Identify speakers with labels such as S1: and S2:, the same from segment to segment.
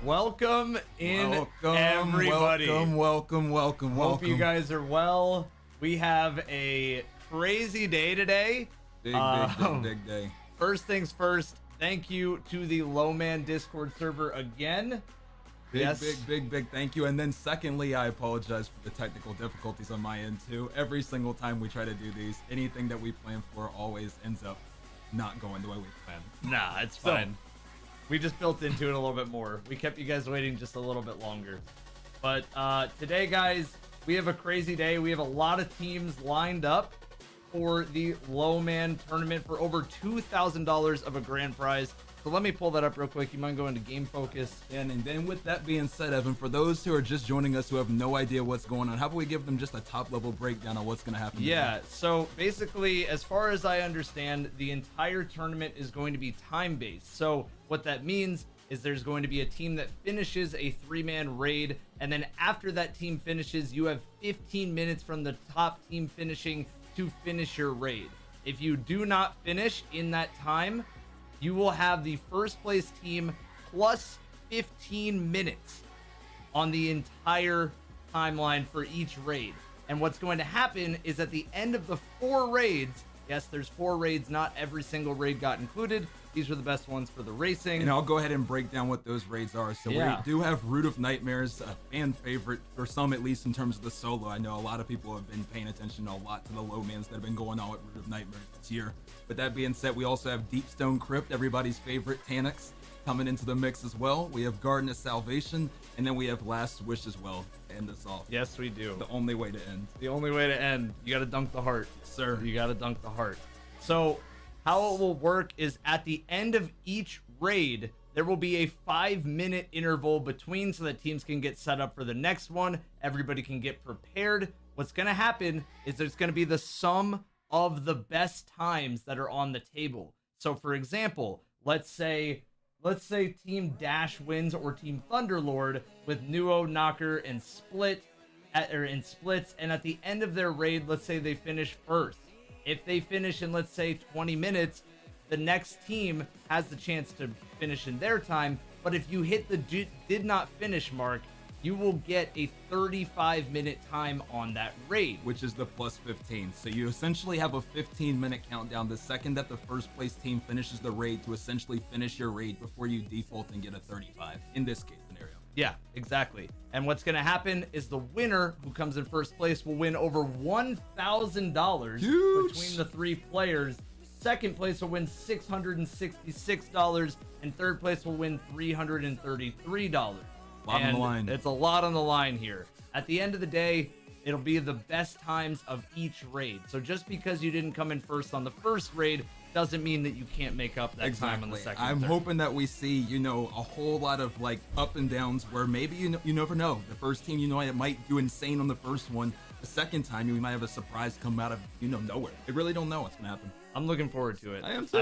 S1: Welcome in, everybody.
S2: Welcome.
S1: Hope you guys are well. We have a crazy day today.
S2: Big day.
S1: First things first, thank you to the Lowman Discord server again.
S2: Big thank you. And then secondly, I apologize for the technical difficulties on my end too. Every single time we try to do these, anything that we plan for always ends up not going the way we planned.
S1: Nah, it's fine. We just built into it a little bit more. We kept you guys waiting just a little bit longer. But today, guys, we have a crazy day. We have a lot of teams lined up for the Lowman tournament for over $2,000 of a grand prize. So let me pull that up real quick. You mind going to game focus?
S2: And then with that being said, Evan, for those who are just joining us who have no idea what's going on, how about we give them just a top level breakdown on what's going to happen?
S1: Yeah, so basically, as far as I understand, the entire tournament is going to be time based. So what that means is there's going to be a team that finishes a 3-man raid, and then after that team finishes, you have 15 minutes from the top team finishing to finish your raid. If you do not finish in that time, you will have the first place team plus 15 minutes on the entire timeline for each raid. And what's going to happen is at the end of the 4 raids, yes, there's 4 raids, not every single raid got included. These are the best ones for the racing.
S2: And I'll go ahead and break down what those raids are. So we do have Root of Nightmares, a fan favorite, for some at least in terms of the solo. I know a lot of people have been paying attention a lot to the Lowmans that have been going on with Root of Nightmares this year. With that being said, we also have Deepstone Crypt, everybody's favorite Tanix, coming into the mix as well. We have Garden of Salvation, and then we have Last Wish as well to end us off.
S1: Yes, we do.
S2: The only way to end.
S1: The only way to end. You got to dunk the heart.
S2: Sir.
S1: You got to dunk the heart. So how it will work is at the end of each raid, there will be a 5-minute interval between so that teams can get set up for the next one. Everybody can get prepared. What's going to happen is there's going to be the sum of the best times that are on the table. So for example, let's say Team Dash wins or Team Thunderlord with Nuo, Knocker, and Splits, and at the end of their raid, let's say they finish first. If they finish in, let's say, 20 minutes, the next team has the chance to finish in their time. But if you hit the did not finish mark, you will get a 35-minute time on that raid,
S2: which is the plus 15. So you essentially have a 15-minute countdown the second that the first place team finishes the raid to essentially finish your raid before you default and get a 35 in this case scenario.
S1: Yeah, exactly. And what's going to happen is the winner who comes in first place will win over $1,000 between the 3 players. Second place will win $666, and third place will win $333.
S2: On the line.
S1: It's a lot on the line here. At the end of the day, it'll be the best times of each raid. So just because you didn't come in first on the first raid doesn't mean that you can't make up that time on the second.
S2: I'm hoping that we see, you know, a whole lot of like up and downs where maybe you never know. The first team, you know, it might do insane on the first one. The second time, we might have a surprise come out of, you know, nowhere. I really don't know what's gonna happen.
S1: I'm looking forward to it.
S2: I am too.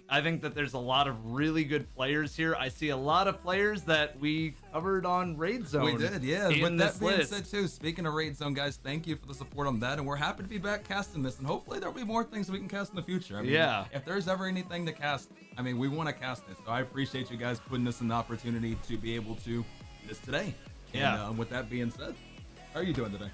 S1: I think that there's a lot of really good players here. I see a lot of players that we covered on Raid Zone.
S2: We did, yeah. But that being said, too, speaking of Raid Zone, guys, thank you for the support on that, and we're happy to be back casting this, and hopefully there'll be more things we can cast in the future. I mean,
S1: yeah.
S2: If there's ever anything to cast, I mean, we want to cast it. So I appreciate you guys putting this in the opportunity to be able to do this today.
S1: Yeah.
S2: And with that being said, how are you doing today?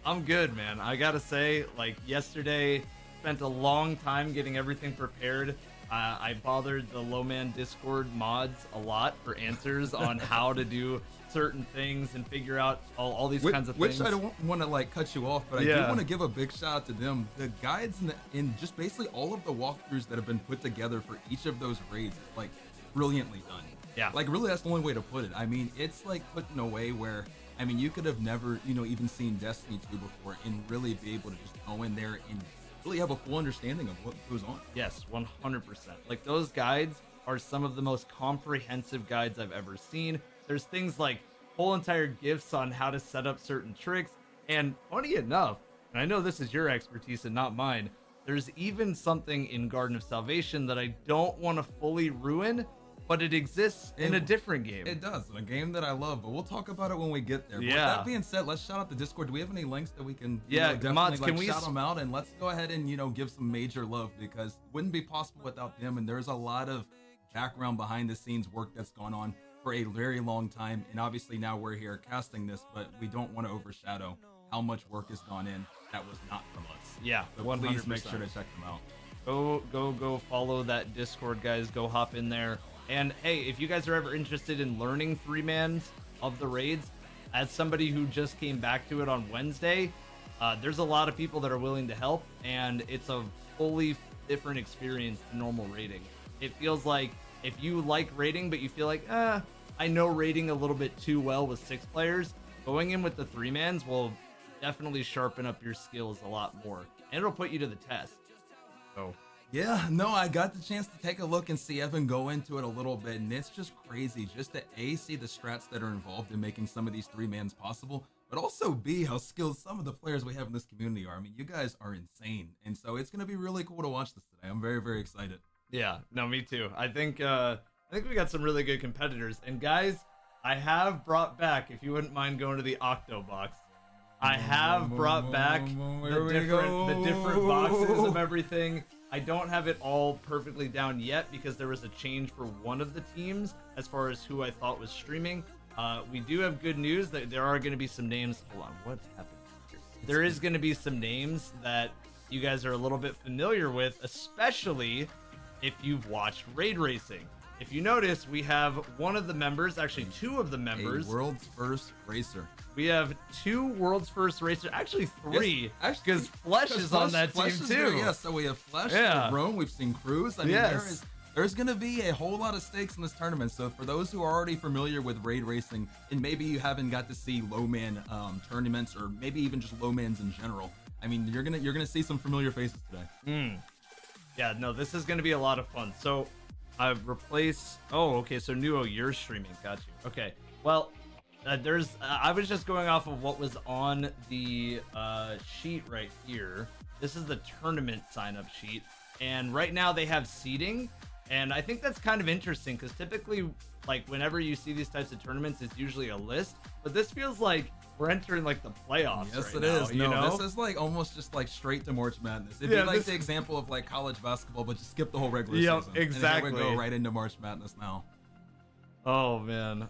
S1: I'm good, man. I gotta say, like, yesterday, spent a long time getting everything prepared. I bothered the Lowman Discord mods a lot for answers on how to do certain things and figure out all these kinds of things.
S2: Which I don't want to like cut you off, but I do want to give a big shout out to them. The guides and just basically all of the walkthroughs that have been put together for each of those raids, like brilliantly done.
S1: Yeah.
S2: Like really, that's the only way to put it. I mean, it's like put in a way where, I mean, you could have never, you know, even seen Destiny 2 before and really be able to just go in there and really have a full understanding of what goes on.
S1: Yes, 100%. Like, those guides are some of the most comprehensive guides I've ever seen. There's things like whole entire gifts on how to set up certain tricks. And funny enough, and I know this is your expertise and not mine, there's even something in Garden of Salvation that I don't want to fully ruin, but it exists in a different game.
S2: It does, in a game that I love, but we'll talk about it when we get there.
S1: Yeah.
S2: But that being said, let's shout out the Discord. Do we have any links that we can definitely
S1: mods, can we
S2: shout them out? And let's go ahead and, you know, give some major love, because it wouldn't be possible without them. And there's a lot of background behind the scenes work that's gone on for a very long time. And obviously now we're here casting this, but we don't want to overshadow how much work has gone in that was not from us.
S1: Yeah,
S2: so
S1: 100%.
S2: Please make sure to check them out.
S1: Go follow that Discord, guys. Go hop in there. And hey, if you guys are ever interested in learning 3-mans of the raids, as somebody who just came back to it on Wednesday, there's a lot of people that are willing to help, and it's a fully different experience to normal raiding. It feels like if you like raiding, but you feel like, I know raiding a little bit too well with 6 players, going in with the 3-mans will definitely sharpen up your skills a lot more, and it'll put you to the test. So.
S2: Yeah, no, I got the chance to take a look and see Evan go into it a little bit, and it's just crazy just to A, see the strats that are involved in making some of these 3-mans possible, but also B, how skilled some of the players we have in this community are. I mean, you guys are insane, and so it's going to be really cool to watch this today. I'm very, very excited.
S1: Yeah, no, me too. I think we got some really good competitors, and guys, I have brought back, if you wouldn't mind going to the Octo box, I have brought back the different boxes of everything. I don't have it all perfectly down yet because there was a change for one of the teams as far as who I thought was streaming. We do have good news that there are going to be some names. Hold on, what's happening here? There is going to be some names that you guys are a little bit familiar with, especially if you've watched Raid Racing. If you notice, we have one of the members, actually 2 of the members.
S2: A world's first racer.
S1: We have 2 world's first racers, actually 3, because Flesh is on that team too.
S2: Yeah, so we have Flesh, Rome, we've seen Cruz. I mean, there's going to be a whole lot of stakes in this tournament. So for those who are already familiar with Raid Racing, and maybe you haven't got to see low-man tournaments, or maybe even just low-mans in general, I mean, you're gonna see some familiar faces today.
S1: Yeah, no, this is gonna be a lot of fun. So I've replaced. Oh, okay. So Nuo, you're streaming. Got you. Okay. Well, I was just going off of what was on the sheet right here. This is the tournament sign-up sheet, and right now they have seeding, and I think that's kind of interesting because typically, like, whenever you see these types of tournaments, it's usually a list, but this feels like we're entering like the playoffs.
S2: Yes,
S1: right
S2: it
S1: now,
S2: is.
S1: you
S2: No,
S1: know?
S2: this is like almost just like straight to March Madness. It'd be like the example of like college basketball, but just skip the whole regular season.
S1: Exactly.
S2: And here we go right into March Madness now.
S1: Oh man.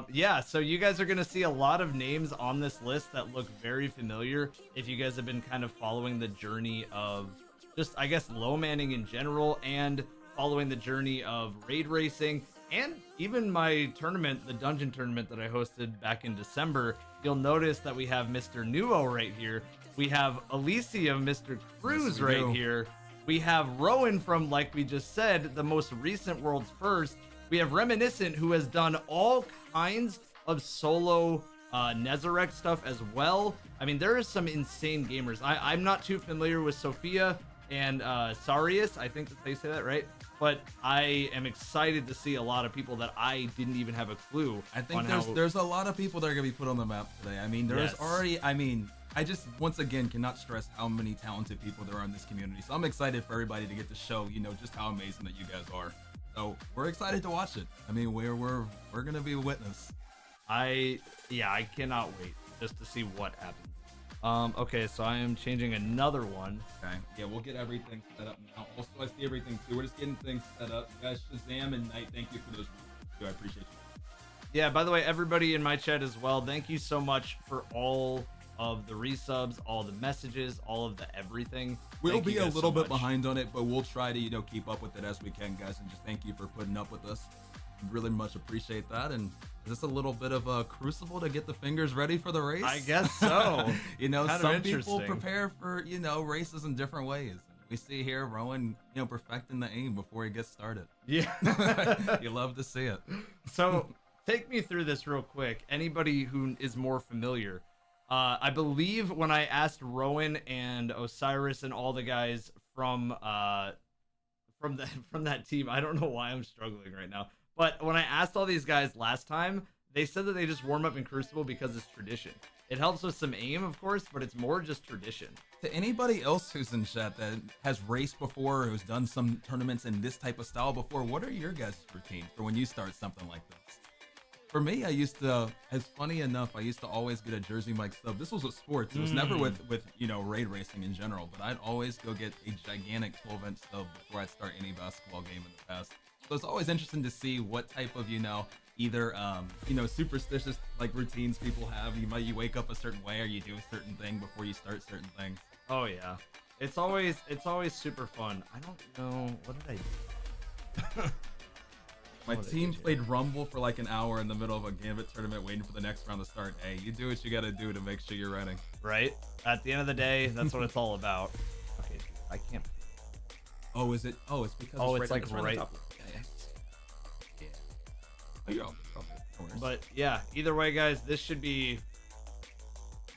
S1: Yeah, so you guys are gonna see a lot of names on this list that look very familiar if you guys have been kind of following the journey of just, I guess, low manning in general, and following the journey of Raid Racing, and even my tournament, the dungeon tournament that I hosted back in December. You'll notice that we have Mr. Nuo right here. We have Elysium, Mr. Cruz right here. We have Rowan from, like we just said, the most recent World's First. We have Reminiscent, who has done all kinds of solo Nezarec stuff as well. I mean, there is some insane gamers. I'm not too familiar with Sophia. and Sarius. I think that's how you say that, right? But I am excited to see a lot of people that I didn't even have a clue.
S2: I think there's a lot of people that are going to be put on the map today. I mean, there's already, I just, once again, cannot stress how many talented people there are in this community. So I'm excited for everybody to get to show, just how amazing that you guys are. So we're excited to watch it. I mean, we're going to be a witness.
S1: I cannot wait just to see what happens. Okay, so I am changing another one.
S2: Okay. Yeah, we'll get everything set up now. Also, I see everything too. We're just getting things set up. You guys, Shazam and Knight, thank you for those. I appreciate you.
S1: Yeah, by the way, everybody in my chat as well, thank you so much for all of the resubs, all the messages, all of the everything.
S2: We'll be a little bit behind on it, but we'll try to, keep up with it as we can, guys. And just thank you for putting up with us. Really much appreciate that. And is this a little bit of a crucible to get the fingers ready for the race?
S1: I guess so.
S2: Some people prepare for, races in different ways. We see here Rowan, perfecting the aim before he gets started.
S1: Yeah.
S2: You love to see it.
S1: So take me through this real quick. Anybody who is more familiar. I believe when I asked Rowan and Osiris and all the guys from that team, I don't know why I'm struggling right now. But when I asked all these guys last time, they said that they just warm up in Crucible because it's tradition. It helps with some aim, of course, but it's more just tradition.
S2: To anybody else who's in chat that has raced before, who's done some tournaments in this type of style before, what are your guys' routine for when you start something like this? For me, I used to, as funny enough, I used to always get a Jersey Mike sub. This was with sports. It was never with raid racing in general, but I'd always go get a gigantic 12-inch sub before I'd start any basketball game in the past. So it's always interesting to see what type of, either, superstitious like routines people have. You wake up a certain way or you do a certain thing before you start certain things.
S1: Oh yeah. It's always super fun. I don't know. What did I do?
S2: My team played Rumble for like an hour in the middle of a Gambit tournament waiting for the next round to start. Hey, you do what you got to do to make sure you're ready.
S1: Right? At the end of the day, that's what it's all about. Okay, I can't.
S2: Oh, is it? Oh, it's because
S1: it's like right.
S2: Yeah.
S1: But yeah, either way, guys, this should be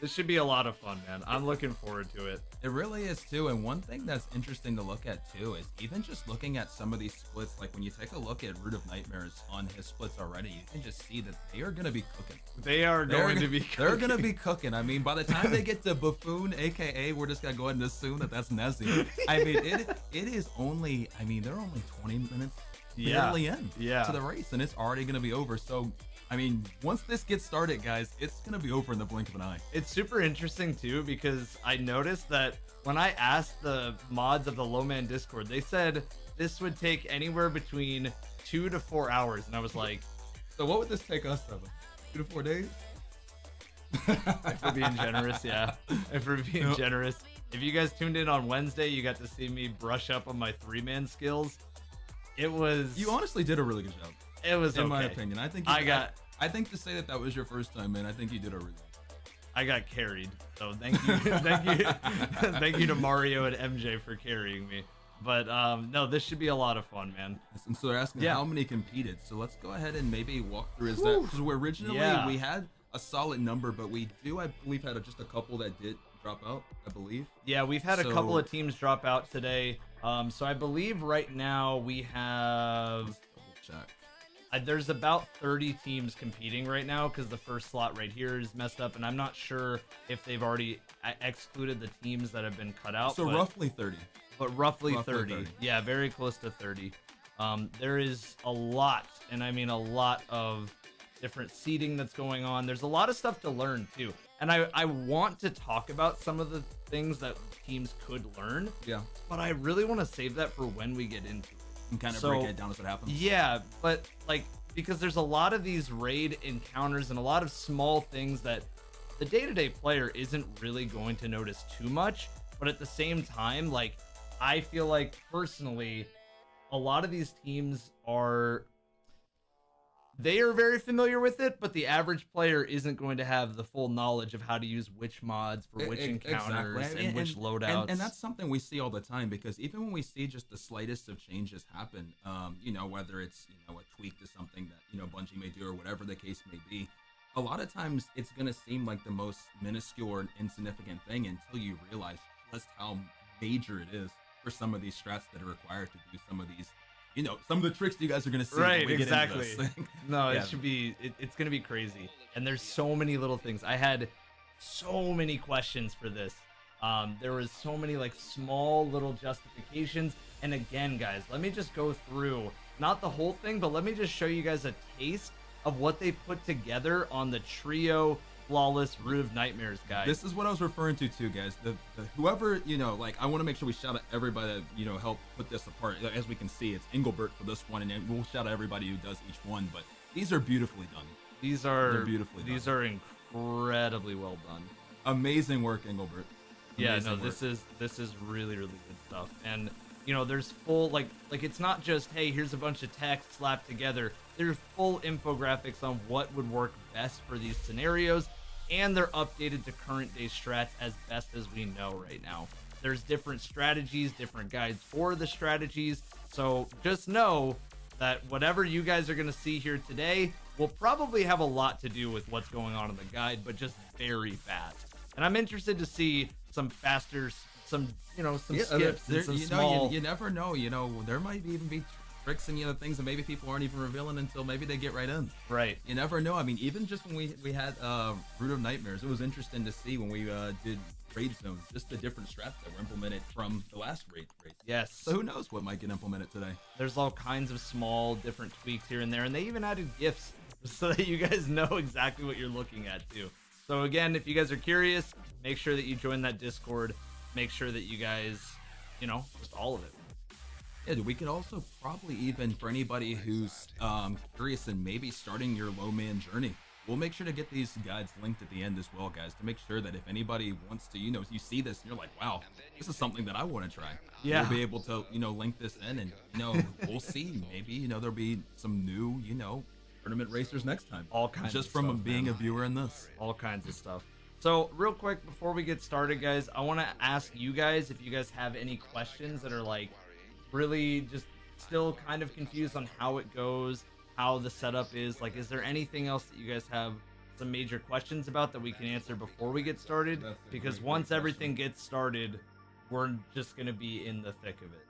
S1: a lot of fun, man. I'm looking forward to it.
S2: It really is too. And one thing that's interesting to look at too is even just looking at some of these splits, like when you take a look at Root of Nightmares on his splits already, you can just see that they are going to be cooking.
S1: They're going to be cooking.
S2: I mean, by the time they get to Buffoon, aka we're just going to go ahead and assume that that's Nezzy. I mean, it is only, they're only 20 minutes barely in to the race, and it's already going to be over. So I mean, once this gets started, guys, it's going to be over in the blink of an eye.
S1: It's super interesting, too, because I noticed that when I asked the mods of the Low Man Discord, they said this would take anywhere between 2 to 4 hours. And I was like...
S2: So what would this take us, Evan? 2 to 4 days?
S1: If we're being generous, yeah. If we're being generous. If you guys tuned in on Wednesday, you got to see me brush up on my 3-man skills. It was...
S2: You honestly did a really good job.
S1: It was
S2: in my opinion. I think to say that was your first time, man, I think you did a really good job.
S1: I got carried, so thank you, thank you to Mario and MJ for carrying me. But no, this should be a lot of fun, man.
S2: And so they're asking how many competed. So let's go ahead and maybe walk through. Because originally we had a solid number, but we do, I believe, had just a couple that did drop out. I believe.
S1: Yeah, we've had a couple of teams drop out today. So I believe right now we have.
S2: Check.
S1: There's about 30 teams competing right now because the first slot right here is messed up, and I'm not sure if they've already excluded the teams that have been cut out.
S2: So roughly 30.
S1: But roughly 30. Yeah, very close to 30. There is a lot, and I mean a lot of different seeding that's going on. There's a lot of stuff to learn too. And I want to talk about some of the things that teams could learn.
S2: Yeah.
S1: But I really want to save that for when we get into it.
S2: And kind of break it down as it happens.
S1: Yeah, but like, because there's a lot of these raid encounters and a lot of small things that the day-to-day player isn't really going to notice too much. But at the same time, like, I feel like personally, a lot of these teams are very familiar with it, but the average player isn't going to have the full knowledge of how to use which mods for which encounters and which loadouts.
S2: And that's something we see all the time, because even when we see just the slightest of changes happen, whether it's, a tweak to something that, Bungie may do or whatever the case may be, a lot of times it's going to seem like the most minuscule or insignificant thing until you realize just how major it is. for some of these strats that are required to do some of these, some of the tricks you guys are going to see.
S1: Right,
S2: when we
S1: exactly.
S2: Get into this.
S1: No,
S2: Yeah.
S1: it should be, it's going to be crazy. And there's so many little things. I had so many questions for this. There was so many like small little justifications. And again, guys, let me just go through, not the whole thing, but let me just show you guys a taste of what they put together on the Trio Flawless Root of Nightmares guide.
S2: This is what I was referring to too, guys. The whoever, like, I want to make sure we shout out everybody that, helped put this apart. As we can see, it's Engelbert for this one, and then we'll shout out everybody who does each one, but these are beautifully done.
S1: They're beautifully done. These are incredibly well done.
S2: Amazing work, Engelbert.
S1: Amazing work. This is really, really good stuff. And there's full, like it's not just, hey, here's a bunch of text slapped together. There's full infographics on what would work best for these scenarios, and they're updated to current day strats as best as we know right now. There's different strategies, different guides for the strategies, so just know that whatever you guys are going to see here today will probably have a lot to do with what's going on in the guide, but just very fast. And I'm interested to see some faster, some skips, and some small.
S2: You never know. There might even be tricks and things that maybe people aren't even revealing until maybe they get right in.
S1: Right.
S2: You never know. I mean, even just when we had Root of Nightmares, it was interesting to see when we did raid zones, just the different strats that were implemented from the last raid.
S1: Yes.
S2: So who knows what might get implemented today?
S1: There's all kinds of small different tweaks here and there, and they even added GIFs so that you guys know exactly what you're looking at too. So again, if you guys are curious, make sure that you join that Discord. Make sure that you guys, just all of it.
S2: Yeah, we could also probably even, for anybody who's curious and maybe starting your low man journey, we'll make sure to get these guides linked at the end as well, guys, to make sure that if anybody wants to, you see this and you're like, wow, this is something that I want to try.
S1: Yeah.
S2: We'll be able to, link this in, and, we'll see. Maybe, there'll be some new, tournament racers next time.
S1: All kinds
S2: just
S1: of
S2: from
S1: stuff,
S2: being a viewer in this.
S1: All kinds of stuff. So real quick, before we get started, guys, I want to ask you guys if you guys have any questions that are like really just still kind of confused on how it goes, how the setup is. Like, is there anything else that you guys have some major questions about that we can answer before we get started? Because once everything gets started, we're just going to be in the thick of it.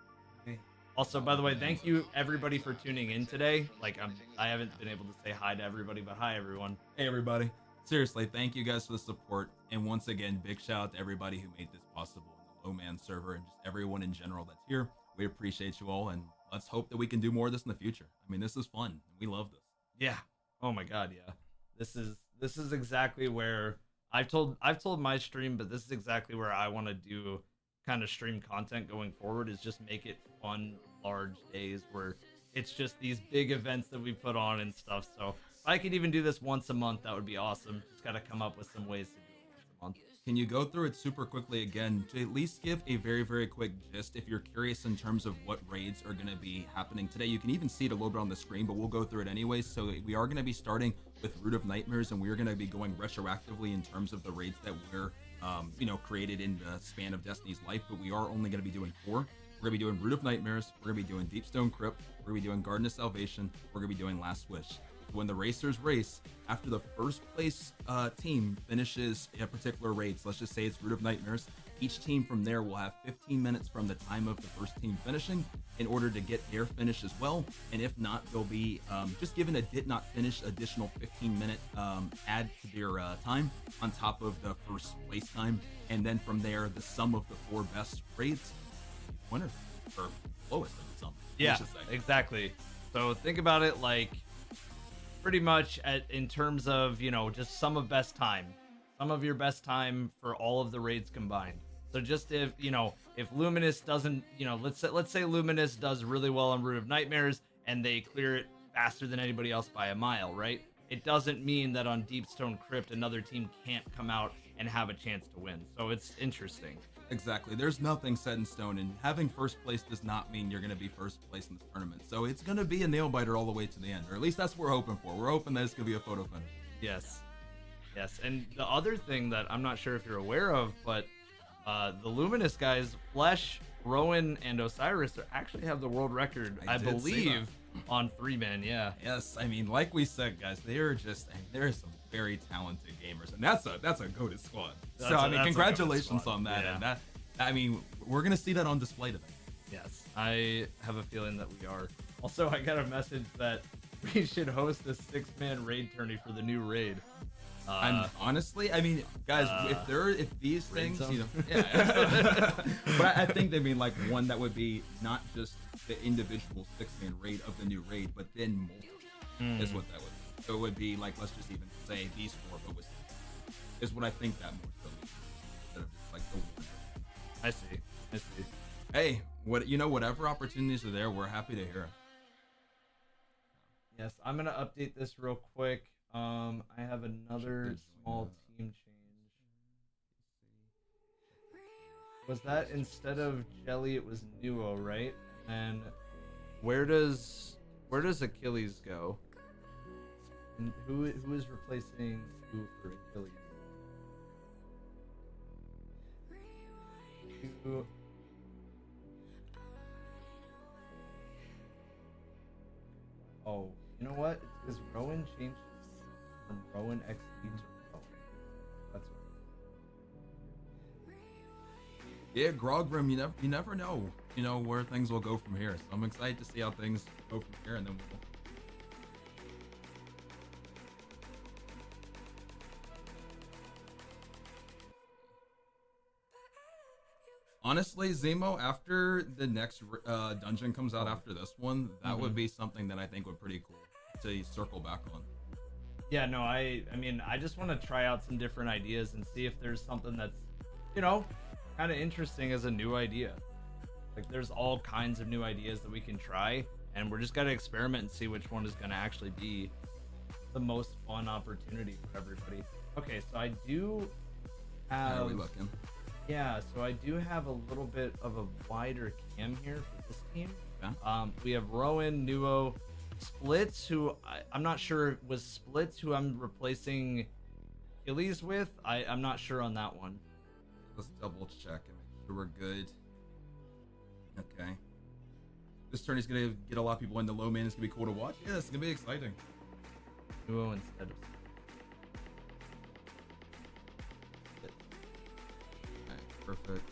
S2: Okay.
S1: Also, by the way, thank you everybody for tuning in today. Like, I haven't been able to say hi to everybody, but hi everyone.
S2: Hey everybody. Seriously, thank you guys for the support, and once again, big shout out to everybody who made this possible in the Low Man server and just everyone in general that's here. We appreciate you all, and let's hope that we can do more of this in the future. I mean, this is fun. We love this.
S1: Yeah. Oh my god, yeah. This is exactly where I've told my stream, but this is exactly where I want to do kind of stream content going forward, is just make it fun, large days where it's just these big events that we put on and stuff. So if I could even do this once a month, that would be awesome. Just got to come up with some ways to do it once a month.
S2: Can you go through it super quickly again to at least give a very, very quick gist if you're curious in terms of what raids are going to be happening today? You can even see it a little bit on the screen, but we'll go through it anyways. So we are going to be starting with Root of Nightmares, and we're going to be going retroactively in terms of the raids that we're, created in the span of Destiny's life, but we are only going to be doing 4. We're going to be doing Root of Nightmares, we're going to be doing Deepstone Crypt, we're going to be doing Garden of Salvation, we're going to be doing Last Wish. When the racers race, after the first place team finishes a particular raid, so let's just say it's Root of Nightmares, each team from there will have 15 minutes from the time of the first team finishing in order to get their finish as well. And if not, they'll be just given a did not finish additional 15-minute add to their time on top of the first place time. And then from there, the sum of the 4 best raids, winner, or lowest of the sum.
S1: Yeah, exactly. So think about it like pretty much in terms of, just sum of best time. Sum of your best time for all of the raids combined. So just if Luminous doesn't, let's say Luminous does really well on Root of Nightmares and they clear it faster than anybody else by a mile, right? It doesn't mean that on Deepstone Crypt another team can't come out and have a chance to win. So it's interesting.
S2: Exactly. There's nothing set in stone, and having first place does not mean you're going to be first place in this tournament. So it's going to be a nail biter all the way to the end, or at least that's what we're hoping for. We're hoping that it's going to be a photo finish.
S1: Yes. And the other thing that I'm not sure if you're aware of, but the Luminous guys, Flesh, Rowan, and Osiris actually have the world record, I believe, on 3-man. Yeah.
S2: Yes. I mean, like we said, guys, there are some very talented gamers, and that's a goated squad. Congratulations on that.
S1: Yeah.
S2: And we're gonna see that on display today.
S1: Yes, I have a feeling that we are. Also, I got a message that we should host a 6-man raid tourney for the new raid.
S2: I'm honestly, I mean, guys, if these things,
S1: zone?
S2: you know, yeah. But I think they mean like one that would be not just the individual 6-man raid of the new raid, but then multiple is what that would be. So it would be like, let's just even say these 4, but with is what I think that more so means, instead of just like the one.
S1: I see.
S2: Hey, whatever opportunities are there, we're happy to hear it.
S1: Yes, I'm gonna update this real quick. I have another small team change. Was that instead of Jelly, it was Nuo, right? And where does Achilles go? And who is replacing who for Achilles? Oh, you know what? It's because Rowan changed from Rowan XP to Rowan. That's right.
S2: Yeah, Grogrim, you never know, where things will go from here. So I'm excited to see how things go from here, and then we'll. Honestly, Zemo, after the next dungeon comes out after this one, that would be something that I think would be pretty cool to circle back on.
S1: Yeah, no, I mean, I just want to try out some different ideas and see if there's something that's, kind of interesting as a new idea. Like, there's all kinds of new ideas that we can try, and we're just got to experiment and see which one is going to actually be the most fun opportunity for everybody. Okay, so I do have...
S2: How are we looking?
S1: Yeah, so I do have a little bit of a wider cam here for this team.
S2: Yeah.
S1: We have Rowan, Nuo, Splits, who I'm not sure was Splits who I'm replacing Achilles with. I'm not sure on that one.
S2: Let's double check and make sure we're good. Okay. This tourney's gonna get a lot of people into low man. It's gonna be cool to watch. Yeah, it's gonna be exciting.
S1: Nuo instead of...
S2: Perfect.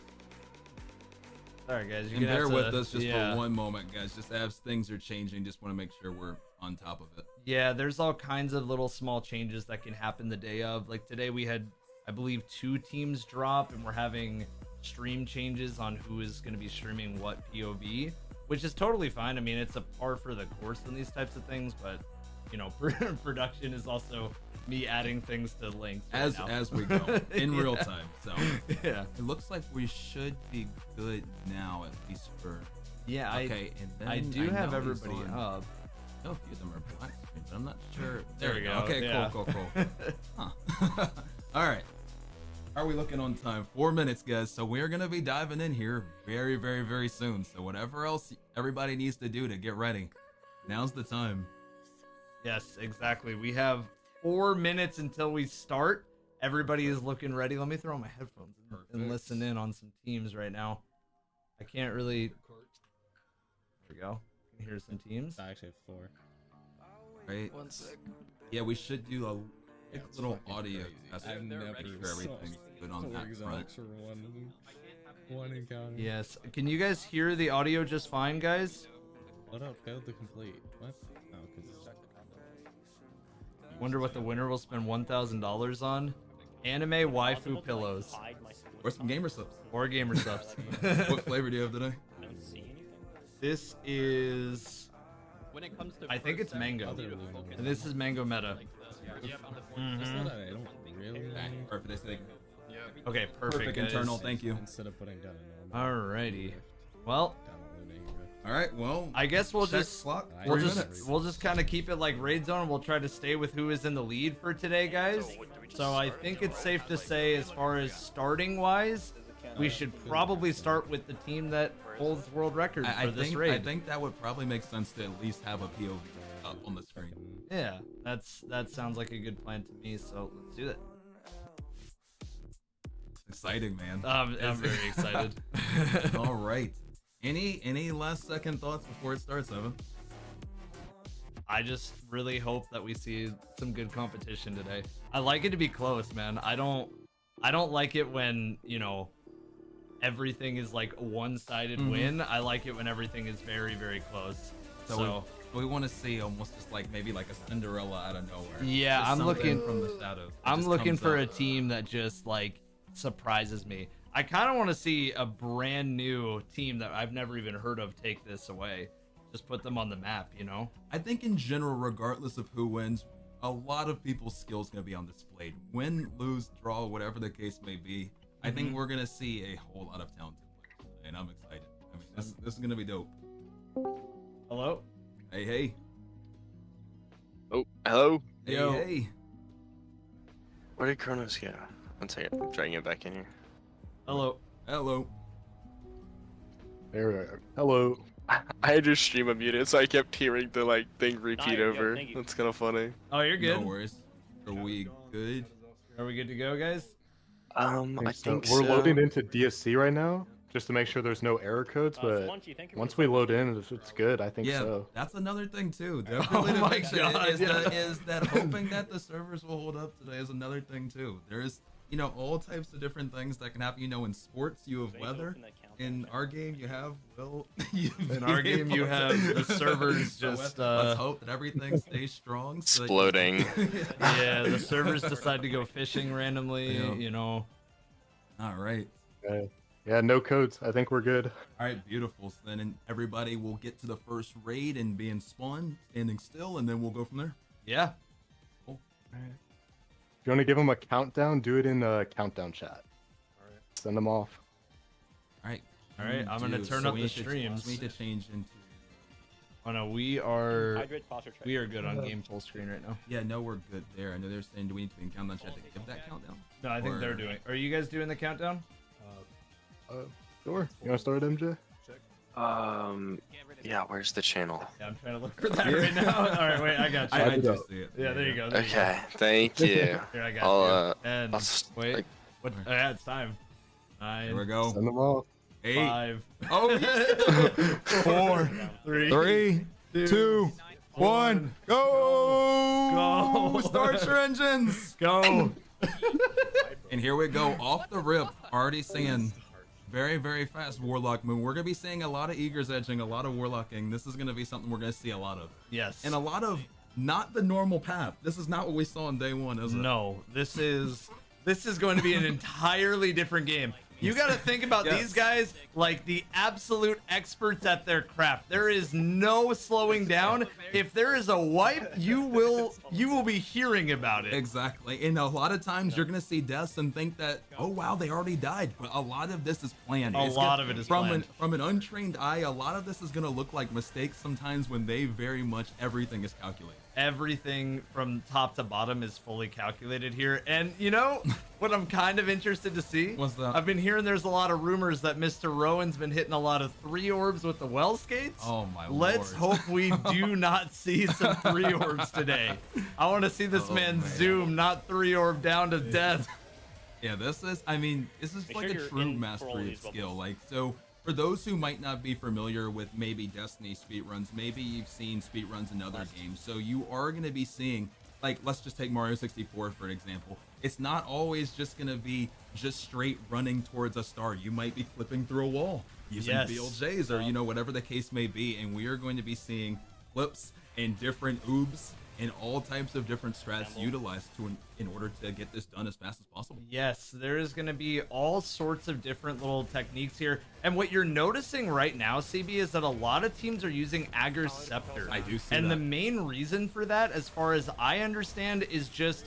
S1: Sorry, guys.
S2: And bear with us just for one moment, guys. Just as things are changing, just want to make sure we're on top of it.
S1: Yeah, there's all kinds of little small changes that can happen the day of. Like today we had, I believe, 2 teams drop, and we're having stream changes on who is going to be streaming what POV, which is totally fine. I mean, it's a par for the course in these types of things, but, production is also me adding things to links
S2: right as we go in real time. So
S1: yeah,
S2: it looks like we should be good now, at least for
S1: okay.
S2: And then
S1: I do have everybody up.
S2: I know a few of them are black screen, but I'm not sure.
S1: There we go.
S2: Okay,
S1: yeah.
S2: cool. Huh. All right. How are we looking on time? 4 minutes, guys. So we're gonna be diving in here very, very, very soon. So whatever else everybody needs to do to get ready, now's the time.
S1: Yes, exactly. We have 4 minutes until we start. Everybody is looking ready. Let me throw on my headphones and listen in on some teams right now. I can't really... There we go. You can hear some teams.
S3: I actually have 4.
S2: Right.
S4: 1 sec.
S2: Yeah, we should do a little audio test.
S3: I've never
S2: make sure everything's good on that front.
S3: For one encounter.
S1: Yes. Can you guys hear the audio just fine, guys?
S3: What up? Failed to complete. What? Oh, because it's...
S1: Wonder what the winner will spend $1,000 on. Anime waifu pillows.
S2: Or some gamer subs.
S1: Or gamer subs.
S2: What flavor do you have today?
S4: I don't see anything.
S1: This is...
S4: When it comes to
S1: I think it's mango.
S3: Other
S1: And this is mango meta.
S3: That's not I don't really...
S2: Perfect.
S1: Okay, perfect, guys.
S2: internal, thank you.
S3: Instead of putting down a normal...
S1: Alrighty. Well,
S2: All right, well,
S1: I guess we'll
S2: check
S1: just
S2: clock.
S3: we'll
S2: 3
S3: just-
S2: minutes.
S1: we'll just kind of keep it like raid zone. We'll try to stay with who is in the lead for today, guys. So I think it's safe to say, as far as starting wise, we should probably start with the team that holds world record for this raid.
S2: I think that would probably make sense to at least have a POV up on the screen.
S1: Yeah, that sounds like a good plan to me. So let's do that.
S2: Exciting, man.
S1: I'm very excited.
S2: All right. Any last second thoughts before it starts, Evan?
S1: I just really hope that we see some good competition today. I like it to be close, man. I don't like it when, everything is like a one-sided win. I like it when everything is very, very close. So
S2: we want to see almost just like maybe like a Cinderella out of nowhere.
S1: Yeah,
S2: Just
S1: I'm
S2: something
S1: looking
S2: from the shadows.
S1: I'm looking for a team that just like surprises me. I kind of want to see a brand new team that I've never even heard of take this away. Just put them on the map, you know?
S2: I think in general, regardless of who wins, a lot of people's skills going to be on display. Win, lose, draw, whatever the case may be. I think we're going to see a whole lot of talented players, and I'm excited. I mean, this is going to be dope.
S1: Hello?
S2: Hey.
S4: Oh, hello.
S2: Hey.
S4: Where did Kronos go? One second, I'm trying to get back in here.
S1: Hello.
S5: There we are. Hello.
S4: I had your stream unmuted, so I kept hearing the like thing repeat over. That's kind of funny.
S1: Oh, you're good.
S2: No worries. Are we good?
S1: Are we good to go, guys?
S4: I think
S5: We're
S4: so.
S5: loading into DSC right now, just to make sure there's no error codes. But once we load in, if it's good, I think
S2: Yeah,
S5: so.
S2: that's another thing too. Definitely
S1: Oh my God,
S2: is that hoping that the servers will hold up today is another thing too. There's all types of different things that can happen. In sports you have weather. In our game you have
S1: In our game you have the servers just
S2: let's hope that everything stays strong. So
S4: Exploding.
S1: yeah, the servers decide to go fishing randomly,
S2: All right.
S5: Yeah, no codes. I think we're good.
S2: All right, beautiful. So then everybody will get to the first raid and be in spawn, standing still, and then we'll go from there.
S1: Yeah.
S5: If you want to give them a countdown, do it in a countdown chat. All right. Send them off.
S2: All right.
S1: I'm gonna turn up the streams.
S2: We need to change into.
S1: Oh no, we are good on game full screen right now.
S2: Yeah, no, we're good there. I know they're saying, do we need to be in countdown chat to give that countdown?
S1: No, I think they're doing. Are you guys doing the countdown?
S5: Sure. You want to start, MJ?
S4: Yeah, where's the channel?
S1: Yeah, I'm trying to look for that right now. All right, wait, I got you.
S2: I just see it.
S1: Yeah, there you go.
S4: Okay, thank you.
S1: Here, I got you. And wait,
S4: like-
S1: what? Yeah, it's time. 9,
S2: Here we go.
S5: Send them off.
S2: 8.
S1: 5,
S2: Oh,
S5: 4, 3, 2, 1, go!
S1: Go!
S2: Start your engines!
S1: Go!
S2: And here we go, off the rip. Already seeing very, very fast Warlock move. We're going to be seeing a lot of Eager's edging, a lot of Warlocking. This is going to be something we're going to see a lot of.
S1: Yes.
S2: And a lot of not the normal path. This is not what we saw on day one, is it?
S1: No, this is going to be an entirely different game. You got to think about these guys like the absolute experts at their craft. There is no slowing down. If there is a wipe, you will be hearing about it.
S2: Exactly. And a lot of times you're going to see deaths and think that, oh, wow, they already died. But a lot of this is planned.
S1: A lot of it is planned.
S2: From an untrained eye, a lot of this is going to look like mistakes sometimes when they very much everything is calculated.
S1: Everything from top to bottom is fully calculated here. And you know what I'm kind of interested to see?
S2: What's that?
S1: I've been hearing there's a lot of rumors that Mr. Rowan's been hitting a lot of 3 orbs with the well skates.
S2: Oh my
S1: Let's
S2: lord.
S1: hope we do not see some 3 orbs today. I want to see this man zoom, not 3 orb down to death.
S2: Yeah, this is like a true mastery of skill. Like, so for those who might not be familiar with maybe Destiny speedruns, maybe you've seen speedruns in other games, so you are going to be seeing, like, let's just take Mario 64 for an example. It's not always just going to be just straight running towards a star. You might be flipping through a wall using BLJs or, whatever the case may be, and we are going to be seeing flips and different oobs and all types of different strats utilized in order to get this done as fast as possible.
S1: Yes, there is going to be all sorts of different little techniques here. And what you're noticing right now, CB, is that a lot of teams are using Ager's Scepter.
S2: I do see
S1: and
S2: that.
S1: the main reason for that, as far as I understand, is just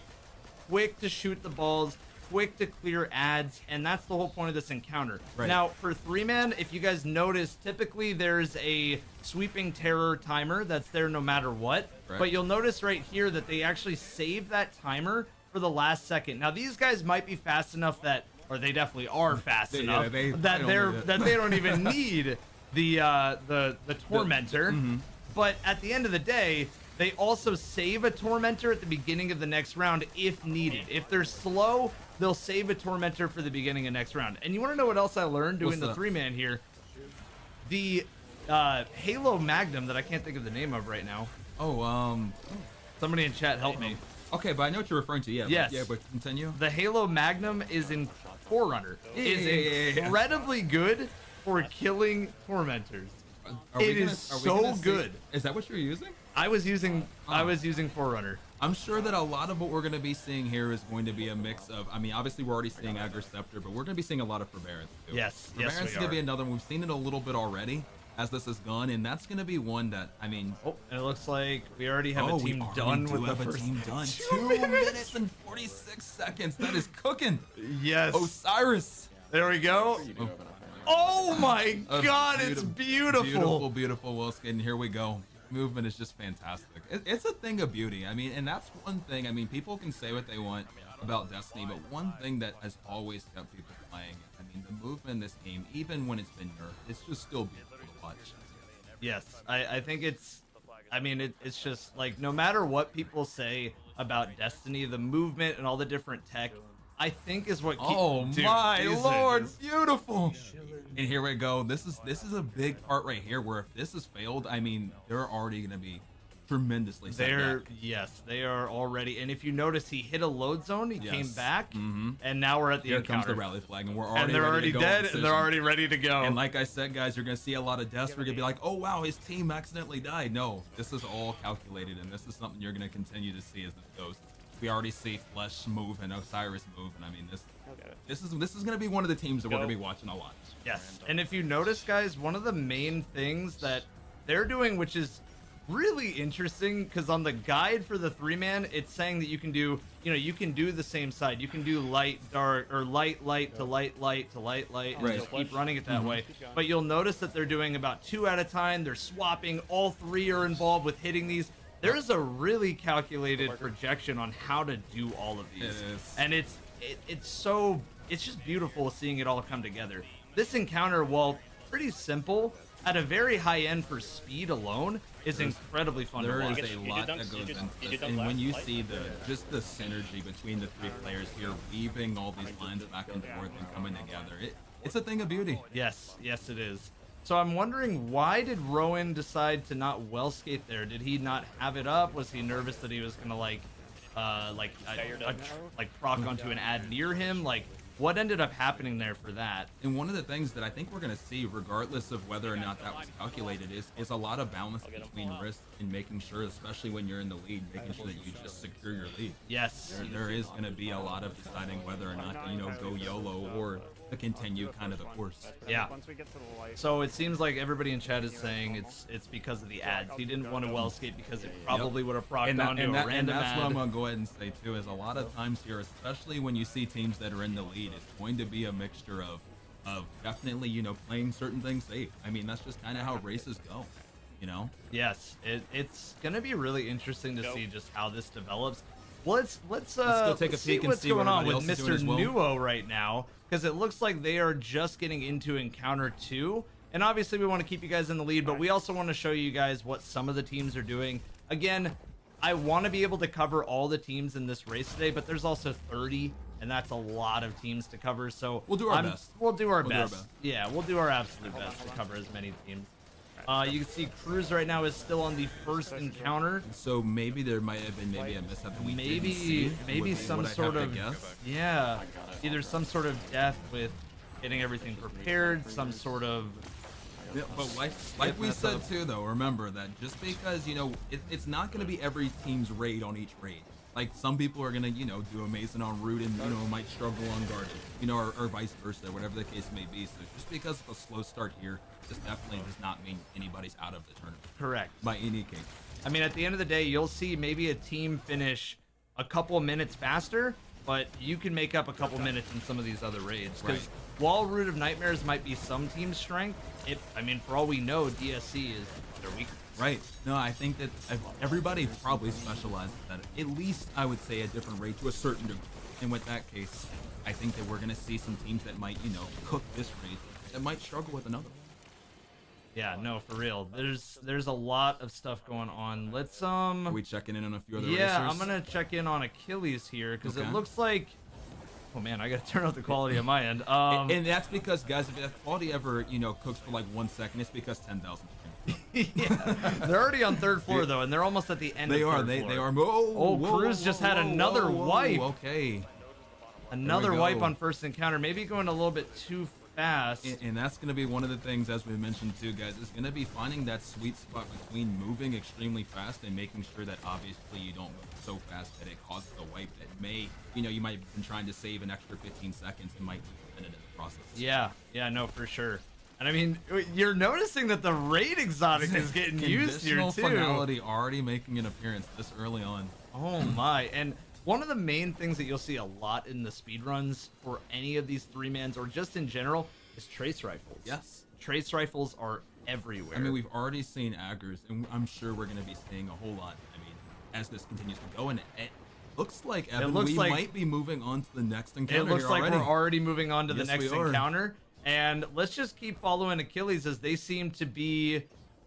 S1: quick to shoot the balls, quick to clear ads, and that's the whole point of this encounter.
S2: Right.
S1: Now, for 3-man, if you guys notice, typically there's a sweeping terror timer that's there no matter what.
S2: Right.
S1: But you'll notice right here that they actually save that timer for the last second. Now, these guys might be fast enough that, or they definitely are fast enough, that they don't even need the tormentor. But at the end of the day, they also save a tormentor at the beginning of the next round if needed. If they're slow, they'll save a tormentor for the beginning of next round. And you want to know what else I learned doing the 3-man here? The Halo Magnum that I can't think of the name of right now. Somebody in chat help me.
S2: Okay, but I know what you're referring to. Yeah.
S1: Yes.
S2: Yeah, but continue.
S1: The Halo Magnum is Forerunner is incredibly good for killing tormentors. It is so good.
S2: Is that what you're using?
S1: I was using Forerunner.
S2: I'm sure that a lot of what we're going to be seeing here is going to be a mix of, I mean, obviously we're already seeing Agriceptor, but we're going to be seeing a lot of Forbearance too.
S1: Yes,
S2: Forbearance
S1: we
S2: is going to be another one. We've seen it a little bit already as this has gone, and that's going to be one that, I mean...
S1: Oh, and it looks like we already have a team done with the first...
S2: team done. 2 minutes and 46 seconds. That is cooking.
S1: Yes.
S2: Osiris.
S1: There we go. Oh my God, it's beautiful.
S2: Beautiful, beautiful Wilskin. And here we go. Movement is just fantastic. It's a thing of beauty. I mean, and that's one thing. I mean, people can say what they want about Destiny, but one thing that has always kept people playing, I mean, the movement in this game, even when it's been nerfed, it's just still beautiful to watch.
S1: Yes, I think it's, I mean, it's just like, no matter what people say about Destiny, the movement and all the different tech, I think is what keeps...
S2: my lord, beautiful. And here we go. This is a big part right here where if this has failed, I mean, they're already going to be tremendously set back.
S1: Yes, they are already. And if you notice, he hit a load zone, he came back, and now we're at the encounter.
S2: Here comes the rally flag, and we're already
S1: and they're already dead, and they're already ready to go.
S2: And like I said, guys, you're going to see a lot of deaths. We're going to be like, oh, wow, his team accidentally died. No, this is all calculated, and this is something you're going to continue to see as this goes. We already see Flesh move and Osiris move, and I mean, this is going to be one of the teams that we're going to be watching a lot.
S1: Yes, and if you notice, guys, one of the main things that they're doing, which is really interesting, because on the guide for the 3-man, it's saying that you can do, you can do the same side. You can do light, dark, or light, light to light, light to light, light, and just keep running it that way. But you'll notice that they're doing about 2 at a time. They're swapping. All 3 are involved with hitting these. There's a really calculated projection on how to do all of these, and it's just beautiful seeing it all come together. This encounter, while pretty simple, at a very high end for speed alone, is incredibly fun to watch.
S2: There is a lot that goes into this, and when you see the synergy between the 3 players here, weaving all these lines back and forth and coming together, it's a thing of beauty.
S1: Yes, it is. So I'm wondering, why did Rowan decide to not wellscape there? Did he not have it up? Was he nervous that he was gonna proc onto an ad near him? Like, what ended up happening there for that?
S2: And one of the things that I think we're gonna see, regardless of whether or not that was calculated, is a lot of balance between risk and making sure, especially when you're in the lead, making sure that you just secure your lead.
S1: Yes.
S2: There is gonna be a lot of deciding whether or not to, go YOLO or to continue kind of the course.
S1: Yeah. So it seems like everybody in chat is saying it's because of the ads. He didn't want to wellscape because it probably would have procced onto a random ad.
S2: And that's what I'm gonna go ahead and say too, is a lot of times here, especially when you see teams that are in the lead, it's going to be a mixture of definitely, playing certain things safe. I mean, that's just kind of how races go,
S1: Yes, it's gonna be really interesting to see just how this develops. Let's
S2: go take a peek and
S1: what's
S2: see
S1: going on with
S2: else is doing
S1: Mr.
S2: as well.
S1: Nuo right now, because it looks like they are just getting into encounter 2, and obviously we want to keep you guys in the lead, but we also want to show you guys what some of the teams are doing. Again, I want to be able to cover all the teams in this race today, but there's also 30, and that's a lot of teams to cover, so
S2: we'll do our best.
S1: We'll do our best. Yeah, we'll do our absolute best to cover as many teams. You can see Cruz right now is still on the first encounter.
S2: So maybe there might have been a mishap that we didn't see.
S1: Maybe some sort of either some sort of death with getting everything prepared, some sort of.
S2: Yeah, but like we said too, though, remember that just because it's not going to be every team's raid on each raid. Like, some people are gonna, do amazing on route and, might struggle on guard, or vice versa, whatever the case may be. So just because of a slow start here, this definitely does not mean anybody's out of the tournament.
S1: Correct.
S2: By any case.
S1: I mean, at the end of the day, you'll see maybe a team finish a couple minutes faster, but you can make up a couple minutes in some of these other raids. Because while Root of Nightmares might be some team's strength, for all we know, DSC is their weakness.
S2: Right. No, I think that everybody probably specializes at at least, I would say, a different rate to a certain degree. And with that case, I think that we're going to see some teams that might, cook this rate, that might struggle with another.
S1: Yeah, no, for real. There's a lot of stuff going on. Let's
S2: Are we checking in on a few other racers?
S1: Yeah, I'm gonna check in on Achilles here because it looks like. Oh man, I gotta turn up the quality on my end.
S2: And that's because, guys, if that quality ever cooks for like 1 second, it's because 10,000.
S1: Yeah, they're already on third floor though, and they're almost at the end.
S2: They
S1: of
S2: are.
S1: third floor.
S2: They are.
S1: Cruz just had another wipe.
S2: Okay.
S1: Another wipe on first encounter, maybe going a little bit too fast.
S2: And that's going to be one of the things, as we mentioned too, guys, is going to be finding that sweet spot between moving extremely fast and making sure that obviously you don't move so fast that it causes a wipe that may, you might have been trying to save an extra 15 seconds and might be in the process.
S1: Yeah, no, for sure. And I mean, you're noticing that the raid exotic is getting used here too.
S2: Conditional finality already making an appearance this early on.
S1: Oh my, and one of the main things that you'll see a lot in the speedruns for any of these 3-mans or just in general is trace rifles.
S2: Yes.
S1: Trace rifles are everywhere.
S2: I mean, we've already seen aggers, and I'm sure we're going to be seeing a whole lot, I mean, as this continues to go. And it looks like, Evan, we might be moving on to the next encounter.
S1: It looks like
S2: already.
S1: we're already moving on to the next encounter. And let's just keep following Achilles, as they seem to be...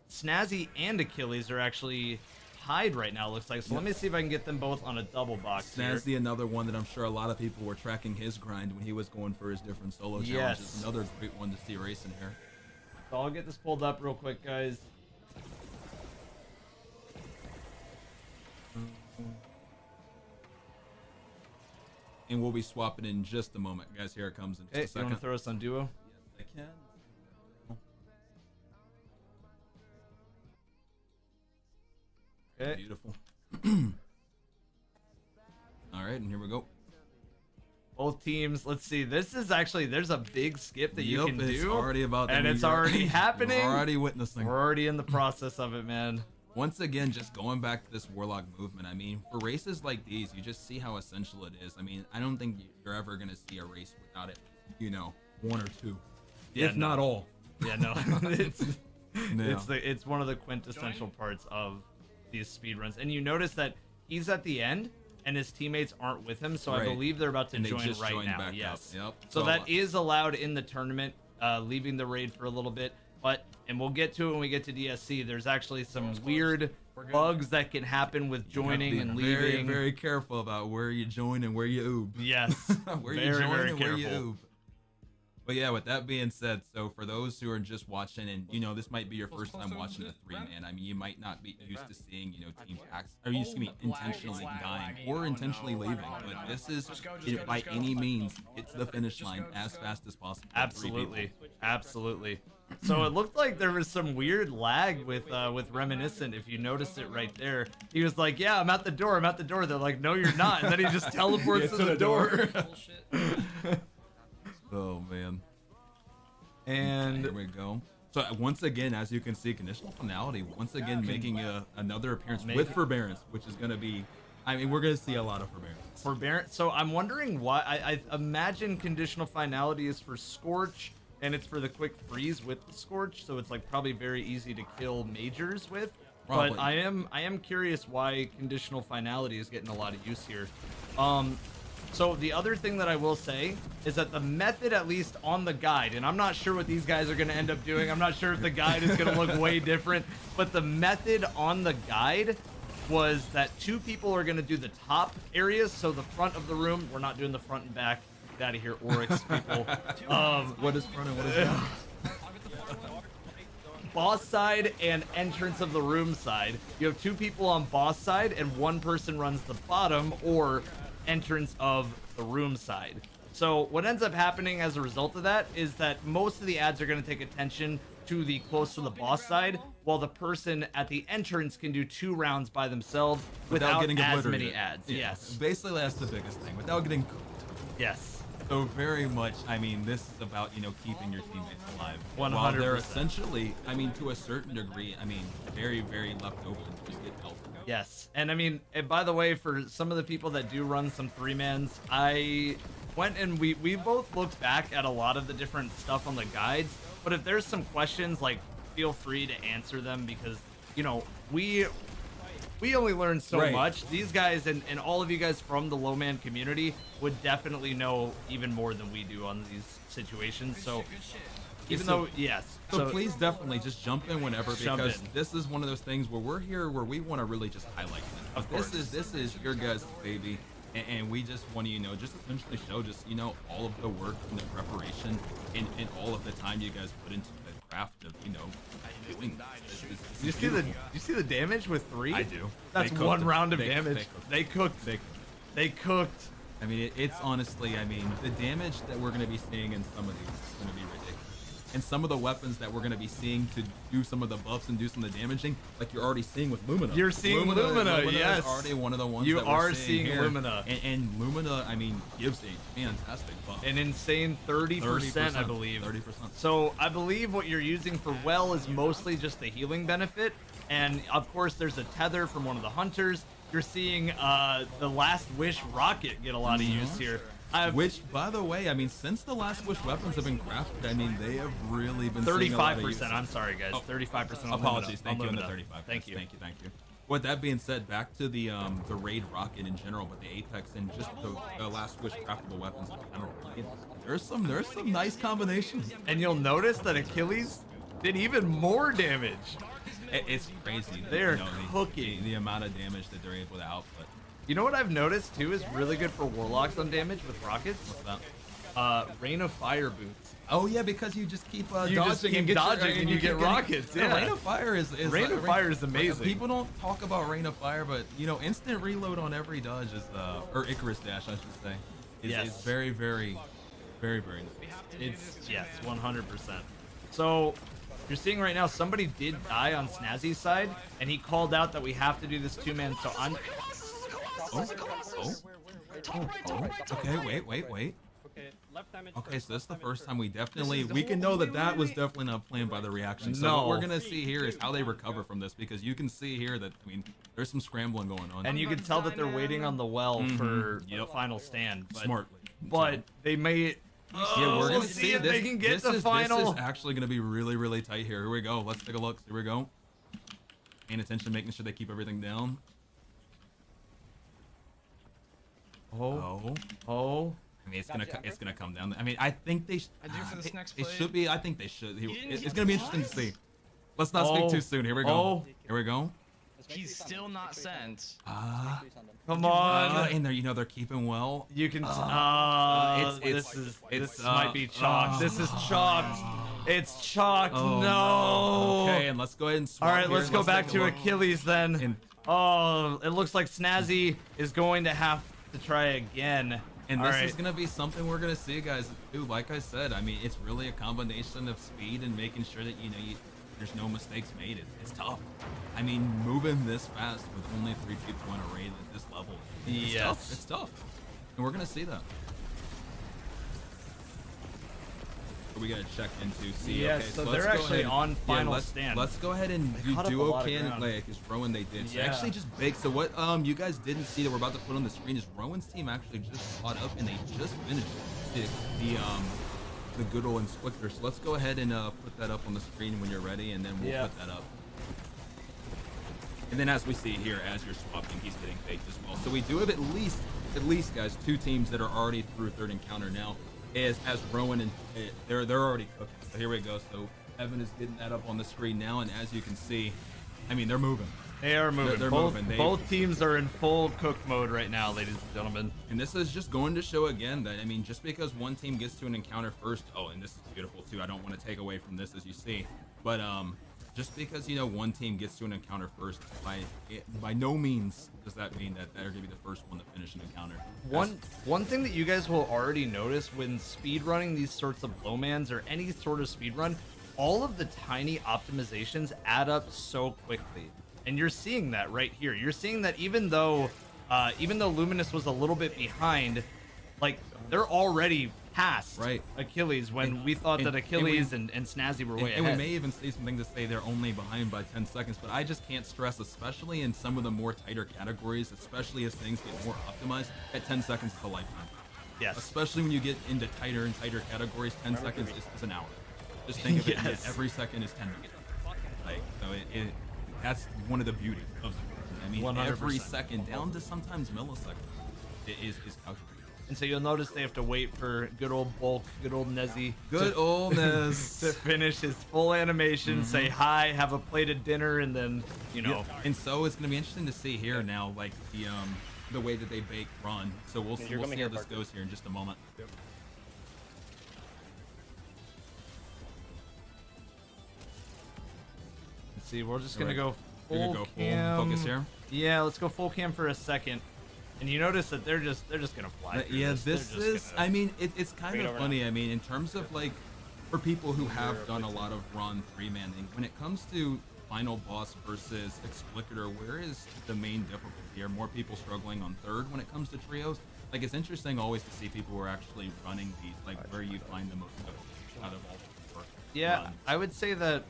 S1: Snazzy and Achilles are actually... tied right now, looks like. So let me see if I can get them both on a double box.
S2: Snazzy, another one that I'm sure a lot of people were tracking his grind when he was going for his different solo challenges. Another great one to see racing here.
S1: So I'll get this pulled up real quick, guys.
S2: And we'll be swapping in just a moment, guys. Here it comes in just a second.
S1: You want to throw us on duo?
S2: Yes, I can.
S1: Okay.
S2: Beautiful. All right, and here we go.
S1: Both teams. Let's see. This is actually, there's a big skip that you can do.
S2: It's already about,
S1: and it's already happening.
S2: We're already witnessing.
S1: We're already in the process of it, man.
S2: Once again, just going back to this Warlock movement, I mean, for races like these, you just see how essential it is. I mean, I don't think you're ever going to see a race without it, one or two, if not all.
S1: Yeah, no. It's one of the quintessential parts of these speedruns. And you notice that he's at the end and his teammates aren't with him, so I believe they're about to join right now. Yes.
S2: Yep.
S1: So that is allowed in the tournament, leaving the raid for a little bit. And we'll get to it when we get to DSC. There's actually some weird bugs that can happen with joining and leaving.
S2: Very, very careful about where you join and where you oob.
S1: Yes.
S2: Where you join and where you oob. But yeah, with that being said, so for those who are just watching, and this might be your first time watching a 3-man, I mean, you might not be used to seeing, teams intentionally dying or intentionally leaving, but this is, by any means, it's the finish line as fast as possible.
S1: Absolutely, absolutely. So it looked like there was some weird lag with Reminiscent. If you noticed it right there, he was like, "Yeah, I'm at the door. I'm at the door." They're like, "No, you're not." And then he just teleports to the door.
S2: Oh man.
S1: And
S2: here we go. So once again, as you can see, conditional finality once again making another appearance with forbearance, which is going to be, I mean, we're going to see a lot of forbearance.
S1: Forbearance. So I'm wondering why. I imagine conditional finality is for Scorch, and it's for the quick freeze with the Scorch. So it's like probably very easy to kill majors with. Probably. But I am curious why conditional finality is getting a lot of use here. So the other thing that I will say is that the method, at least on the guide, and I'm not sure what these guys are going to end up doing. I'm not sure if the guide is going to look way different, but the method on the guide was that 2 people are going to do the top areas. So the front of the room, we're not doing the front and back. Get out of here, Oryx people.
S2: What is front and what is back?
S1: Boss side and entrance of the room side. You have 2 people on boss side and 1 person runs the bottom or entrance of the room side. So what ends up happening as a result of that is that most of the ads are going to take attention to the close to the boss side, while the person at the entrance can do 2 rounds by themselves without getting as many ads.
S2: Yeah.
S1: Yes.
S2: Basically, that's the biggest thing, without getting cooked.
S1: Yes.
S2: So very much, I mean, this is about, keeping your teammates alive.
S1: 100%.
S2: While they're essentially, I mean, to a certain degree, I mean, very, very left open to just get help.
S1: Yes, and I mean, and by the way, for some of the people that do run some 3-mans, I went and we both looked back at a lot of the different stuff on the guides, but if there's some questions, like, feel free to answer them, because, we only learn so much. These guys and all of you guys from the low-man community would definitely know even more than we do on these situations, so... So
S2: please definitely just jump in whenever, because this is one of those things where we're here where we want to really just highlight this. This is your guys' baby, and we just want to just essentially show all of the work and the preparation and all of the time you guys put into the craft of doing this.
S1: Do you see the damage with 3?
S2: I do.
S1: That's 1 round of damage. They cooked.
S2: I mean, it's honestly, I mean, the damage that we're going to be seeing in some of these is going to be ridiculous. And some of the weapons that we're going to be seeing to do some of the buffs and do some of the damaging, like you're already seeing with Lumina.
S1: You're seeing Lumina, yes.
S2: Is already one of the ones
S1: you
S2: that we're
S1: are
S2: seeing here.
S1: Lumina.
S2: And Lumina, I mean, gives a fantastic buff.
S1: An insane 30%, I believe.
S2: 30%.
S1: So I believe what you're using for Well is mostly just the healing benefit. And of course, there's a tether from one of the hunters. You're seeing the Last Wish rocket get a lot of use here.
S2: Which, by the way, I mean, since the Last Wish weapons have been crafted, I mean, they have really been
S1: 35%. I'm sorry, guys. 35%.
S2: Apologies. Thank you on the 35.
S1: Thank you.
S2: Thank you. With that being said, back to the raid rocket in general, but the Apex and just the Last Wish craftable weapons in general. There's some nice combinations.
S1: And you'll notice that Achilles did even more damage.
S2: It's crazy.
S1: They're cooking
S2: the amount of damage that they're able to output.
S1: You know what I've noticed too is really good for warlocks on damage with rockets?
S2: What's that?
S1: Rain of Fire boots.
S2: Oh yeah, because you just keep
S1: You
S2: dodging
S1: just keep
S2: and
S1: dodging and you get rockets. Yeah,
S2: Rain of Fire is
S1: Rain of Fire is amazing.
S2: People don't talk about Rain of Fire, but you know, instant reload on every dodge is or Icarus dash, I should say. Is very, very, very, very nice.
S1: It's 100%. So you're seeing right now somebody did die on Snazzy's side, and he called out that we have to do this 2-man. So I'm.
S2: Okay, wait. Okay, so this is the first time we can know that was definitely not planned by the reaction. So what we're gonna see here is how they recover from this, because you can see here that, I mean, there's some scrambling going on.
S1: And you can tell that they're waiting on the well for the final stand.
S2: Smartly.
S1: But they may.
S2: Yeah, we're gonna see
S1: if they can get the final.
S2: This is actually gonna be really, really tight here. Here we go. Let's take a look. Here we go. Paying attention, making sure they keep everything down.
S1: Oh.
S2: I mean, it's gonna come down. I mean, I think they should be. I think they should. It's gonna be interesting to see. Let's not speak too soon. Here we go. Here we go.
S6: He's still not sent.
S1: Come on.
S2: And they're keeping well.
S1: You can. This might be chalked. This is chalked. It's chalked. No.
S2: Okay, and let's go ahead and swap.
S1: All right, let's go back to
S2: look.
S1: Achilles then. It looks like Snazzy is going to have to try again.
S2: And this is going to be something we're going to see, guys. Dude, like I said, I mean, it's really a combination of speed and making sure that, there's no mistakes made. It's tough. I mean, moving this fast with only 3 people on a raid at this level, it's tough. And we're going to see that. We got to check into see.
S1: Yes,
S2: okay,
S1: so they're actually on final stand.
S2: Let's go ahead and do duo can like is Rowan they did. So actually just big. So what you guys didn't see that we're about to put on the screen is Rowan's team actually just caught up and they just finished the good old Inflictor. So let's go ahead and put that up on the screen when you're ready, and then we'll put that up. And then as we see here, as you're swapping, he's getting baked as well. So we do have at least guys, 2 teams that are already through third encounter now. As Rowan and they're already cooking. So here we go. So Evan is getting that up on the screen now, and as you can see, I mean, they're moving.
S1: They are moving.
S2: They're moving.
S1: Both teams are in full cook mode right now, ladies and gentlemen.
S2: And this is just going to show again that, I mean, just because one team gets to an encounter first, and this is beautiful too. I don't want to take away from this, as you see, but just because one team gets to an encounter first, by no means does that mean that they're gonna be the first one to finish an encounter.
S1: One thing that you guys will already notice when speedrunning these sorts of lowmans or any sort of speedrun, all of the tiny optimizations add up so quickly, and you're seeing that right here. You're seeing that even though Luminous was a little bit behind, like they're already past Achilles when we thought that Achilles and Snazzy were way ahead.
S2: And we may even see something to say they're only behind by 10 seconds, but I just can't stress, especially in some of the more tighter categories, especially as things get more optimized, at 10 seconds is a lifetime.
S1: Yes.
S2: Especially when you get into tighter and tighter categories, 10 seconds is an hour. Just think of it, every second is 10 minutes. Like, so that's one of the beauties of it. I mean, 100%. Every second, down to sometimes milliseconds, is calculated.
S1: And so you'll notice they have to wait for good old Bulk, good old Nezzy.
S2: Good old Nez.
S1: To finish his full animation, say hi, have a plate of dinner, and then,
S2: And so it's going to be interesting to see here now, like, the way that they bake run. So we'll see how this goes here in just a moment. Yep.
S1: Let's see, we're just going to go full cam.
S2: Full focus here.
S1: Yeah, let's go full cam for a second. And you notice that they're just gonna fly.
S2: Yeah,
S1: through
S2: this is. I mean, it's kind of funny. I mean, in terms of like, for people who have done a lot of Ron 3-manning, when it comes to final boss versus Explicator, where is the main difficulty? Are more people struggling on third when it comes to trios? Like, it's interesting always to see people who are actually running these, like where you find the most difficulty out of all the runs.
S1: Yeah, I would say that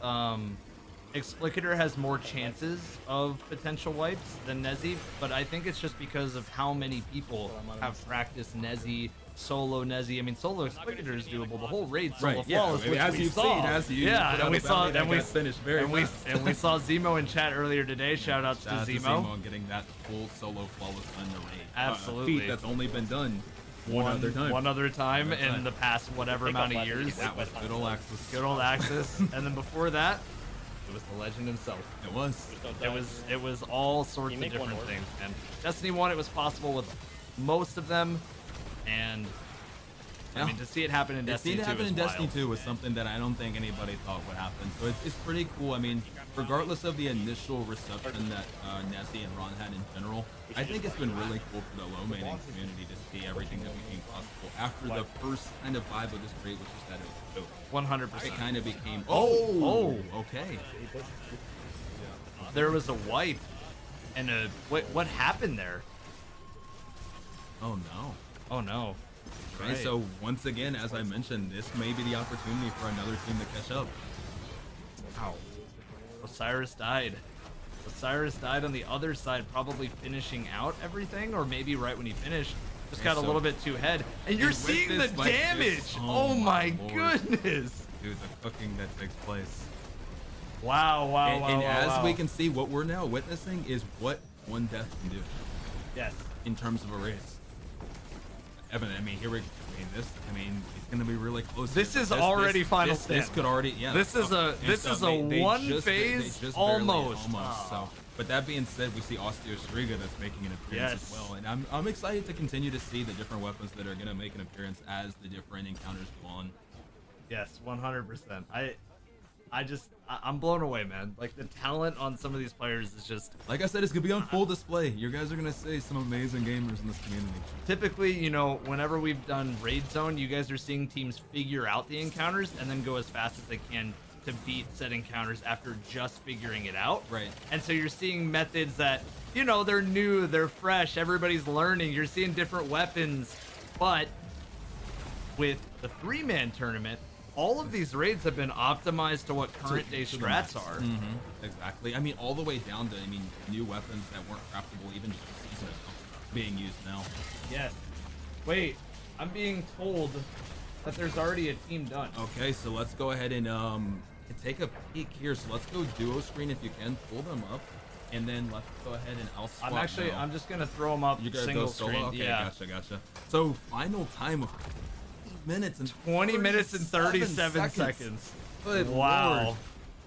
S1: Explicator has more chances of potential wipes than Nezzy, but I think it's just because of how many people have practiced Nezzy, solo Nezzy. I mean, solo Explicator is doable. The whole raid solo flawless, which
S2: as
S1: we
S2: you've
S1: saw.
S2: seen,
S1: and we saw, and we
S2: finished very fast.
S1: and we saw Zemo in chat earlier today. Shout outs to Zemo
S2: on getting that full solo flawless in the raid.
S1: Absolutely,
S2: feat that's only been done
S1: one other time in the past whatever amount of years.
S2: That was good old Axis.
S1: Good old Axis, and then before that, it was the legend himself.
S2: It was.
S1: It was all sorts of different things. And Destiny 1, it was possible with most of them, and I mean, to see it happen in Destiny 2
S2: Destiny 2 was something that I don't think anybody thought would happen. So it's pretty cool. I mean, regardless of the initial reception that Nessie and Ron had in general, I think it's been really cool for the low-manning community to see everything that became possible after the first kind of vibe of this raid, which is that it was
S1: 100%.
S2: It kind of became, okay.
S1: There was a wipe, and what happened there?
S2: Oh no.
S1: Oh no.
S2: Right. So once again, as I mentioned, this may be the opportunity for another team to catch up.
S1: Wow. Osiris died. Osiris died on the other side, probably finishing out everything, or maybe right when he finished, just got a little bit too ahead. And you're seeing the damage! Oh my goodness!
S2: Dude, the cooking that takes place.
S1: Wow,
S2: and as we can see, what we're now witnessing is what one death can do.
S1: Yes.
S2: In terms of a race. Evan, I mean, it's gonna be really close.
S1: This is already final stand.
S2: This could already, yeah.
S1: This is a one phase almost.
S2: So, but that being said, we see Osteo Striga that's making an appearance as well, and I'm excited to continue to see the different weapons that are gonna make an appearance as the different encounters go on.
S1: Yes, 100%. I'm blown away, man. Like, the talent on some of these players is just...
S2: Like I said, it's going to be on full display. You guys are going to see some amazing gamers in this community.
S1: Typically, you know, whenever we've done Raid Zone, you guys are seeing teams figure out the encounters and then go as fast as they can to beat said encounters after just figuring it out.
S2: Right.
S1: And so you're seeing methods that, you know, they're new, they're fresh, everybody's learning. You're seeing different weapons. But with the 3-man tournament, all of these raids have been optimized to what current day strats are.
S2: Exactly. I mean, all the way down to, new weapons that weren't craftable even just a season ago being used now.
S1: Yes. Wait, I'm being told that there's already a team done.
S2: Okay, so let's go ahead and take a peek here. So let's go duo screen if you can. Pull them up. And then let's go ahead and I'll swap.
S1: I'm just going to throw them up single screen.
S2: Okay,
S1: yeah.
S2: Gotcha. So final time of
S1: 20 minutes and 37 seconds.
S2: Good
S1: wow. Lord.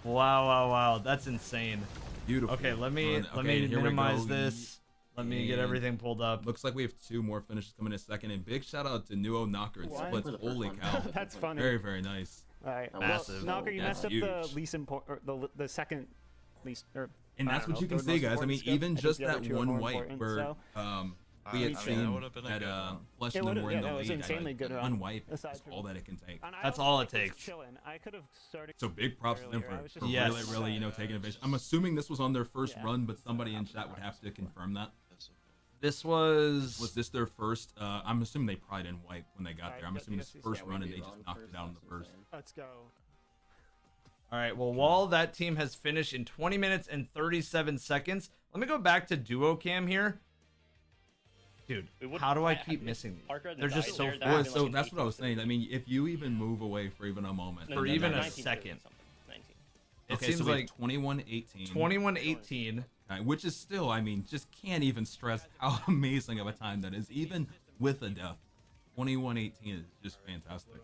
S1: Wow. That's insane.
S2: Beautiful.
S1: Okay, let me minimize this. Let me get everything pulled up.
S2: Looks like we have 2 more finishes coming in a second. And big shout out to Nuo Knocker and Splits. Holy cow.
S7: That's funny.
S2: Very, very nice.
S7: All right.
S1: Massive.
S7: Well, Knocker, you
S2: That's
S7: messed up
S2: huge.
S7: the least important, or the second least, or
S2: and that's what you can see, guys. I mean, even just that one wipe where we had seen that Fleshman were in the lead.
S7: Insanely good
S2: one wipe is all that it can take.
S1: That's all it takes.
S7: I could have started.
S2: So big props to them for
S1: Yes.
S2: really, taking advantage. I'm assuming this was on their first run, but somebody in chat would have to confirm that.
S1: This was
S2: this their first? I'm assuming they probably didn't wipe when they got there. I'm assuming this first run and they just knocked it out in the first.
S7: Let's go.
S1: All right, well, while that team has finished in 20 minutes and 37 seconds, let me go back to duo cam here. Dude, how do I keep missing these? They're just so fast.
S2: So that's what I was saying. I mean, if you even move away for even a moment.
S1: For even a second. It seems like
S2: 21-18.
S1: 21-18.
S2: Which is still, just can't even stress how amazing of a time that is. Even with a death, 21-18 is just fantastic.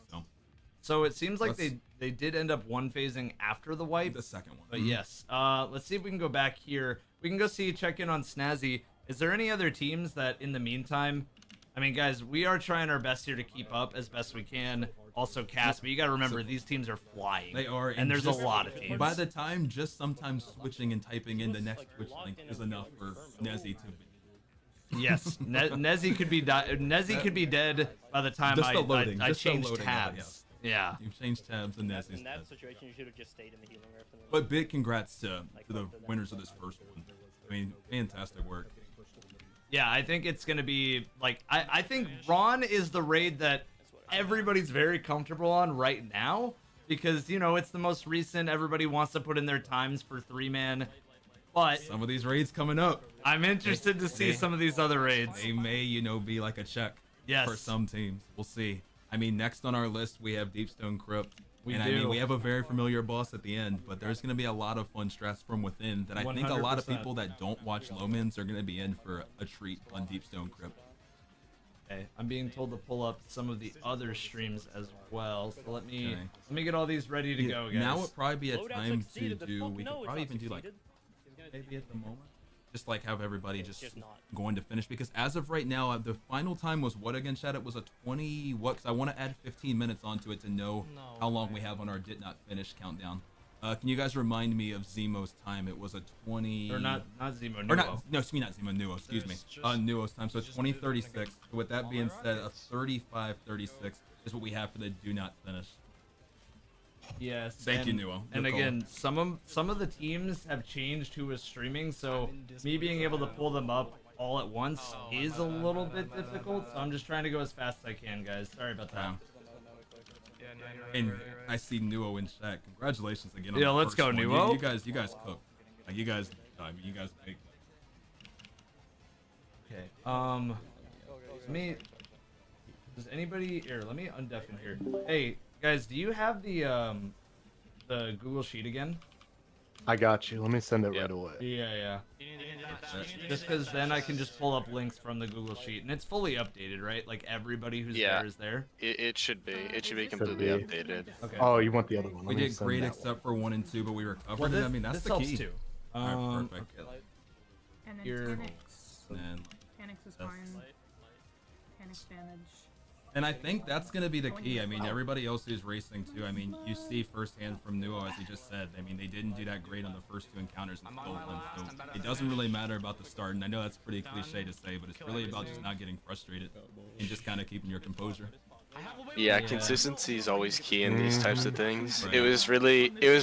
S1: So it seems like they did end up one phasing after the wipe.
S2: The second one.
S1: But yes, let's see if we can go back here. We can go check in on Snazzy. Is there any other teams that in the meantime, guys, we are trying our best here to keep up as best we can. Also Cass, but you got to remember these teams are flying.
S2: They are.
S1: And there's a lot of teams.
S2: By the time, just sometimes switching and typing in the next Twitch link is enough for Nezzy to
S1: Yes, Nezzy could be Nezzy could be dead by the time
S2: Just the loading,
S1: I
S2: just the
S1: changed
S2: loading of it,
S1: tabs.
S2: yes.
S1: Yeah.
S2: You've changed tabs and Nezzy's
S7: In that
S2: dead.
S7: situation, you should have just stayed in the healing rift. And then
S2: But big congrats to the winners of this first one. I mean, fantastic work.
S1: Yeah, I think it's gonna be like I think Ron is the raid that everybody's very comfortable on right now because you know it's the most recent. Everybody wants to put in their times for 3-man, but
S2: Some of these raids coming up,
S1: I'm interested to see some of these other raids.
S2: they may, be like a check
S1: Yes.
S2: for some teams. We'll see. I mean, next on our list, we have Deepstone Crypt.
S1: We
S2: I
S1: do.
S2: mean, we have a very familiar boss at the end, but there's going to be a lot of fun strats from within that I think a lot of
S1: 100%.
S2: people that don't watch Lomans are going to be in for a treat on Deepstone Crypt.
S1: Okay, I'm being told to pull up some of the other streams as well. So let me get all these ready to go, guys.
S2: Now would probably be a
S7: Loadout
S2: time to
S7: succeeded, the
S2: do.
S7: fuck
S2: We
S7: no,
S2: could
S7: it's
S2: probably
S7: not
S2: even do like
S7: succeeded.
S2: maybe at the moment, just like have everybody just
S7: not.
S2: going to finish because as of right now, the final time was what again, Chad? It was a 20 what? Because I want to add 15 minutes onto it to know how long we have on our did not finish countdown. Can you guys remind me of Zemo's time? It was a 20.
S1: or not Zemo,
S2: Or
S1: Nuo.
S2: not, no, excuse me, not Zemo, Nuo, excuse me. Nuo's time, so 2036. So with that being said, a 3536 is what we have for the do not finish.
S1: Yes.
S2: Thank you, Nuo.
S1: And
S2: Good call.
S1: again, some of the teams have changed who is streaming, so me being able to pull them up all at once is a little bit difficult. So I'm just trying to go as fast as I can, guys. Sorry about that.
S2: And I see Nuo in chat. Congratulations again. On
S1: Yeah,
S2: the
S1: let's
S2: first
S1: go,
S2: one.
S1: Nuo.
S2: You guys cook. Like you guys make.
S1: Okay. Let me. Does anybody here? Let me undeafen here. Hey guys, do you have the Google Sheet again?
S5: I got you. Let me send it right away.
S1: Yeah. Just because then I can just pull up links from the Google Sheet, and it's fully updated, right? Like everybody who's
S4: Yeah.
S1: there is there.
S4: It should be. It should be completely
S5: be.
S4: updated.
S1: Okay.
S5: Oh, you want the other one?
S2: We
S5: Let me
S2: did
S5: send
S2: great
S5: that
S2: except for 1 and 2, but we recovered
S1: Well,
S2: it. I mean, that's
S1: this
S2: the
S1: helps
S2: key.
S1: too.
S2: Alright, perfect.
S1: Okay.
S8: And then
S1: Here.
S8: Panics.
S2: And,
S8: Panics is
S2: That's-
S8: fine. Panics damage.
S2: and I think that's going to be the key. I mean, everybody else who's racing too. I mean, you see firsthand from Nuo, as he just said. I mean, they didn't do that great on the first 2 encounters and still won. So it doesn't really matter about the start. And I know that's pretty cliche to say, but it's really about just not getting frustrated and just kind of keeping your composure.
S4: Yeah, consistency is always key in these types of things.
S2: Right.
S4: It was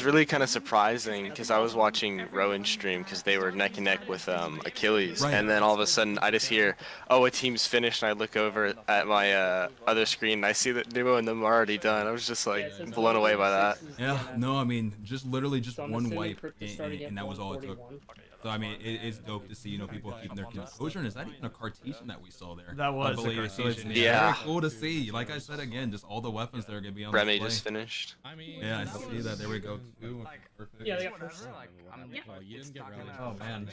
S4: really kind of surprising because I was watching Rowan stream because they were neck and neck with Achilles,
S2: Right.
S4: and then all of a sudden I just hear, "Oh, a team's finished," and I look over at my other screen and I see that Nuo and them are already done. I was just like blown away by that.
S2: Yeah, no, I mean, just literally just one wipe, and that was all it took. So I mean, it's dope to see people keeping their composure. And is that even a Cartesian that we saw there?
S1: That was
S2: I
S1: a
S2: believe. So it's
S1: Cartesian,
S4: yeah.
S2: very cool to see. Like I said again, just all the weapons that are gonna be on
S4: Remy
S2: display.
S4: just finished.
S3: I mean,
S2: Yeah, I see that. There we go.
S3: Yeah,
S6: they got first. Like,
S3: well, you didn't get rallied.
S1: Oh man.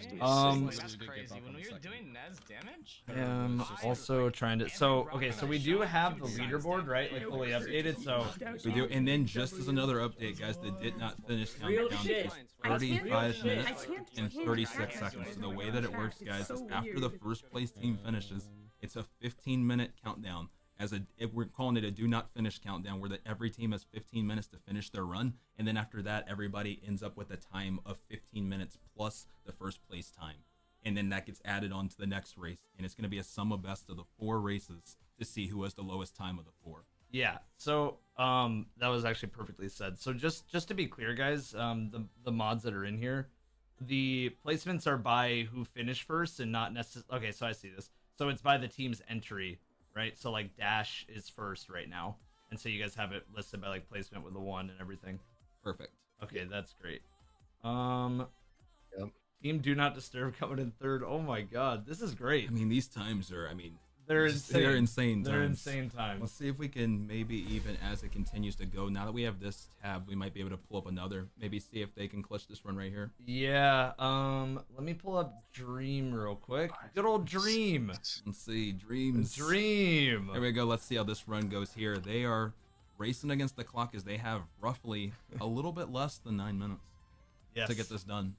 S6: That's crazy. When we were doing Nez damage?
S1: I am also trying to. So okay, so we do have the leaderboard, right? Like fully updated. So
S2: We do, and then just as another update, guys, that did not finish countdown is 35 minutes and 36 seconds. So the way that it works, guys, is after the first place team finishes, it's a 15-minute countdown. We're calling it a do not finish countdown, where every team has 15 minutes to finish their run, and then after that, everybody ends up with a time of 15 minutes plus the first place time, and then that gets added on to the next race, and it's going to be a sum of best of the 4 races to see who has the lowest time of the 4.
S1: yeah. So that was actually perfectly said. So just to be clear, guys, the mods that are in here, the placements are by who finished first and not necessarily. Okay, so I see this. So it's by the team's entry, right? So like Dash is first right now, and so you guys have it listed by like placement with the 1 and everything.
S2: Perfect.
S1: Okay, that's great.
S5: Yep.
S1: Team Do Not Disturb coming in third. Oh my God, this is great.
S2: I mean, these times are,
S1: They're
S2: just-
S1: insane.
S2: they're insane
S1: They're
S2: times.
S1: insane times.
S2: Let's see if we can maybe even as it continues to go. Now that we have this tab, we might be able to pull up another. Maybe see if they can clutch this run right here.
S1: Yeah. Let me pull up Dream real quick. Good old Dream.
S2: Let's see, Dreams.
S1: Dream.
S2: There we go. Let's see how this run goes here. They are racing against the clock as they have roughly a little bit less than 9 minutes
S1: Yes.
S2: to get this done.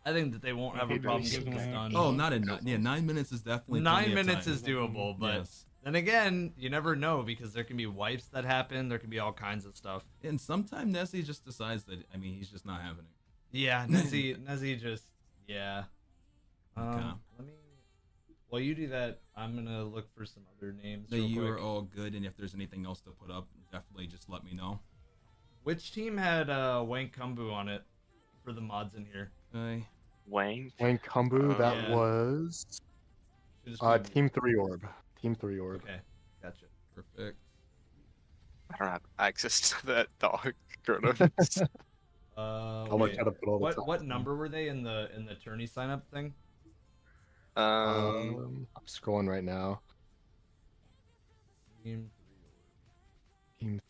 S1: I think that they won't have a problem getting this done.
S2: Oh, not in 9 minutes is definitely
S1: 9
S2: plenty of
S1: minutes
S2: time.
S1: is doable, but
S2: Yes.
S1: then again, you never know because there can be wipes that happen. There can be all kinds of stuff.
S2: And sometimes Nessie just decides that he's just not having it.
S1: Yeah, Nezzy just yeah.
S2: Okay.
S1: Let me While you do that, I'm gonna look for some other names.
S2: No,
S1: real
S2: you
S1: quick.
S2: are all good, and if there's anything else to put up, definitely just let me know.
S1: Which team had Wank Kumbu on it for the mods in here?
S2: Okay.
S4: Wang.
S5: Wang Kumbu, that
S1: Yeah.
S5: was
S1: Should just be-
S5: Team 3 Orb. Team 3 Orb.
S1: Okay, gotcha.
S2: Perfect.
S4: I don't have access to that dog. Kronos.
S5: I'll
S1: Wait,
S5: try to put all the
S1: what
S5: time.
S1: number were they in the tourney sign up thing?
S5: I'm scrolling right now.
S1: Team
S5: Team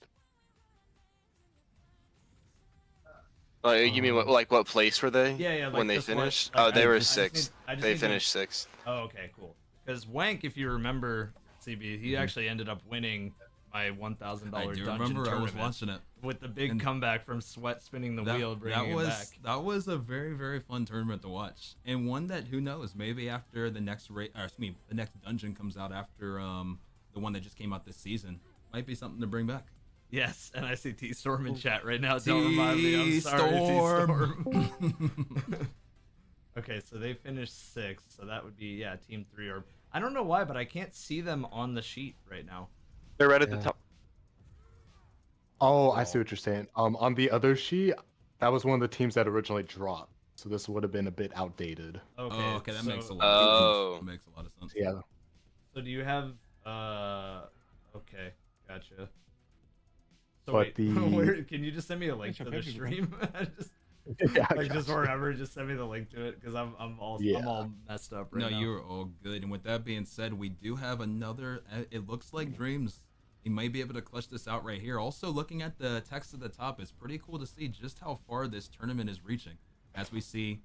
S4: you mean what place were they?
S1: Yeah, like
S4: when they
S1: just what-
S4: finished?
S1: like,
S4: They
S1: I
S4: were
S1: just need-
S4: sixth.
S1: I just
S4: They
S1: need to-
S4: finished sixth.
S1: Oh, okay, cool. Because Wank, if you remember, CB, he actually ended up winning my $1,000
S2: I do
S1: dungeon
S2: remember I was
S1: tournament
S2: watching it.
S1: with the big
S2: And
S1: comeback from Sweat spinning the wheel, bringing it back.
S2: That was a very, very fun tournament to watch, and one that, who knows, maybe after the next the next dungeon comes out after the one that just came out this season, might be something to bring back.
S1: Yes, and I see T-Storm in chat right now. Don't remind me. I'm sorry, T-Storm. Okay, so they finished 6th, so that would be, yeah, Team 3 Orb. I don't know why, but I can't see them on the sheet right now.
S4: They're right at the
S5: Yeah.
S4: top.
S5: Oh, I see what you're saying. On the other sheet, that was one of the teams that originally dropped. So this would have been a bit outdated.
S1: Okay,
S2: Oh, okay, that
S1: so,
S2: makes a lot of
S4: Oh.
S2: sense. That makes a lot of sense.
S5: Yeah.
S1: So do you have, okay, gotcha. So
S5: But
S1: wait,
S5: the-
S1: where, can you just send me a link to the stream? Just,
S5: Yeah,
S1: like just
S5: gotcha.
S1: wherever, just send me the link to it because I'm all messed up right
S2: No,
S1: now.
S2: you're all good. And with that being said, we do have another. It looks like Dreams. He might be able to clutch this out right here. Also, looking at the text at the top, it's pretty cool to see just how far this tournament is reaching. As we see,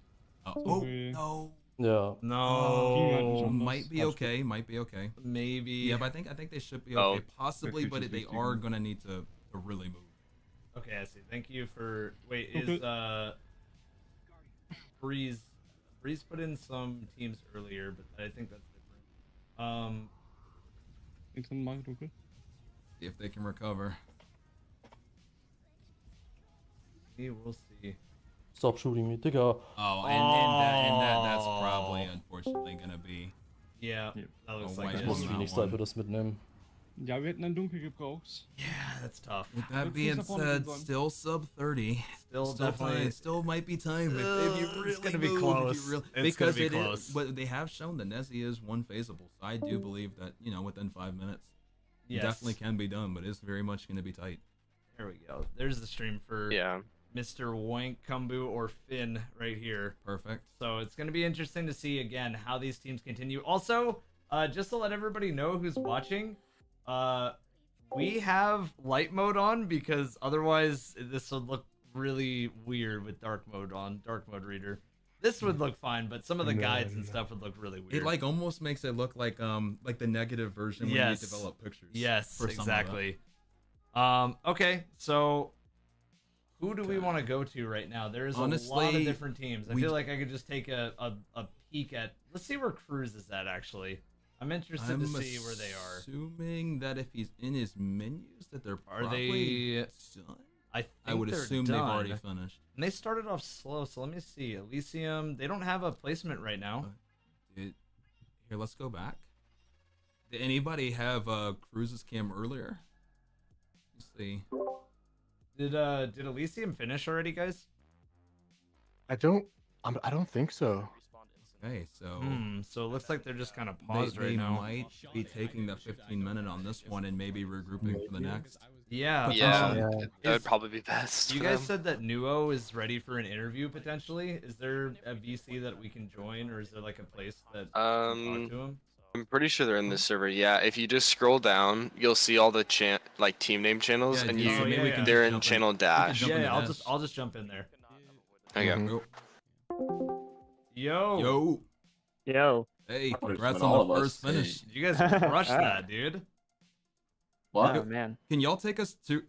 S2: oh no,
S9: Yeah.
S1: No,
S2: might be okay. Might be okay.
S1: maybe.
S2: Yeah, but I think they should be
S4: Oh.
S2: okay. Possibly, but they are gonna need to really move.
S1: Okay, I see. Thank you for. Wait, is Breeze put in some teams earlier, but I think that's different.
S2: See if they can recover.
S1: We'll see.
S9: Stop shooting me, Digga.
S2: Oh, and that's probably unfortunately gonna be.
S1: Yeah, that looks
S2: Oh,
S1: like
S2: wait,
S1: it.
S9: Ich muss
S2: Ja,
S9: die nächste
S2: Mann.
S9: Zeit das mitnehmen.
S10: Ja, wir hätten einen Dunkel gebraucht.
S1: Yeah, that's tough.
S2: With that
S10: Let's
S2: being
S10: see someone
S2: said,
S10: who's on.
S2: still sub 30.
S1: Still definitely.
S2: time. Still might be time if you really
S1: It's gonna be
S2: move, if
S1: close.
S2: you really-
S1: It's gonna
S2: because
S1: be
S2: it
S1: close.
S2: is. But they have shown that Nezzy is one phaseable. So I do believe that within 5 minutes, it
S1: Yes.
S2: definitely can be done. But it's very much going to be tight.
S1: There we go. There's the stream for
S4: Yeah.
S1: Mr. Wank Kumbu or Finn right here.
S2: Perfect.
S1: So it's going to be interesting to see again how these teams continue. Also, just to let everybody know who's watching, we have light mode on because otherwise this would look really weird with dark mode on, dark mode reader. This would look fine, but some of the guides and stuff would look really weird.
S2: It like almost makes it look like the negative version when
S1: Yes.
S2: you develop pictures.
S1: Yes,
S2: for some of
S1: exactly. Okay, so who do we want to go to right now? There's a lot of
S2: Honestly,
S1: different teams. I
S2: we-
S1: feel like I could just take a peek at. Let's see where Cruz is at. Actually, I'm interested to see where they are.
S2: Assuming that if he's in his menus, that they're
S1: Are
S2: probably
S1: they?
S2: done.
S1: I think
S2: I would
S1: they're
S2: assume
S1: done.
S2: they've already finished.
S1: And they started off slow, so let me see. Elysium, they don't have a placement right now.
S2: Here, let's go back. Did anybody have Cruz's cam earlier? Let's see.
S1: Did Elysium finish already, guys?
S5: I don't think so.
S2: Okay, so
S1: So it looks like they're just kind of paused
S2: they
S1: right now.
S2: might be taking the 15-minute on this one and maybe regrouping for the next.
S1: Yeah.
S4: Yeah.
S5: Yeah.
S4: That would probably be best.
S1: You
S4: for
S1: guys
S4: them.
S1: said that Nuo is ready for an interview potentially. Is there a VC that we can join, or is there like a place that we can talk to him?
S4: I'm pretty sure they're in this server. Yeah, if you just scroll down, you'll see all the team name channels,
S2: Yeah,
S4: and
S2: dude, so maybe we can
S4: they're
S2: just
S4: in
S2: jump in.
S4: channel dash.
S2: jump into
S1: Yeah,
S2: this.
S1: I'll just jump in there.
S4: Okay.
S5: Mhm.
S1: Yo,
S2: Yo,
S7: Yo.
S2: hey,
S11: All
S2: congrats
S11: of
S2: on the
S11: us,
S2: first finish.
S11: hey.
S1: you guys crushed that, dude.
S11: What?
S7: Oh man.
S2: Can y'all take us through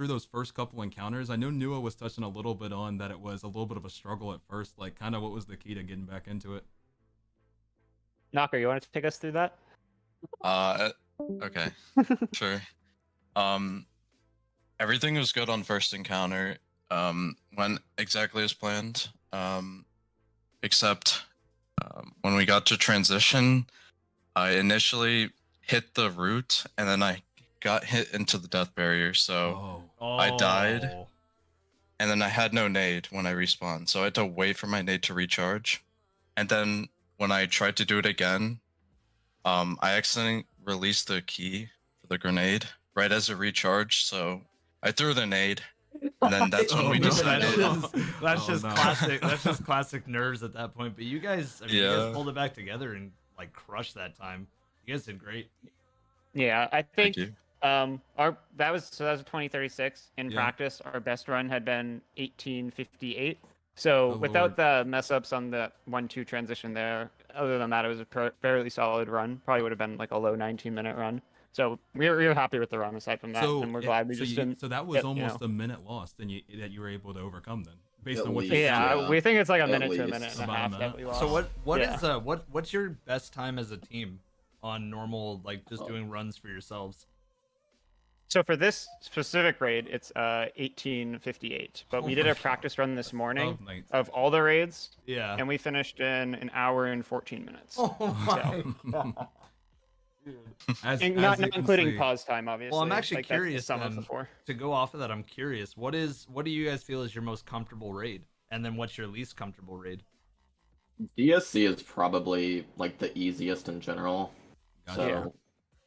S2: those first couple encounters? I know Nua was touching a little bit on that it was a little bit of a struggle at first. Like, kind of what was the key to getting back into it?
S7: Knocker, you want to take us through that?
S11: Okay. Sure. Everything was good on first encounter. Went exactly as planned. Except when we got to transition, I initially hit the root, and then I got hit into the death barrier, so I died. And then I had no nade when I respawned, so I had to wait for my nade to recharge. And then when I tried to do it again, I accidentally released the key for the grenade right as it recharged, so I threw the nade, and then that's when we decided.
S1: That's just classic. That's just classic nerves at that point. But you guys, you guys pulled it back together and like crushed that time. You guys did great.
S7: Yeah, I think that was 2036 in practice. Our best run had been 1858. So without the mess ups on the 1-2 transition there, other than that, it was a fairly solid run. Probably would have been like a low 19-minute run. So we were happy with the run aside from that, and we're glad we just didn't.
S2: So that was almost a minute lost, and that you were able to overcome then, based on what you
S7: we think it's like a minute to a minute and a half that we lost.
S1: So what's your best time as a team on normal, like just doing runs for yourselves?
S7: So for this specific raid, it's 1858. But we did a practice run this morning of all the raids.
S1: Yeah.
S7: And we finished in an hour and 14 minutes.
S1: Oh my god.
S7: Not including pause time, obviously.
S1: Well, I'm actually curious.
S7: To
S1: go off of that, I'm curious. What do you guys feel is your most comfortable raid, and then what's your least comfortable raid?
S12: DSC is probably like the easiest in general.
S2: Gotcha.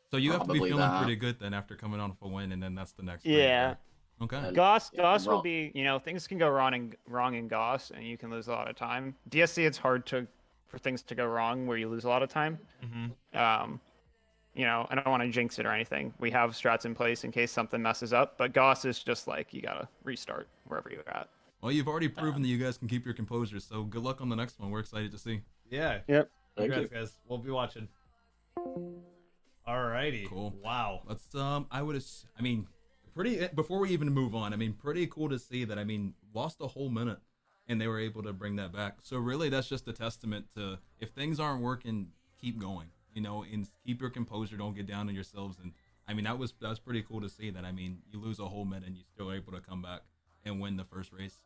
S2: So you have to be feeling pretty good then after coming on for a win, and then that's the next.
S7: Yeah.
S2: Raid, right? Okay.
S7: Goss will be, things can go wrong in Goss, and you can lose a lot of time. DSC, it's hard for things to go wrong where you lose a lot of time.
S1: Mm-hmm.
S7: I don't want to jinx it or anything. We have strats in place in case something messes up, but Goss is just like you gotta restart wherever you're at.
S2: Well, you've already proven that you guys can keep your composure, so good luck on the next one. We're excited to see.
S1: Yeah.
S7: Yep.
S1: Congrats, guys. We'll be watching. Alrighty.
S2: Cool.
S1: Wow.
S2: Let's before we even move on, pretty cool to see that lost a whole minute and they were able to bring that back. So really that's just a testament to if things aren't working, keep going. And keep your composure, don't get down on yourselves. And that was pretty cool to see that you lose a whole minute and you're still able to come back and win the first race.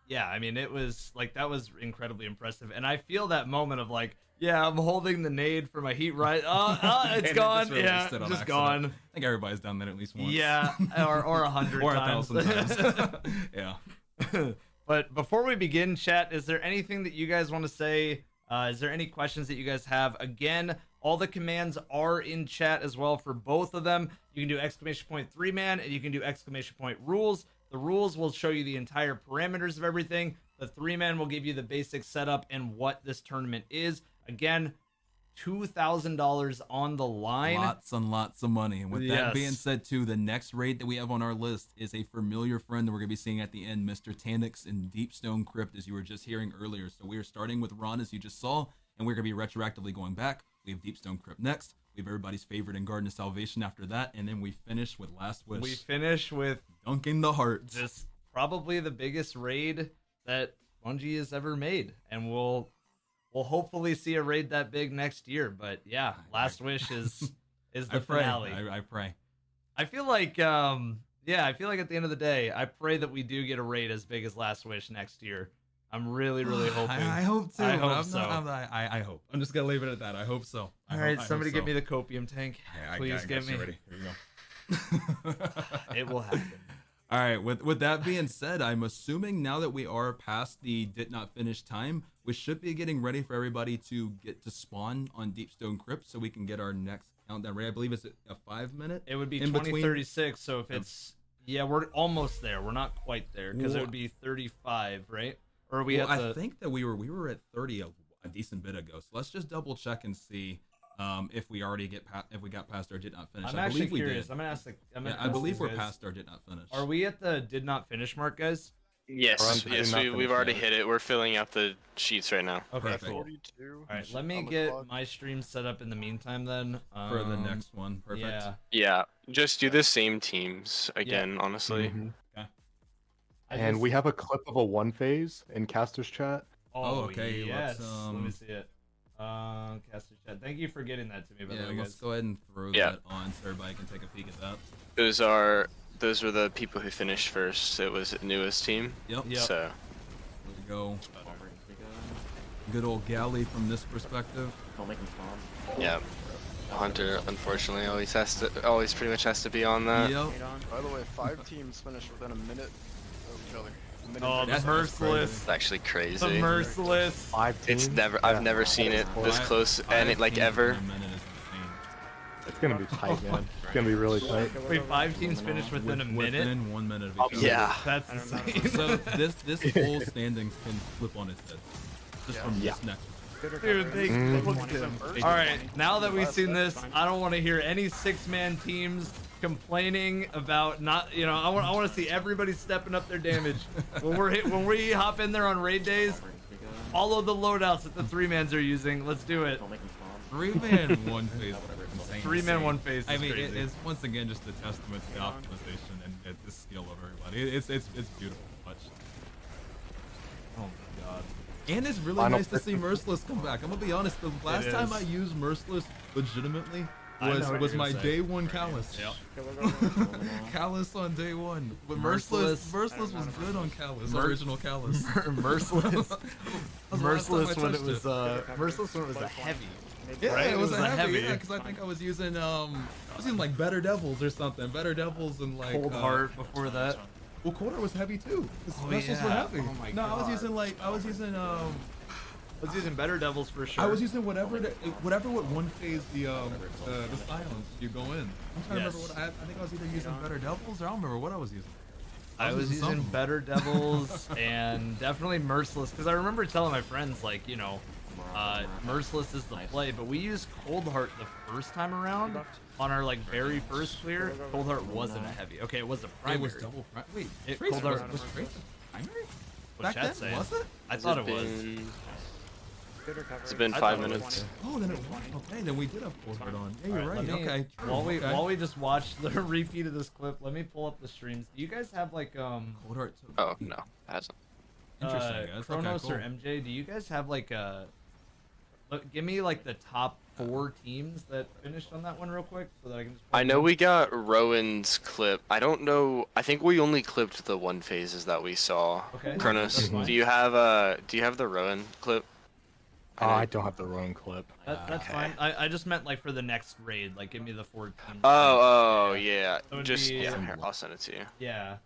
S1: Yeah, it was like that was incredibly impressive. And I feel that moment of like, yeah, I'm holding the nade for my heat right. It's gone. Yeah, just gone.
S2: I think everybody's done that at least once.
S1: Yeah, or 100
S2: or
S1: times.
S2: 1,000 times. Yeah.
S1: But before we begin, chat, is there anything that you guys want to say? Is there any questions that you guys have? Again, all the commands are in chat as well for both of them. You can do !3 man and you can do !rules. The rules will show you the entire parameters of everything. The 3-man will give you the basic setup and what this tournament is. Again, $2,000 on the line.
S2: Lots and lots of money. And with that being said, too, the next raid that we have on our list is a familiar friend that we're going to be seeing at the end, Mr. Tanix in Deepstone Crypt, as you were just hearing earlier. So we are starting with Ron, as you just saw, and we're going to be retroactively going back. We have Deepstone Crypt next. We have everybody's favorite in Garden of Salvation after that, and then we finish with Last Wish.
S1: We finish with
S2: Dunking the Heart.
S1: Just probably the biggest raid that Bungie has ever made, and we'll hopefully see a raid that big next year. But yeah, Last Wish is the finale.
S2: I pray.
S1: I feel like at the end of the day, I pray that we do get a raid as big as Last Wish next year. I'm really hoping.
S2: I hope too.
S1: I hope so.
S2: I hope. I'm just gonna leave it at that. I hope so.
S1: All right, somebody get me the copium tank. Please get me.
S2: Ready. Here you go.
S1: It will happen.
S2: All right. With that being said, I'm assuming now that we are past the did not finish time, we should be getting ready for everybody to get to spawn on Deepstone Crypt, so we can get our next countdown raid. I believe it's a 5 minute.
S1: It would be 2036. So if it's we're almost there. We're not quite there because it would be 35, right? Or we have
S2: I think that we were at 30 a decent bit ago. So let's just double check and see if we already got past our did not finish.
S1: I'm actually curious. I'm gonna ask
S2: I believe we're past our did not finish.
S1: Are we at the did not finish mark, guys?
S4: Yes, we've already hit it. We're filling out the sheets right now.
S1: Okay,
S2: perfect.
S1: Cool. All right, let me get my stream set up in the meantime then.
S2: For the next one. Perfect.
S4: Yeah, just do the same teams again, honestly.
S5: Mm-hmm. And we have a clip of a one phase in Caster's chat.
S1: Oh, okay. Yes. Let me see it. Caster's chat. Thank you for getting that to me, by the way, guys.
S2: Let's go ahead and throw that on so everybody can take a peek at that.
S4: Those were the people who finished first. It was newest team.
S2: Yep.
S4: So
S2: there we go. Good old galley from this perspective.
S12: Don't make him spawn.
S4: Yeah. Hunter, unfortunately, always pretty much has to be on that.
S2: Yep.
S13: By the way, 5 teams finished within a minute of each other.
S1: Oh, the merciless.
S4: It's actually crazy.
S1: The merciless.
S5: 5 teams?
S4: I've never seen it this close, and it like ever.
S5: It's gonna be tight, man. It's gonna be really tight.
S1: Wait, 5 teams finished within a minute?
S2: Within 1 minute of each other.
S4: Yeah.
S1: That's insane.
S2: So this whole standings can flip on its head. Just from this next.
S1: Dude, Alright, now that we've seen this, I don't want to hear any 6-man teams complaining about not, you know, I want to see everybody stepping up their damage. When we hop in there on raid days, follow the loadouts that the 3-mans are using. Let's do it.
S2: 3-man, 1 phase.
S1: 3-man, 1 phase.
S2: I mean, it's once again just a testament to the optimization and the skill of everybody. It's beautiful to watch.
S1: Oh my god.
S2: And it's really nice to see Merciless come back. I'm gonna be honest, the last time I used Merciless legitimately was my day 1 Callus.
S1: Yep.
S2: Callus on day 1. But Merciless was good on Callus, original Callus.
S1: Merciless when it was a heavy.
S2: Yeah,
S1: right?
S2: it was a heavy. Yeah, because I think I was using like Better Devils or something. Better Devils and like
S1: Cold Heart before that.
S2: Well, Cold Heart was heavy too. The specials were heavy. Oh my God. I was using
S1: Better Devils for sure.
S2: I was using whatever would 1 phase the silence you go in. I'm trying to remember what I think I was either using Better Devils or I don't remember what I was using.
S1: I was using Better Devils and definitely Merciless because I remember telling my friends like, you know, Merciless is the play, but we used Cold Heart the first time around on our like very first clear. Cold Heart wasn't a heavy. Okay, it was a primary.
S2: It was double primary. Wait,
S1: Cold Heart
S2: was Trace primary?
S1: Back then, was it? I thought it was.
S4: It's been 5 minutes.
S2: Oh, then it was. Okay, then we did have Cold Heart on. Yeah, you're right. Okay.
S1: While we just watch the repeat of this clip, let me pull up the streams. Do you guys have like
S2: Cold Heart?
S4: Oh no, it hasn't.
S2: Interesting, guys.
S1: Kronos
S2: okay, cool.
S1: or MJ, do you guys have like a? Look, give me like the top 4 teams that finished on that one real quick, so that I can just.
S4: I know we got Rowan's clip. I don't know. I think we only clipped the 1 phases that we saw.
S1: Okay.
S4: Kronos, do you have the Rowan clip?
S5: I don't have the Rowan clip.
S1: That's fine. I just meant like for the next raid, like give me the 4 teams.
S4: Oh yeah.
S1: So
S4: Just
S1: be,
S4: here, I'll send it to you.
S1: Yeah.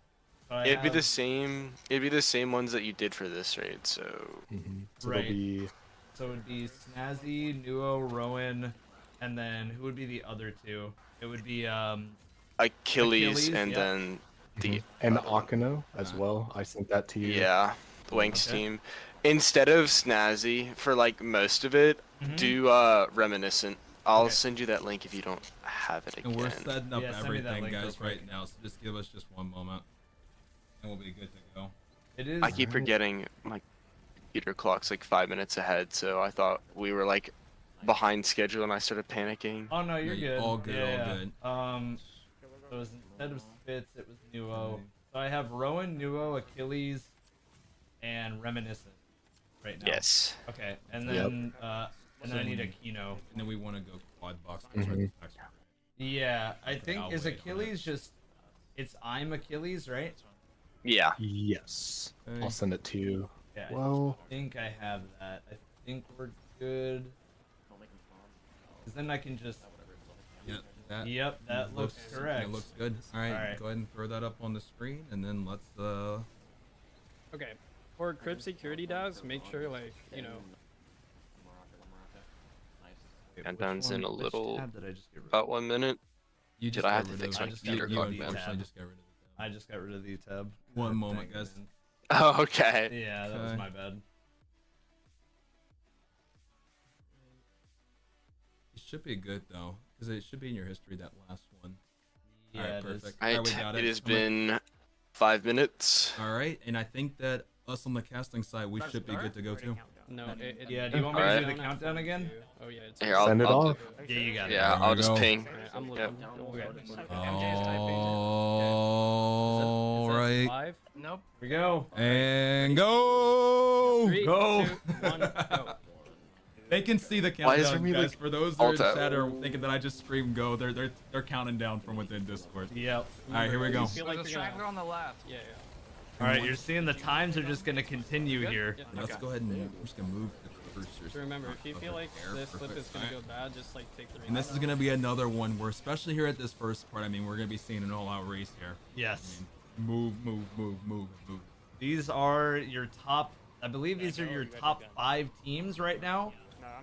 S4: It'd be the same. It'd be the same ones that you did for this raid. So.
S5: So
S1: right. So it would be Snazzy, Nuo, Rowan, and then who would be the other 2? It would be
S4: Achilles and then the
S5: and Akano as well. I sent that to you.
S4: Yeah, the Wanks team. Instead of Snazzy for like most of it, do Reminiscent. I'll send you that link if you don't have it again.
S2: And we're setting up everything, guys, right now. So just give us just one moment, and we'll be good to go.
S1: It is.
S4: I keep forgetting my computer clock's like 5 minutes ahead, so I thought we were like behind schedule, and I started panicking.
S1: Oh no, you're good.
S2: All good, all good.
S1: So it was instead of Spitz, it was Nuo. So I have Rowan, Nuo, Achilles, and Reminiscent right now.
S4: Yes.
S1: Okay, and then and then I need a Kino.
S2: And then we want to go quad box.
S1: Yeah, I think is Achilles just I'm Achilles, right?
S4: Yeah.
S5: Yes. I'll send it to you.
S1: Yeah,
S5: Well,
S1: I think I have that. I think we're good. Because then I can just. Yep, that looks correct.
S2: It looks good. All right, go ahead and throw that up on the screen, and then let's.
S14: Okay, for Crypt security DAOs, make sure you know.
S4: Countdown's in a little. About 1 minute. Did I have to fix my computer clock, man?
S1: I just got rid of the tab.
S2: One moment, guys.
S4: Oh, okay.
S1: Yeah, that was my bad.
S2: It should be good though, because it should be in your history, that last one.
S1: Yeah,
S2: Alright, perfect.
S4: Right,
S2: we got it.
S4: It has been 5 minutes.
S2: All right, and I think that us on the casting side, we should be good to go too.
S14: No,
S1: yeah, do you want me to do the countdown again?
S14: Oh yeah, it's
S4: Here, I'll
S5: send it off.
S1: Yeah, you got it.
S4: Yeah, I'll just ping.
S14: I'm
S4: Yep.
S2: All right.
S14: Live?
S6: Nope.
S1: Here we go.
S2: And go!
S14: 3,
S2: Go!
S14: 2, 1, go.
S2: They can see the
S4: Why is
S2: countdown,
S4: there
S2: guys.
S4: like
S2: For those that are in
S4: alt-tab?
S2: chat are thinking that I just screamed go, they're counting down from within Discord.
S1: Yep.
S2: All right, here we go.
S14: Feel like
S6: There's a
S14: you're
S6: straggler on the left.
S14: Yeah.
S1: All right, you're seeing the times are just gonna continue here.
S2: Let's go ahead and I'm just gonna move the Roosters.
S14: So remember, if you feel like this flip is gonna go bad, just like take the.
S2: And this is gonna be another one where, especially here at this first part, I mean, we're gonna be seeing an all-out race here.
S1: Yes.
S2: I mean, move.
S1: These are your top. I believe these are your top 5 teams right now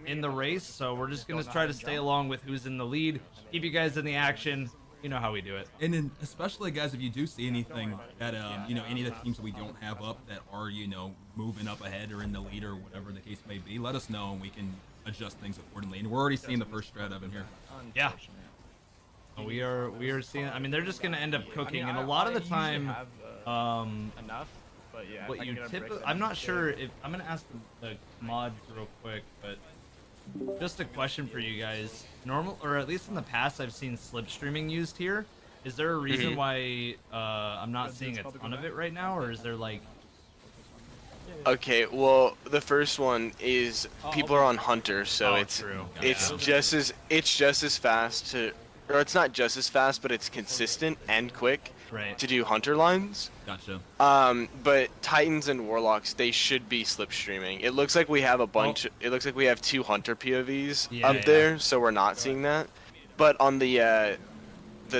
S1: in the race. So we're just gonna try to stay along with who's in the lead. Keep you guys in the action. You know how we do it.
S2: And then, especially guys, if you do see anything that you know, any of the teams that we don't have up that are, you know, moving up ahead or in the lead or whatever the case may be, let us know and we can adjust things accordingly. And we're already seeing the first strat up in here.
S1: Yeah. We are seeing. I mean, they're just gonna end up cooking, and a lot of the time,
S6: enough. But yeah,
S1: what you typically, I'm not sure if I'm gonna ask the mods real quick, but just a question for you guys. Normal, or at least in the past, I've seen slipstreaming used here. Is there a reason why I'm not seeing a ton of it right now, or is there like?
S4: Okay, well, the first one is people are on Hunter, so it's just as fast to, or it's not just as fast, but it's consistent and quick to do Hunter lines.
S2: Gotcha.
S4: But Titans and Warlocks, they should be slipstreaming. It looks like we have a bunch. It looks like we have 2 Hunter POVs up there, so we're not seeing that. But on the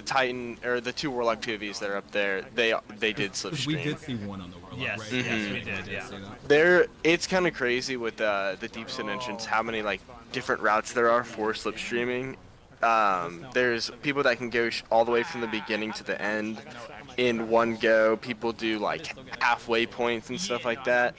S4: Titan or the 2 Warlock POVs that are up there, they did slipstream.
S2: We did see one on the Warlock,
S1: yes,
S2: right?
S1: Yes, we did. Yeah.
S4: It's kind of crazy with the deep set entrance how many like different routes there are for slipstreaming. There's people that can go all the way from the beginning to the end in one go. People do like halfway points and stuff like that.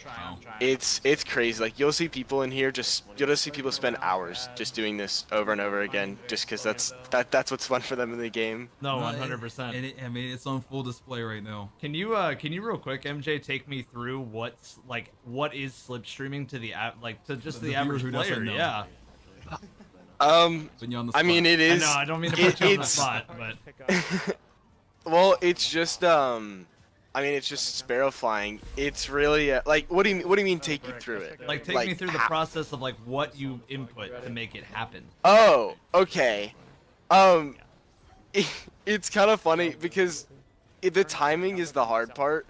S4: It's crazy. Like you'll see people in here you'll just see people spend hours just doing this over and over again just because that's what's fun for them in the game.
S1: No, 100%.
S2: And I mean, it's on full display right now.
S1: Can you real quick, MJ, take me through what is slipstreaming to the average player? Yeah.
S4: I mean, it is.
S1: I don't mean to put you on the spot, but.
S4: Well, it's just I mean, it's just sparrow flying. It's really like, what do you mean take you through it?
S1: Like take me through the process of like what you input to make it happen.
S4: Oh, okay. It's kind of funny because the timing is the hard part,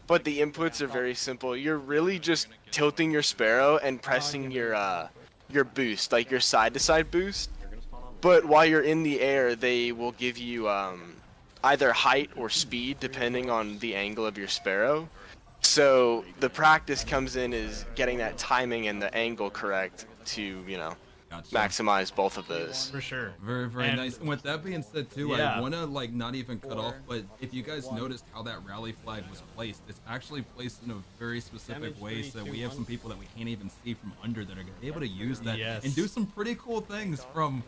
S4: but the inputs are very simple. You're really just tilting your sparrow and pressing your boost, like your side-to-side boost. But while you're in the air, they will give you either height or speed depending on the angle of your sparrow. So the practice comes in is getting that timing and the angle correct to, you know, maximize both of those.
S1: For sure.
S2: Very, very nice. And with that being said too, I want to like not even cut off, but if you guys noticed how that rally flag was placed, it's actually placed in a very specific way so we have some people that we can't even see from under that are going to be able to use that and do some pretty cool things from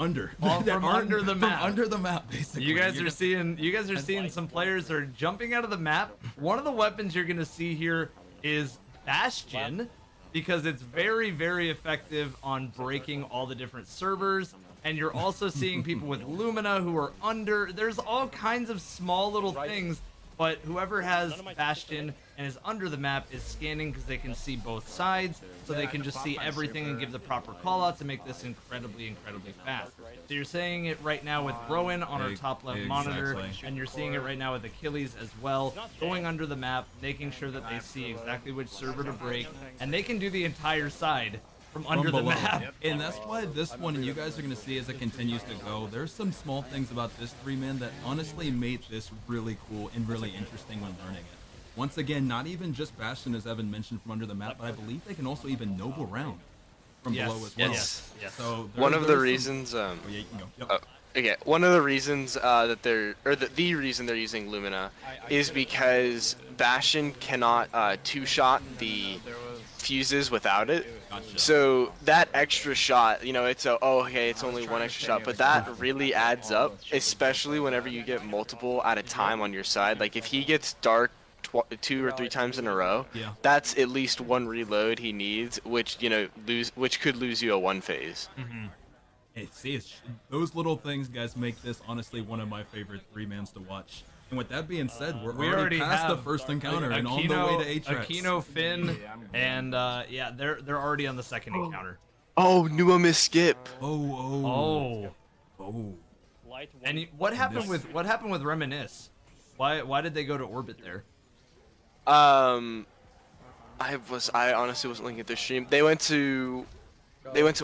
S2: under
S1: from under the map.
S2: From under the map, basically.
S1: You guys are seeing some players are jumping out of the map. One of the weapons you're gonna see here is Bastion, because it's very, very effective on breaking all the different servers. And you're also seeing people with Lumina who are under. There's all kinds of small little things, but whoever has Bastion and is under the map is scanning because they can see both sides, so they can just see everything and give the proper callouts and make this incredibly, incredibly fast. So you're seeing it right now with Rowan on our top left monitor, and you're seeing it right now with Achilles as well, going under the map, making sure that they see exactly which server to break, and they can do the entire side from under the map.
S2: And that's why this one, and you guys are going to see as it continues to go, there's some small things about this 3-man that honestly made this really cool and really interesting when learning it. Once again, not even just Bastion, as Evan mentioned, from under the map, but I believe they can also even noble round from below as well.
S1: Yes.
S2: So
S4: one of the reasons, okay, one of the reasons that the reason they're using Lumina is because Bastion cannot two-shot the fuses without it. So that extra shot, you know, it's only one extra shot, but that really adds up, especially whenever you get multiple at a time on your side. Like if he gets dark 2 or 3 times in a row, that's at least one reload he needs, which could lose you a 1 phase.
S2: It's those little things, guys, make this honestly one of my favorite 3-mans to watch. And with that being said, we already past the first encounter and on the way to Atrax.
S1: Aquino, Finn, and they're already on the second encounter.
S4: Oh, Nuama skip.
S2: Oh.
S1: And what happened with Reminisce? Why did they go to orbit there?
S4: I honestly wasn't looking at the stream. They went to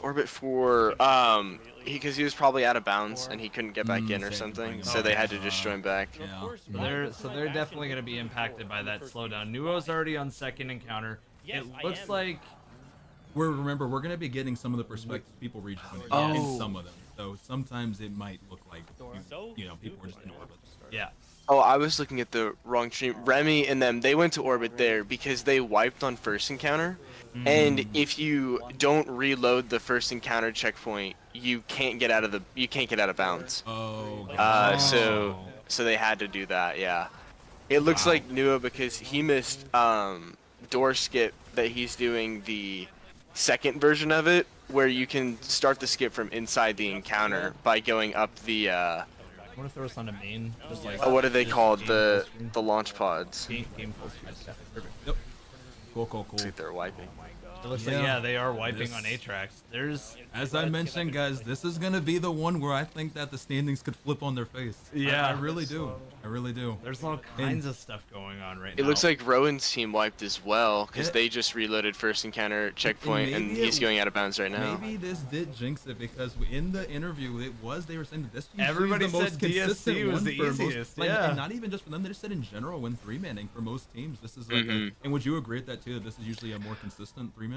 S4: orbit for because he was probably out of bounds and he couldn't get back in or something, so they had to just join back.
S2: Yeah.
S1: So they're definitely going to be impacted by that slowdown. Nuo's already on second encounter. It looks like
S2: Remember, we're going to be getting some of the perspectives people rejoining in some of them. So sometimes it might look like people were just in orbit.
S1: Yeah.
S4: Oh, I was looking at the wrong stream. Remy and them, they went to orbit there because they wiped on first encounter. And if you don't reload the first encounter checkpoint, you can't get out of bounds. So they had to do that. Yeah. It looks like Nuo, because he missed door skip, that he's doing the second version of it, where you can start the skip from inside the encounter by going up the
S1: I want to throw us on a main. Just like
S4: what are they called? The launch pods.
S1: Game full screen.
S2: Yep. Cool.
S4: Looks like they're wiping.
S1: It looks like they are wiping on Atrax.
S2: As I mentioned, guys, this is gonna be the one where I think that the standings could flip on their face.
S1: Yeah,
S2: I really do.
S1: There's all kinds of stuff going on right now.
S4: It looks like Rowan's team wiped as well, because they just reloaded first encounter checkpoint, and he's going out of bounds right now.
S2: Maybe this did jinx it, because in the interview they were saying that this
S1: everybody
S2: is the most
S1: said
S2: consistent
S1: DSC was
S2: one
S1: the
S2: for
S1: easiest.
S2: most, and not even just for them. They just said in general, when 3-manning for most teams, this is like. And would you agree with that too? That this is usually a more consistent 3-man?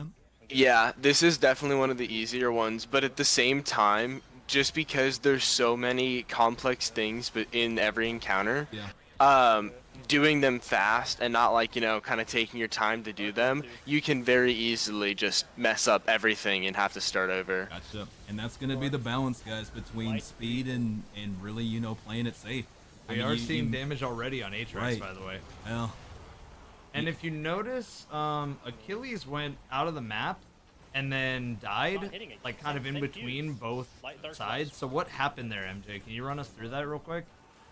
S4: Yeah, this is definitely one of the easier ones, but at the same time, just because there's so many complex things but in every encounter, doing them fast and not kind of taking your time to do them, you can very easily just mess up everything and have to start over.
S2: Gotcha. And that's going to be the balance, guys, between speed and really, playing it safe.
S1: We are seeing damage already on Atrax, by the way.
S2: Well.
S1: And if you notice, Achilles went out of the map and then died, like kind of in between both sides. So what happened there, MJ? Can you run us through that real quick?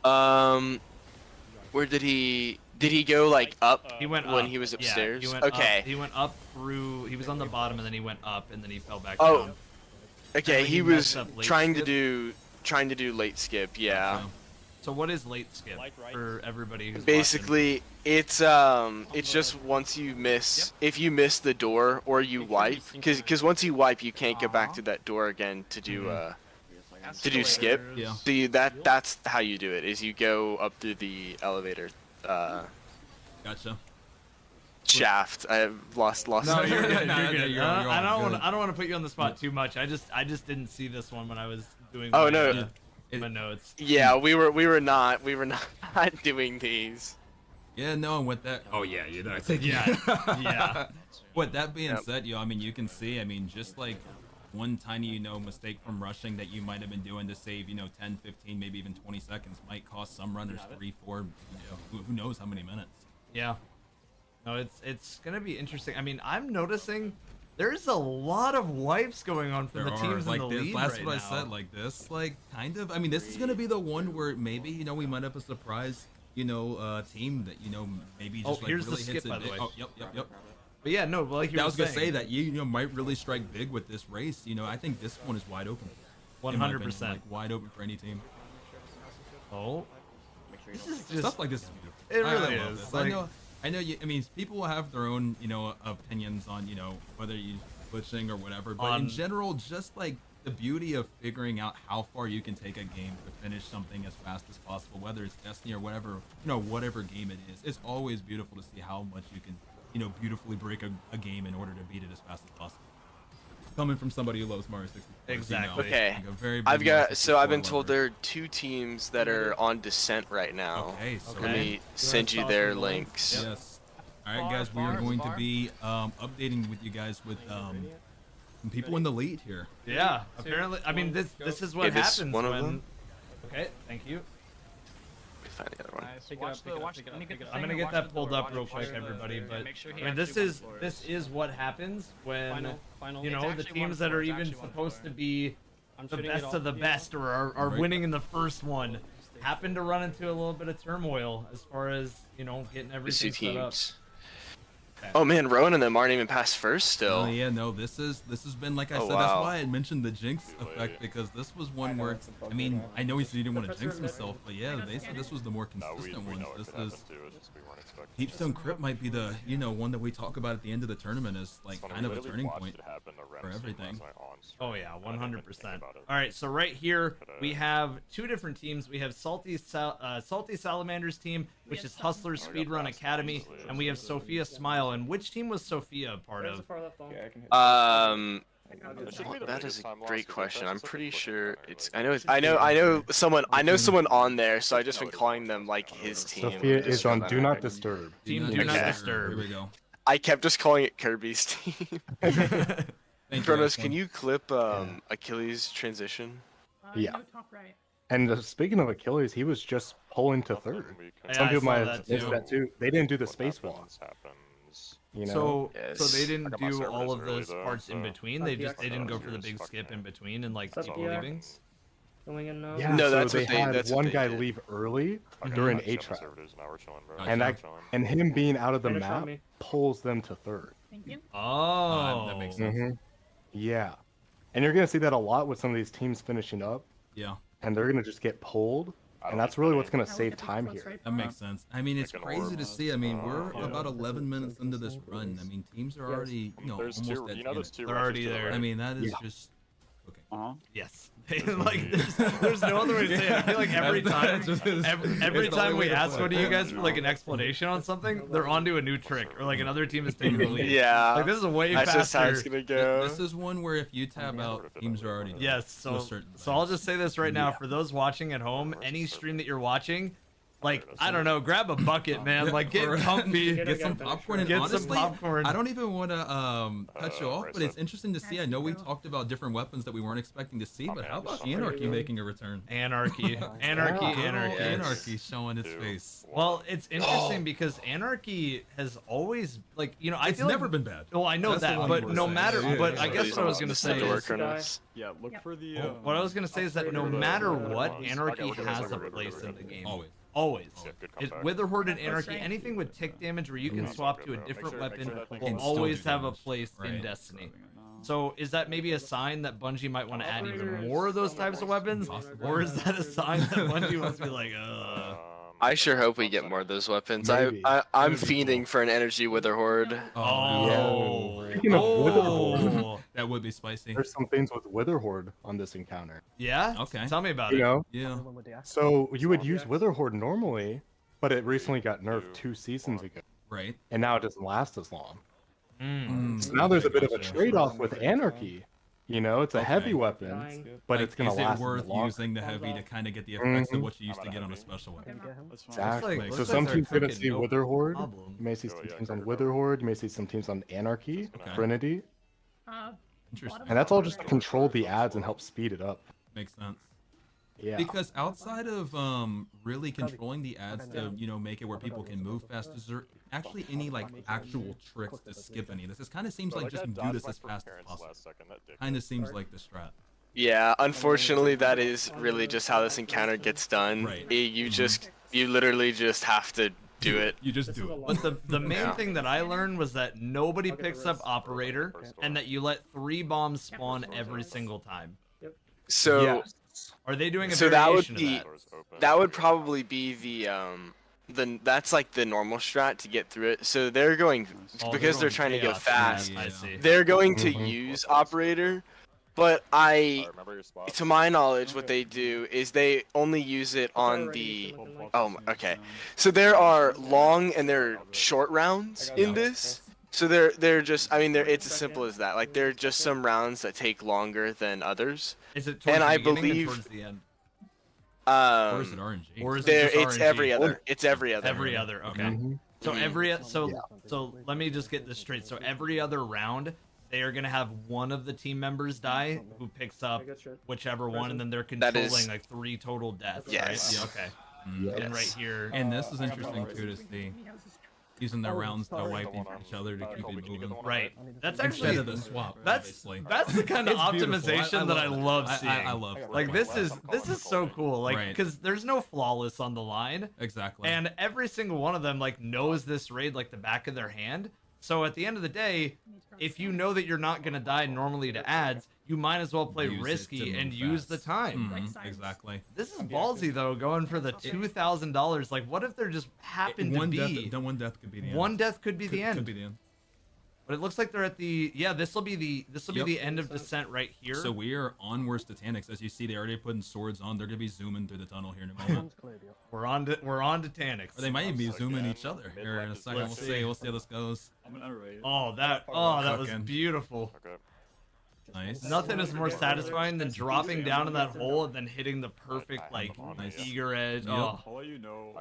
S4: Where did he go, like up?
S1: He went
S4: when
S1: up.
S4: he was upstairs.
S1: Yeah, he went
S4: okay.
S1: Up. He went up through. He was on the bottom and then he went up and then he fell back down.
S4: Okay. He was trying to do late skip. Yeah.
S1: So what is late skip for everybody who's
S4: basically
S1: watching?
S4: It's just once you miss, if you miss the door or you wipe, because once you wipe you can't go back to that door again to do skip.
S2: Yeah.
S4: So that's how you do it, is you go up through the elevator
S2: Gotcha.
S4: shaft. I have lost.
S1: No, you're good. I don't
S2: good.
S1: want to put you on the spot too much. I just didn't see this one when I was doing.
S4: Oh,
S1: my,
S4: no.
S1: My notes.
S4: Yeah, we were not doing these.
S2: Yeah, no, and with that. Oh yeah, you know.
S1: Yeah.
S2: With that being said, I mean, you can see, just like one tiny, mistake from rushing that you might have been doing to save, 10, 15, maybe even 20 seconds might cost some runners 3, 4, who knows how many minutes.
S1: Yeah. No, it's gonna be interesting. I mean, I'm noticing there's a lot of wipes going on for the teams in the lead
S2: That's
S1: right
S2: what
S1: now.
S2: I said. Like this, kind of. I mean, this is gonna be the one where maybe we might have a surprise, team that maybe just
S1: here's
S2: really
S1: the skip,
S2: hits it
S1: by the
S2: big.
S1: way.
S2: Oh, yep.
S1: But yeah, no, like you were
S2: I was gonna
S1: saying,
S2: say that you might really strike big with this race. I think this one is wide open.
S1: 100%.
S2: Like wide open for any team.
S1: Oh, this is just
S2: stuff like this is beautiful.
S1: It really
S2: I love
S1: is.
S2: this.
S1: Like,
S2: I know. People will have their own, opinions on, whether you glitching or whatever. But in general, just like the beauty of figuring out how far you can take a game to finish something as fast as possible, whether it's Destiny or whatever, whatever game it is, it's always beautiful to see how much you can, beautifully break a game in order to beat it as fast as possible. Coming from somebody who loves Mario 64.
S1: Exactly.
S4: Okay.
S2: Like a very big
S4: I've
S2: Mario
S4: been
S2: 64
S4: told
S2: lover.
S4: there are 2 teams that are on descent right now.
S2: Okay, so
S4: let me send you their links.
S2: Yes. All right, guys, we are going to be updating with you guys with some people in the lead here.
S1: Yeah, apparently. I mean, this is what happens
S4: one of
S1: when.
S4: them?
S1: Okay, thank you.
S4: Find the other one.
S1: I'm gonna get that pulled up real quick, everybody. But I mean, this is what happens when the teams that are even supposed to be the best of the best or are winning in the first one happen to run into a little bit of turmoil as far as getting everything set up.
S4: Oh man, Rowan and them aren't even past first still.
S2: Oh yeah, no, this has been, like I said, that's why I mentioned the jinx effect, because this was one where, I mean, I know he said he didn't want to jinx himself, but yeah, they said this was the more consistent one. This is Heapstone Crypt might be the, you know, one that we talk about at the end of the tournament as like kind of a turning point for everything.
S1: Oh yeah, 100%. All right, so right here we have two different teams. We have Salty Salamander's team, which is Hustlers Speedrun Academy, and we have Sophia Smile. And which team was Sophia a part of?
S4: That is a great question. I'm pretty sure it's. I know someone on there, so I just been calling them like his team.
S5: Sophia is on Do Not Disturb.
S1: Team Do Not Disturb.
S2: Here we go.
S4: I kept just calling it Kirby's team. Kronos, can you clip Achilles' transition?
S5: Yeah.
S8: No, top right.
S5: And speaking of Achilles, he was just pulling to third. Some people might have missed that too. They didn't do the spacewalk. You know?
S1: So they didn't do all of those parts in between. They didn't go for the big skip in between and like keep leaving.
S14: Going in now.
S5: Yeah,
S4: no,
S5: so
S4: that's
S5: they
S4: what they,
S5: had
S4: that's
S5: one
S4: what
S5: guy
S4: did.
S5: leave early during A trap, and him being out of the map pulls them to third.
S8: Thank you.
S1: Oh,
S2: that makes sense.
S5: Yeah, and you're gonna see that a lot with some of these teams finishing up.
S2: Yeah.
S5: And they're gonna just get pulled, and that's really what's gonna save time here.
S2: That makes sense. I mean, it's crazy to see. I mean, we're about 11 minutes into this run. I mean, teams are already, you know, almost at the end.
S1: They're already there.
S2: I mean, that is just okay.
S1: Yes. Like there's no other way to say it. I feel like every time we ask one of you guys for like an explanation on something, they're onto a new trick, or like another team is taking the lead.
S4: Yeah.
S1: Like this is way
S4: That's
S1: faster.
S4: just how it's gonna go.
S2: This is one where if you tab out, teams are already.
S1: Yes. So I'll just say this right now for those watching at home, any stream that you're watching, like I don't know, grab a bucket, man. Like get comfy,
S2: get some popcorn, and
S1: get
S2: honestly,
S1: some popcorn.
S2: I don't even want to cut you off, but it's interesting to see. I know we talked about different weapons that we weren't expecting to see, but how about Anarchy making a return?
S1: Anarchy
S2: showing its face.
S1: Well, it's interesting because Anarchy has always, like, you know,
S2: It's never been bad.
S1: Well, I know
S2: That's
S1: that,
S2: the one
S1: but
S2: you were
S1: no
S2: saying.
S1: matter,
S2: Yeah,
S1: but
S2: yeah,
S1: I
S2: yeah.
S1: guess what I was gonna say is,
S13: Yeah, look for the.
S1: what I was gonna say is that no matter what, Anarchy has a place in the game. Always. Witherhoard and Anarchy, anything with tick damage where you can swap to a different weapon will always have a place in Destiny. So is that maybe a sign that Bungie might want to add even more of those types of weapons? Or is that a sign that Bungie wants to be like,
S4: I sure hope we get more of those weapons. I'm fiending for an energy Witherhoard.
S2: That would be spicy.
S5: There's some things with Witherhoard on this encounter.
S1: Yeah?
S2: Okay.
S1: Tell me about
S5: You
S1: it.
S5: know?
S2: Yeah.
S5: So you would use Witherhoard normally, but it recently got nerfed 2 seasons ago.
S2: Right.
S5: And now it doesn't last as long. So now there's a bit of a trade-off with Anarchy. You know, it's a heavy weapon, but it's gonna last.
S2: Is it worth using the heavy to kind of get the effects of what you used to get on a special weapon?
S5: Exactly. So some teams are gonna see Witherhoard. You may see some teams on Witherhoard. You may see some teams on Anarchy, Trinity.
S2: Interesting.
S5: And that's all just to control the ads and help speed it up.
S2: Makes sense.
S5: Yeah.
S2: Because outside of really controlling the ads to, you know, make it where people can move fast, is there actually any like actual tricks to skip any of this? This kind of seems like just do this as fast as possible. Kind of seems like the strat.
S4: Yeah, unfortunately, that is really just how this encounter gets done.
S2: Right.
S4: You literally just have to do it.
S2: You just do it.
S1: But the main thing that I learned was that nobody picks up Operator, and that you let 3 bombs spawn every single time.
S4: So,
S1: are they doing a
S4: so that would
S1: variation
S4: be,
S1: of
S4: that would probably be the that's like the normal strat to get through it. So they're going, because they're trying to go fast,
S1: I see.
S4: they're going to use Operator. But to my knowledge, what they do is they only use it on the. Oh, okay. So there are long and there are short rounds in this. So they're just. I mean, it's as simple as that. Like they're just some rounds that take longer than others.
S1: Is it towards
S4: and
S1: the
S4: I
S1: beginning
S4: believe.
S1: Or towards the end?
S2: Or is it RNG?
S1: Or is
S4: there,
S1: it just
S4: it's
S1: RNG?
S4: every other. It's every other.
S1: Every other. Okay. So let me just get this straight. So every other round, they are gonna have one of the team members die, who picks up whichever one, and then they're controlling like 3 total deaths.
S4: Yes.
S1: Right? Yeah, okay. And right here.
S2: And this is interesting too to see. Using their rounds to wipe each other to keep it moving.
S1: Right. That's actually
S2: instead of the swap.
S1: That's the kind of optimization that I love seeing.
S2: I love.
S1: Like this is so cool. Like because there's no flawless on the line.
S2: Exactly.
S1: And every single one of them like knows this raid like the back of their hand. So at the end of the day, if you know that you're not going to die normally to ads, you might as well play risky and use the time.
S2: Exactly.
S1: This is ballsy though, going for the $2,000. Like, what if there just happened to be
S2: one death could be the end.
S1: One death could be the end.
S2: Could be the end.
S1: But it looks like they're at the this will be the end of descent right here.
S2: So we are onwards to Tanix. As you see, they already putting swords on. They're gonna be zooming through the tunnel here in a moment.
S1: We're on to Tanix.
S2: Or they might even be zooming each other here in a second. We'll see. We'll see how this goes.
S1: Oh, that was beautiful.
S2: Nice.
S1: Nothing is more satisfying than dropping down in that hole and then hitting the perfect eager edge.
S2: Yep.
S1: Oh.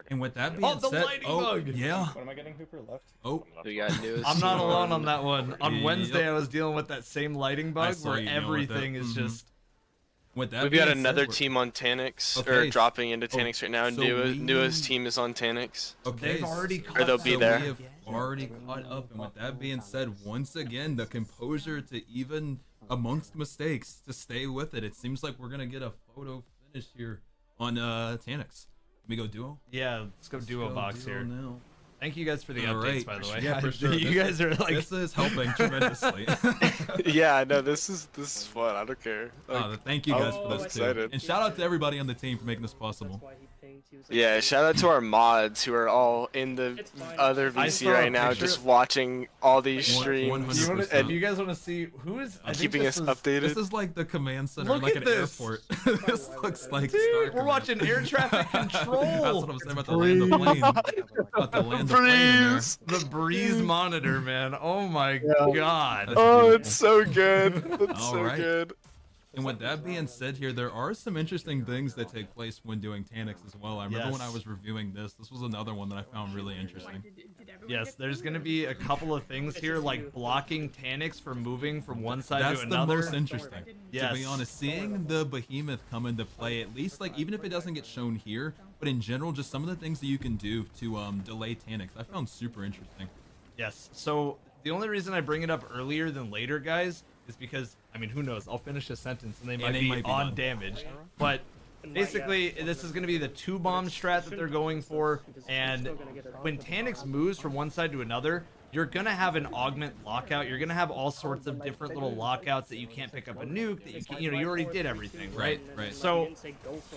S2: And with that being
S1: the
S2: said,
S1: lightning bug.
S2: Yeah.
S10: What am I getting? Hooper left.
S2: Oh,
S4: we got news.
S1: I'm not alone on that one. On Wednesday, I was dealing with that same lighting bug
S2: saw
S1: where
S2: you dealing with
S1: everything
S2: it.
S1: is just.
S2: With that
S4: We've
S2: being
S4: got
S2: said,
S4: another
S2: we're-
S4: team on Tanix,
S2: Okay,
S4: or dropping into Tanix right now.
S2: so
S4: Nua's team is on Tanix.
S2: Okay,
S1: They've already
S4: or they'll be there.
S2: We have already caught up, and with that being said, once again, the composure to even amongst mistakes to stay with it. It seems like we're gonna get a photo finish here on Tanix. Let me go duo.
S1: Yeah, let's go duo box here.
S2: Now.
S1: Thank you guys for the
S2: All
S1: updates,
S2: right.
S1: by the way.
S2: Yeah, for sure.
S1: You guys are like,
S2: this is helping tremendously.
S4: Yeah, no, this is fun. I don't care.
S2: Thank you guys for
S4: I'm
S2: this too.
S4: excited.
S2: And shout out to everybody on the team for making this possible.
S4: Yeah, shout out to our mods who are all in the other VC right now, just watching all these streams.
S1: If you guys want to see who is
S4: keeping us updated.
S2: This is like the command center,
S1: Look
S2: like
S1: at
S2: an
S1: this.
S2: airport. This looks like
S1: Dude,
S2: Star
S1: we're
S2: Command.
S1: watching air traffic control.
S2: That's what I'm saying about the land the plane. About the land the plane in there.
S1: The breeze monitor, man. Oh my god.
S4: Oh, it's so good. It's
S2: All
S4: so
S2: right.
S4: good.
S2: And with that being said here, there are some interesting things that take place when doing Tanix as well. I remember when I was reviewing this was another one that I found really interesting.
S1: Yes, there's going to be a couple of things here, like blocking Tanix from moving from one side
S2: That's
S1: to
S2: the
S1: another.
S2: most interesting.
S1: Yes.
S2: To be honest, seeing the behemoth come into play, at least like even if it doesn't get shown here, but in general, just some of the things that you can do to delay Tanix, I found super interesting.
S1: Yes, so the only reason I bring it up earlier than later, guys, is because, I mean, who knows? I'll finish a sentence and they might be on
S2: done.
S1: damage. But basically, this is going to be the 2-bomb strat that they're going for. And when Tanix moves from one side to another, you're going to have an augment lockout. You're going to have all sorts of different little lockouts that you can't pick up a nuke, that you can't, you already did everything, right?
S2: Right.
S1: So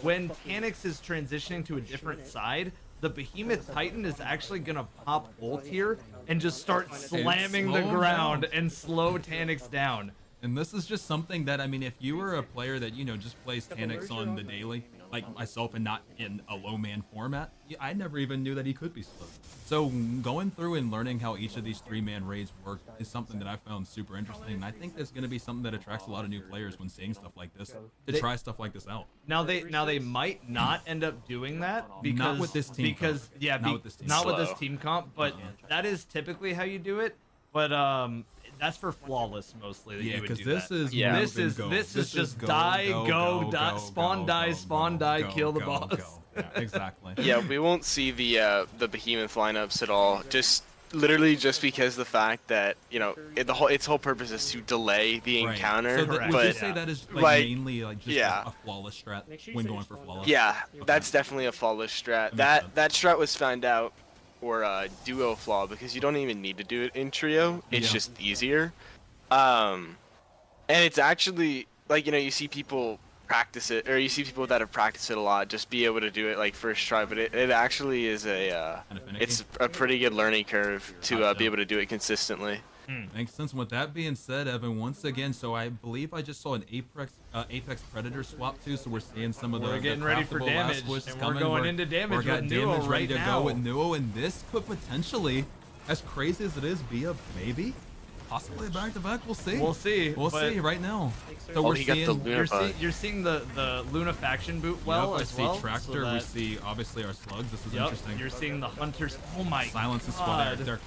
S1: when Tanix is transitioning to a different side, the Behemoth Titan is actually going to pop ult here and just start slamming the ground and slow Tanix down.
S2: And this is just something that, I mean, if you were a player that, you know, just plays Tanix on the daily, like myself, and not in a low man format, I never even knew that he could be slow. So going through and learning how each of these 3-man raids work is something that I found super interesting. And I think that's going to be something that attracts a lot of new players when seeing stuff like this, to try stuff like this out.
S1: Now they might not end up doing that because
S2: Not with this team comp.
S1: Not with this team comp, but that is typically how you do it. But that's for flawless mostly. That you would do
S2: this
S1: that.
S2: is
S1: this is just die, go, spawn, die, kill the boss.
S2: Yeah, exactly.
S4: Yeah, we won't see the behemoth lineups at all. Just literally just because the fact that, you know, its whole purpose is to delay the encounter.
S2: So would you say that is like mainly like just a flawless strat when going for flawless?
S4: Yeah, that's definitely a flawless strat. That strat was found out for duo flaw because you don't even need to do it in trio. It's just easier. And it's actually like, you know, you see people practice it, or you see people that have practiced it a lot just be able to do it like first try, but it actually is it's a pretty good learning curve to be able to do it consistently.
S2: Makes sense. With that being said, Evan, once again, so I believe I just saw an Apex Predator swap too, so we're seeing some of
S1: We're getting ready for damage, and we're going into damage with Nuo right now.
S2: With Nuo, and this could potentially, as crazy as it is, be a maybe, possibly a back-to-back. We'll see.
S1: We'll see.
S2: We'll see right now. So we're seeing
S1: you're seeing the Luna faction boot well as well.
S2: I see Tractor. So we see obviously our slugs. This is interesting.
S1: You're seeing the hunters. Oh my god.
S2: Silence and squad. They're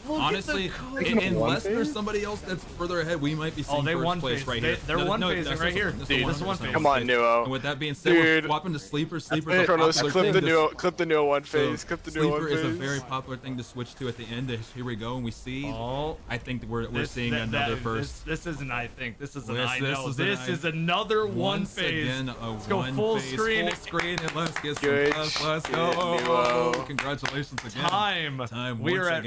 S2: honestly, unless there's somebody else that's further ahead, we might be seeing first place right here.
S1: They're one-phasing right here. Dude, this is one-phase.
S4: Come on, Nuo.
S2: And with that being said, we're swapping to Sleeper. Sleeper's a
S4: Kronos,
S2: popular
S4: clip the Nuo one phase. Clip the Nuo one phase.
S2: Sleeper is a very popular thing to switch to at the end. Here we go, and we see. I think we're seeing another first.
S1: This isn't. I think this is an I know. This is another one phase.
S2: Again,
S1: let's go full screen.
S2: Full screen, and let's get some plus. Let's go. Congratulations again.
S1: Time. We are at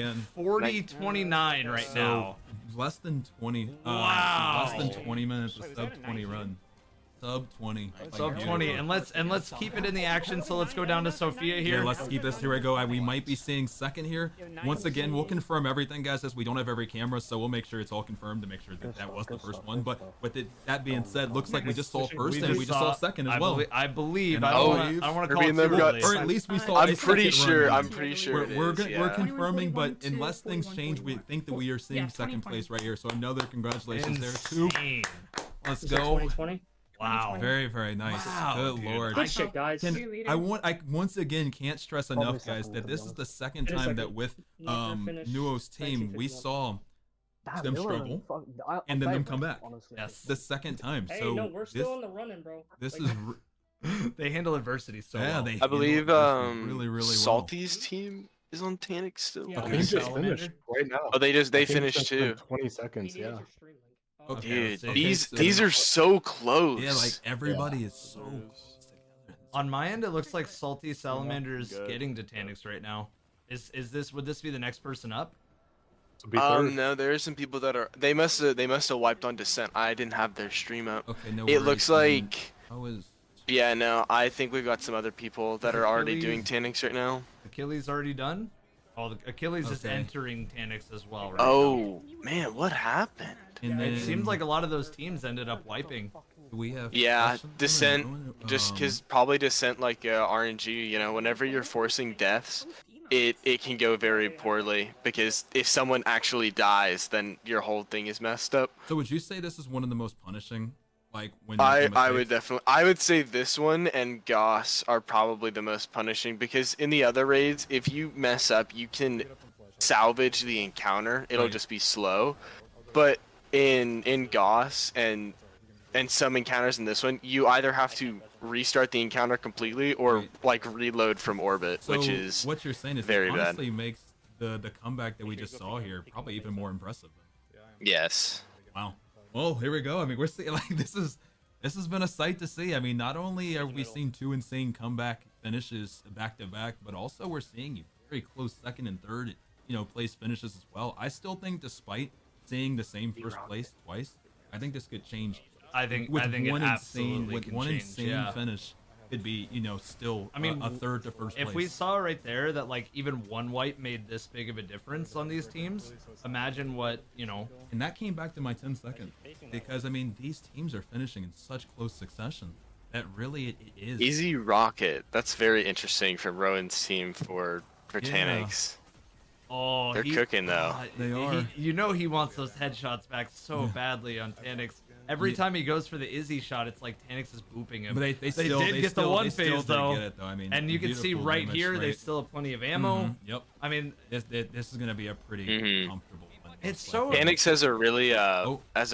S1: 40-29 right now.
S2: Less than 20.
S1: Wow.
S2: Less than 20 minutes. A sub 20 run. Sub 20.
S1: Sub 20, and let's keep it in the action. So let's go down to Sophia here.
S2: Yeah, let's keep this. Here we go. We might be seeing second here. Once again, we'll confirm everything, guys, as we don't have every camera, so we'll make sure it's all confirmed to make sure that that was the first one. But with that being said, looks like we just saw first and we just saw second as well.
S1: I believe.
S2: I
S1: don't want to call it too late.
S2: or at least we saw.
S4: I'm pretty sure.
S2: We're confirming, but unless things change, we think that we are seeing second place right here. So another congratulations there too. Let's go.
S15: 2020.
S1: Wow.
S2: Very, very nice.
S1: Wow,
S2: Good
S1: dude.
S2: lord.
S15: Good shit, guys.
S2: I once again can't stress enough, guys, that this is the second time that with Nuo's team we saw them struggle and then them come back.
S1: Yes.
S2: The second time.
S15: Hey,
S2: So
S15: no, we're still in the running, bro.
S2: This
S15: Like,
S2: is
S1: they handle adversity so well.
S2: they
S4: I believe
S2: really
S4: Salty's team is on Tannic still.
S5: The game just finished right now.
S4: Oh, they finished too.
S5: 20 seconds, yeah.
S2: Okay,
S4: Dude, these are so close.
S2: Yeah, like everybody is so close together.
S1: On my end, it looks like Salty Salamander is getting to Tanix right now. Would this be the next person up?
S4: No, there are some people that are. They must have wiped on Descent. I didn't have their stream up.
S2: Okay, no
S4: It
S2: worries,
S4: looks
S2: man.
S4: like.
S2: How is?
S4: Yeah, no, I think we've got some other people that are already
S1: Achilles-
S4: doing Tanix right now.
S1: Achilles already done? Oh, Achilles is entering Tanix as well, right?
S4: Oh man, what happened?
S1: It seems like a lot of those teams ended up wiping.
S2: We have
S4: Yeah, Descent, just because probably Descent like RNG, you know, whenever you're forcing deaths, it can go very poorly because if someone actually dies, then your whole thing is messed up.
S2: So would you say this is one of the most punishing? Like when
S4: I would say this one and Goss are probably the most punishing because in the other raids, if you mess up, you can salvage the encounter. It'll just be slow, but in Goss and some encounters in this one, you either have to restart the encounter completely or like reload from orbit,
S2: So
S4: which is
S2: what you're saying is
S4: very
S2: it
S4: bad.
S2: honestly makes the comeback that we just saw here probably even more impressive.
S4: Yes.
S2: Wow. Well, here we go. I mean, we're seeing like this has been a sight to see. I mean, not only have we seen two insane comeback finishes back to back, but also we're seeing very close second and third, place finishes as well. I still think, despite seeing the same first place twice, I think this could change.
S1: I think
S2: one
S1: it absolutely can change,
S2: insane
S1: yeah.
S2: finish could be, still
S1: I mean,
S2: a third to first place.
S1: If we saw right there that like even one wipe made this big of a difference on these teams, imagine what,
S2: And that came back to my 10 seconds. Because, I mean, these teams are finishing in such close succession. That really it is.
S4: Easy Rocket. That's very interesting from Rowan's team for Tanix.
S1: Oh,
S4: They're cooking though.
S2: They are.
S1: He wants those headshots back so badly on Tanix. Every time he goes for the Izzy shot, it's like Tanix is booping him.
S2: But they
S1: did get the one phase though.
S2: Get it, though. I mean,
S1: and you can see right here they still have plenty of ammo.
S2: Yep.
S1: I mean,
S2: this is gonna be a pretty comfortable one.
S1: It's so.
S4: Tanix has a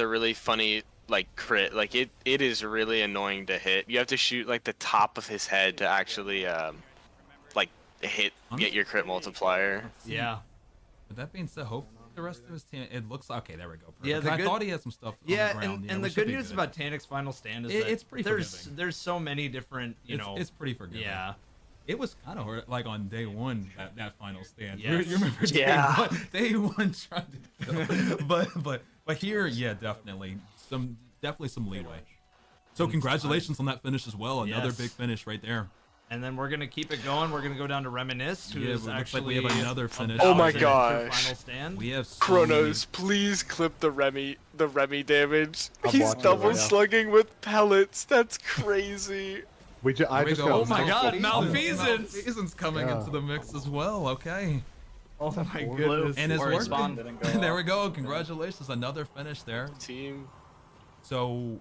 S4: really funny like crit. Like it is really annoying to hit. You have to shoot like the top of his head to actually like get your crit multiplier.
S1: Yeah.
S2: With that being said, hopefully the rest of his team, it looks okay. There we go. Perfect.
S1: Yeah,
S2: I thought he had some stuff.
S1: Yeah,
S2: on the ground.
S1: and the good news about Tanix Final Stand is that
S2: it's pretty
S1: there's so many different,
S2: it's pretty forgiving.
S1: Yeah.
S2: It was kind of hard, like on day one that final stand.
S1: Yes.
S2: You remember day one trying to kill. but here, yeah, definitely some leeway. So congratulations on that finish as well. Another big finish right there.
S1: And then we're gonna keep it going. We're gonna go down to Reminisce, who's actually
S2: like we have another finish.
S4: Oh my gosh!
S1: Final stand.
S2: We have
S4: Chronos. Please clip the Remy damage. He's double slugging with pellets. That's crazy.
S1: Oh my God! Malfeasance.
S2: Malfeasance coming into the mix as well. Okay.
S1: Oh my goodness!
S2: And it's working. There we go. Congratulations! Another finish there.
S4: Team.
S2: So.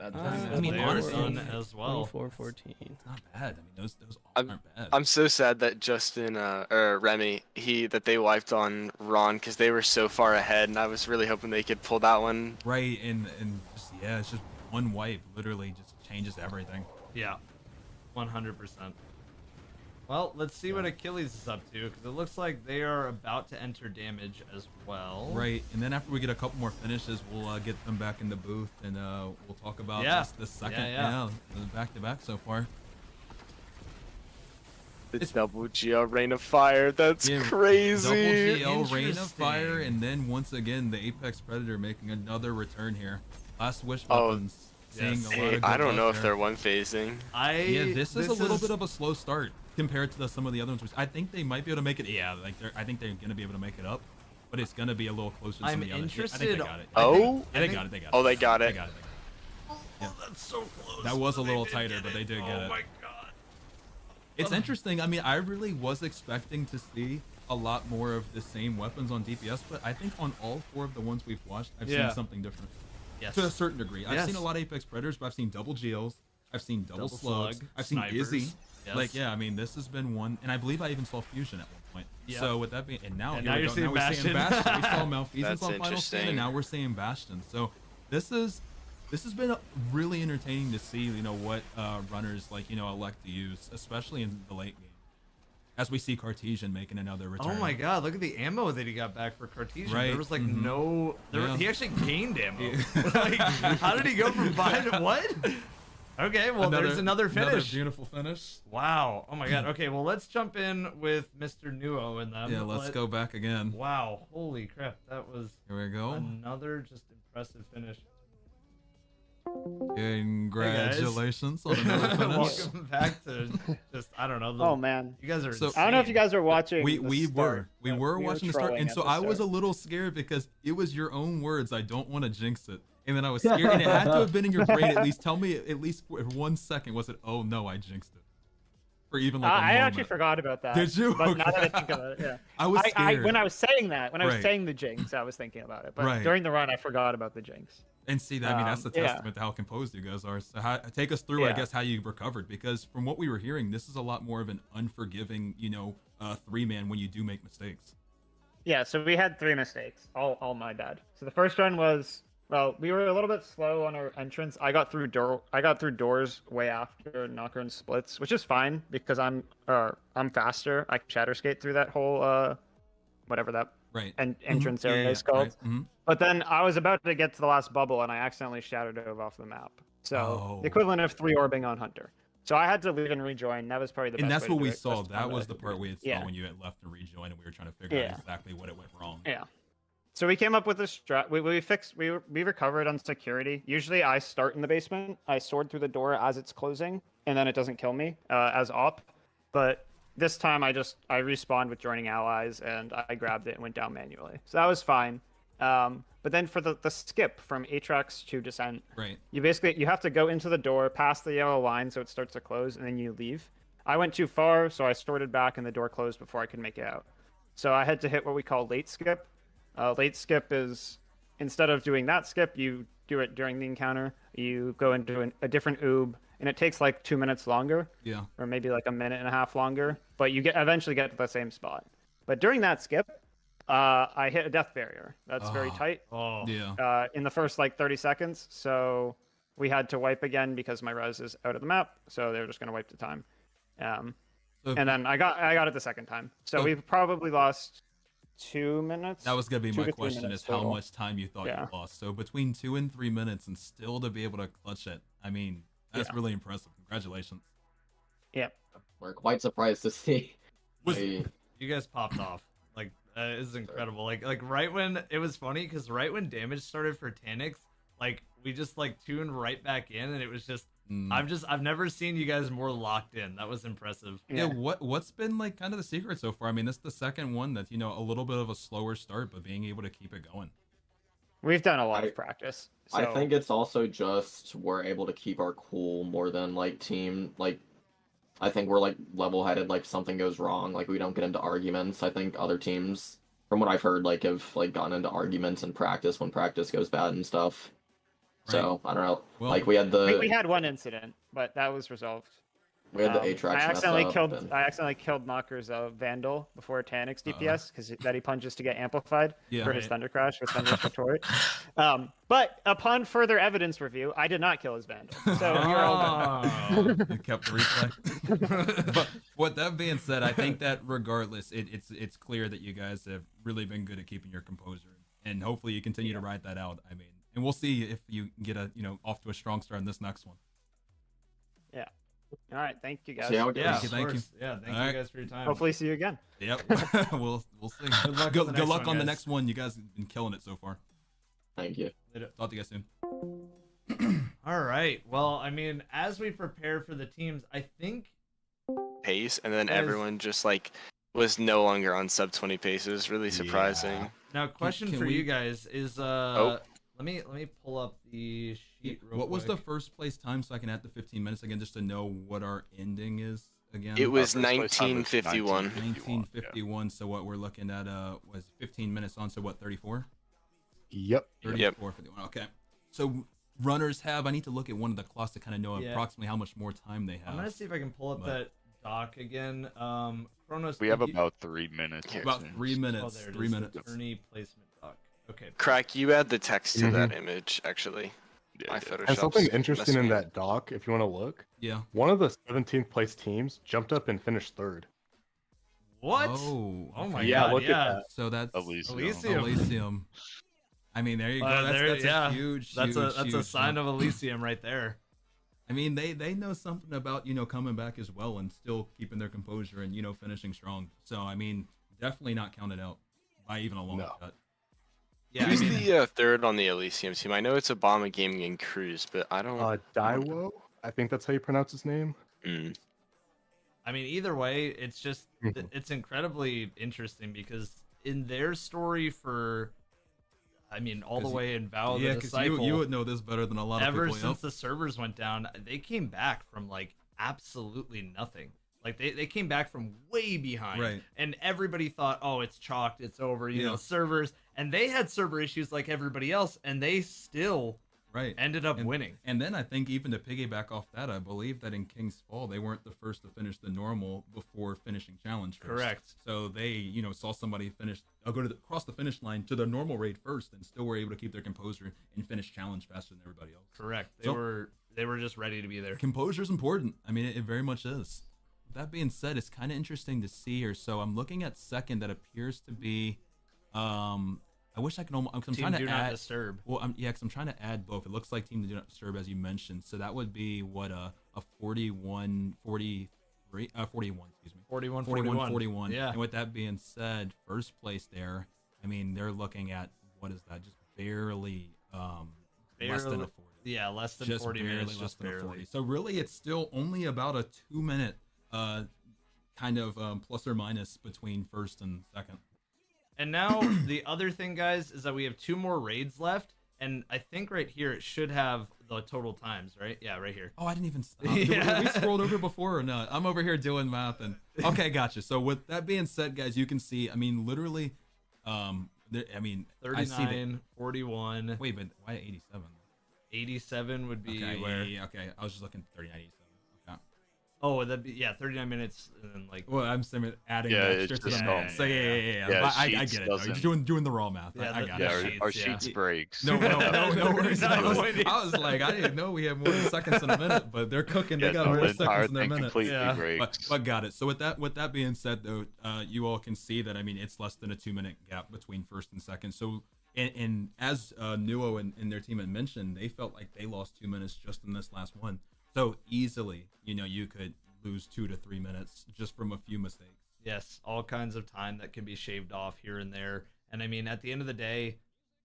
S1: I mean, honestly, as well.
S14: 24-14.
S2: It's not bad. I mean, those aren't bad.
S4: I'm so sad that Justin or Remy that they wiped on Ron because they were so far ahead, and I was really hoping they could pull that one.
S2: Right, and just, it's just one wipe literally just changes everything.
S1: Yeah, 100%. Well, let's see what Achilles is up to, because it looks like they are about to enter damage as well.
S2: Right, and then after we get a couple more finishes, we'll get them back in the booth, and we'll talk about just the second, the back-to-back so far.
S4: The double GL Rain of Fire. That's crazy.
S2: Double GL Rain of Fire, and then once again the Apex Predator making another return here. Last Wish weapons. Seeing a lot of good
S4: I don't know if
S2: there.
S4: they're one phasing.
S2: This is a little bit of a slow start compared to some of the other ones. I think they might be able to make it. Yeah, like I think they're gonna be able to make it up, but it's gonna be a little closer to some of the others.
S1: Interested.
S2: I think they got it.
S4: They
S2: got it.
S4: Oh, they got it.
S1: Oh, that's so close.
S2: That was a little tighter, but they did get it.
S1: Oh my god.
S2: It's interesting. I mean, I really was expecting to see a lot more of the same weapons on DPS, but I think on all 4 of the ones we've watched, I've seen something different.
S1: Yes.
S2: To a certain degree. I've seen a lot of Apex Predators, but I've seen double GLs, I've seen double slugs, I've seen Izzy.
S1: Yes.
S2: Like, yeah, I mean, this has been one, and I believe I even saw Fusion at one point.
S1: Yep.
S2: So with that being, and now,
S1: you're seeing Bastion.
S2: We saw Malfeasance
S4: That's
S2: on Final Stand, and now we're seeing Bastion. So this has been really entertaining to see, you know, what runners like, you know, elect to use, especially in the late game. As we see Cartesian making another return.
S1: Oh my god, look at the ammo that he got back for Cartesian.
S2: Right.
S1: There was like no... He actually gained ammo. Like, how did he go from 5 to what? Okay, well, there's another finish.
S2: Another beautiful finish.
S1: Wow. Oh my god. Okay, well, let's jump in with Mr. Nuo and them.
S2: Yeah, let's go back again.
S1: Wow. Holy crap. That was
S2: Here we go.
S1: Another just impressive finish.
S2: Congratulations on another finish.
S1: Welcome back to just, I don't know.
S14: Oh man,
S1: you guys are
S2: so,
S14: I don't know if you guys are watching.
S2: We were watching the start, and so I was a
S14: little.
S2: little scared because it was your own words. I don't want to jinx it, and then I was scared, and it had to have been in your brain at least. Tell me at least for 1 second. Was it? Oh no, I jinxed it. Or even like
S14: I actually forgot about that.
S2: Did you?
S14: But now that I think about it, yeah.
S2: I was scared.
S14: When I was saying that, when I was saying the jinx, I was thinking about it. But during the run, I forgot about the jinx.
S2: And see, I mean, that's the testament to how composed you guys are. So take us through, I guess, how you recovered. Because from what we were hearing, this is a lot more of an unforgiving, you know, 3-man when you do make mistakes.
S14: Yeah, so we had 3 mistakes. All my bad. So the first run was, well, we were a little bit slow on our entrance. I got through doors way after Knocker and Splits, which is fine because I'm faster. I can shatter skate through that whole whatever that entrance area is called. But then I was about to get to the last bubble and I accidentally shatter dove off the map. So the equivalent of 3 orbing on Hunter. So I had to leave and rejoin. That was probably the best.
S2: And that's
S14: way
S2: what
S14: to
S2: we
S14: do it.
S2: saw. That was the part we had saw when you had left and rejoined, and we were trying to figure out exactly what it went wrong.
S14: Yeah. So we came up with a strat. We recovered on security. Usually I start in the basement. I sword through the door as it's closing, and then it doesn't kill me as op. But this time I respawned with joining allies, and I grabbed it and went down manually. So that was fine. But then for the skip from Atrax to Descent, you have to go into the door, past the yellow line so it starts to close, and then you leave. I went too far, so I sorted back and the door closed before I could make it out. So I had to hit what we call late skip. Late skip is, instead of doing that skip, you do it during the encounter. You go into a different oob, and it takes like 2 minutes longer.
S2: Yeah.
S14: Or maybe like a minute and a half longer. But you eventually get to the same spot. But during that skip, I hit a death barrier. That's very tight.
S1: Oh.
S2: Yeah.
S14: In the first like 30 seconds. So we had to wipe again because my res is out of the map. So they were just going to wipe the time. And then I got it the second time. So we probably lost 2 minutes.
S2: That was going to be my question, is how much time you thought you lost. So between 2 and 3 minutes, and still to be able to clutch it. I mean, that's really impressive. Congratulations.
S14: Yeah.
S12: We're quite surprised to see.
S1: You guys popped off. Like, this is incredible. Like right when it was funny, because right when damage started for Tanix, like we just like tuned right back in, and it was just I've never seen you guys more locked in. That was impressive.
S2: Yeah. What's been like kind of the secret so far? I mean, this is the second one that's, you know, a little bit of a slower start, but being able to keep it going.
S14: We've done a lot of practice. So.
S12: I think it's also just we're able to keep our cool more than like team. Like, I think we're like level-headed. Like something goes wrong, like we don't get into arguments. I think other teams, from what I've heard, like have like gotten into arguments in practice when practice goes bad and stuff. So I don't know. Well, like we had
S14: we had one incident, but that was resolved.
S12: We had the Atrax.
S14: I accidentally killed Knocker's Vandal before Tanix DPS because that he punches to get amplified for his Thunder Crash with Thunder Retort. But upon further evidence review, I did not kill his Vandal, so you're all good.
S2: You kept the replay. But with that being said, I think that regardless, it's clear that you guys have really been good at keeping your composure, and hopefully you continue to ride that out. I mean, and we'll see if you get off to a strong start in this next one.
S14: Yeah. All right, thank you guys.
S12: See how it goes.
S1: Yeah,
S2: Thank you.
S1: Yeah, thank
S2: All
S1: you
S2: right.
S1: guys for your time.
S14: Hopefully, see you again.
S2: Yep. we'll see.
S1: Good luck on the next one,
S2: on the
S1: guys.
S2: next one. You guys have been killing it so far.
S12: Thank you.
S2: Talk to you guys soon.
S1: All right. Well, I mean, as we prepare for the teams, I think
S4: pace, and then
S1: Guys-
S4: everyone just like was no longer on sub 20 paces. Really surprising.
S1: now question
S2: Can
S1: for
S2: we-
S1: you guys is let me pull up the sheet real
S2: What was the
S1: quick.
S2: first place time so I can add the 15 minutes again just to know what our ending is again?
S4: It was
S15: First place time was
S4: 1951.
S2: 1951. So what we're looking at was 15 minutes on. So what, 34?
S5: Yep.
S2: 34, 51. Okay. So runners have. I need to look at one of the clocks to kind of know
S1: Yeah.
S2: approximately how much more time they have.
S1: I'm gonna see if I can pull up
S2: But-
S1: that doc again. Chronos.
S15: We have
S1: did you-
S15: about 3 minutes.
S2: About 3
S1: Oh,
S2: minutes.
S1: there it
S2: 3
S1: is,
S2: minutes.
S1: the tourney placement doc. Okay.
S4: Crack, you add the text to that image actually. My Photoshop.
S5: And something interesting in that doc, if you want to look,
S2: Yeah.
S5: one of the 17th place teams jumped up and finished third.
S1: What?
S2: Oh,
S1: Oh my
S2: okay.
S5: Yeah,
S1: god.
S5: look at
S1: yeah.
S5: that.
S2: So that's
S15: Elysium.
S2: Elysium. I mean, there you go. That's
S1: yeah.
S2: a huge,
S1: That's
S2: huge,
S1: a
S2: huge
S1: sign
S2: jump.
S1: of Elysium right there.
S2: I mean, they know something about, coming back as well and still keeping their composure and, finishing strong. So, I mean, definitely not counted out by even a long shot.
S1: Yeah.
S4: Who's the third on the Elysium team? I know it's Obama Gaming and Cruise, but I don't.
S5: Daiwo? I think that's how you pronounce his name.
S1: I mean, either way, it's just
S5: Mhm.
S1: it's incredibly interesting because in their story for, I mean, all the
S2: 'Cause
S1: way in Vow of
S2: Yeah,
S1: the
S2: because
S1: Disciple,
S2: you would know this better than a lot of
S1: ever
S2: people.
S1: since the servers went down, they came back from like absolutely nothing. Like they came back from way behind,
S2: Right.
S1: And everybody thought, oh, it's chalked, it's over, you
S2: Yeah.
S1: know, servers, and they had server issues like everybody else, and they still
S2: Right.
S1: ended up winning.
S2: And then I think even to piggyback off that, I believe that in King's Fall, they weren't the first to finish the normal before finishing challenge first.
S1: Correct.
S2: So they, saw somebody finish, cross the finish line to the normal raid first and still were able to keep their composure and finish challenge faster than everybody else.
S1: Correct. They
S2: So-
S1: were just ready to be there.
S2: Composure is important. I mean, it very much is. That being said, it's kind of interesting to see here. So I'm looking at second that appears to be, I wish I could almost, I'm
S1: Team
S2: trying to
S1: Do
S2: add,
S1: Not Disturb.
S2: Well, because I'm trying to add both. It looks like Team Do Not Disturb, as you mentioned. So that would be what, a 41, 43, 41, excuse me.
S1: 41,
S2: 41.
S1: Yeah.
S2: And with that being said, first place there, I mean, they're looking at, what is that? Just barely, less than a 40.
S1: Yeah, less than
S2: Just
S1: 40
S2: barely
S1: minutes.
S2: less
S1: Just
S2: than a
S1: barely.
S2: 40. So really, it's still only about a 2-minute kind of plus or minus between first and second.
S1: And now the other thing, guys, is that we have 2 more raids left, and I think right here it should have the total times, right? Yeah, right here.
S2: Oh, I didn't even.
S1: Yeah.
S2: We scrolled over before or not? I'm over here doing math and. Okay, gotcha. So with that being said, guys, you can see. I mean, literally. I mean,
S1: 39,
S2: I see that.
S1: 41.
S2: Wait, but why 87?
S1: 87 would be
S2: Okay,
S1: where.
S2: yeah, okay. I was just looking 39, 87. Okay.
S1: Oh, that'd be 39 minutes, and then like.
S2: Well, I'm adding
S15: Yeah,
S2: that
S15: it's
S2: straight to
S15: just
S2: the
S15: all-
S2: math. So yeah.
S15: Yeah,
S2: I
S15: Sheets
S2: get it. Though. You're
S15: doesn't-
S2: doing the raw math.
S1: Yeah,
S2: I got
S15: Yeah,
S2: it.
S15: our sheets breaks.
S2: No, I
S1: I
S2: was like, I didn't know we have more than seconds in a minute, but they're cooking.
S15: Yeah,
S2: They got
S15: no,
S2: more
S15: the entire
S2: seconds in their
S15: thing
S2: minute.
S15: completely
S1: Yeah.
S15: breaks.
S2: But got it. So with that being said, though, you all can see that. I mean, it's less than a 2-minute gap between first and second. So, and as Nuo and their team had mentioned, they felt like they lost 2 minutes just in this last one. So easily, you could lose 2 to 3 minutes just from a few mistakes.
S1: Yes, all kinds of time that can be shaved off here and there. And I mean, at the end of the day,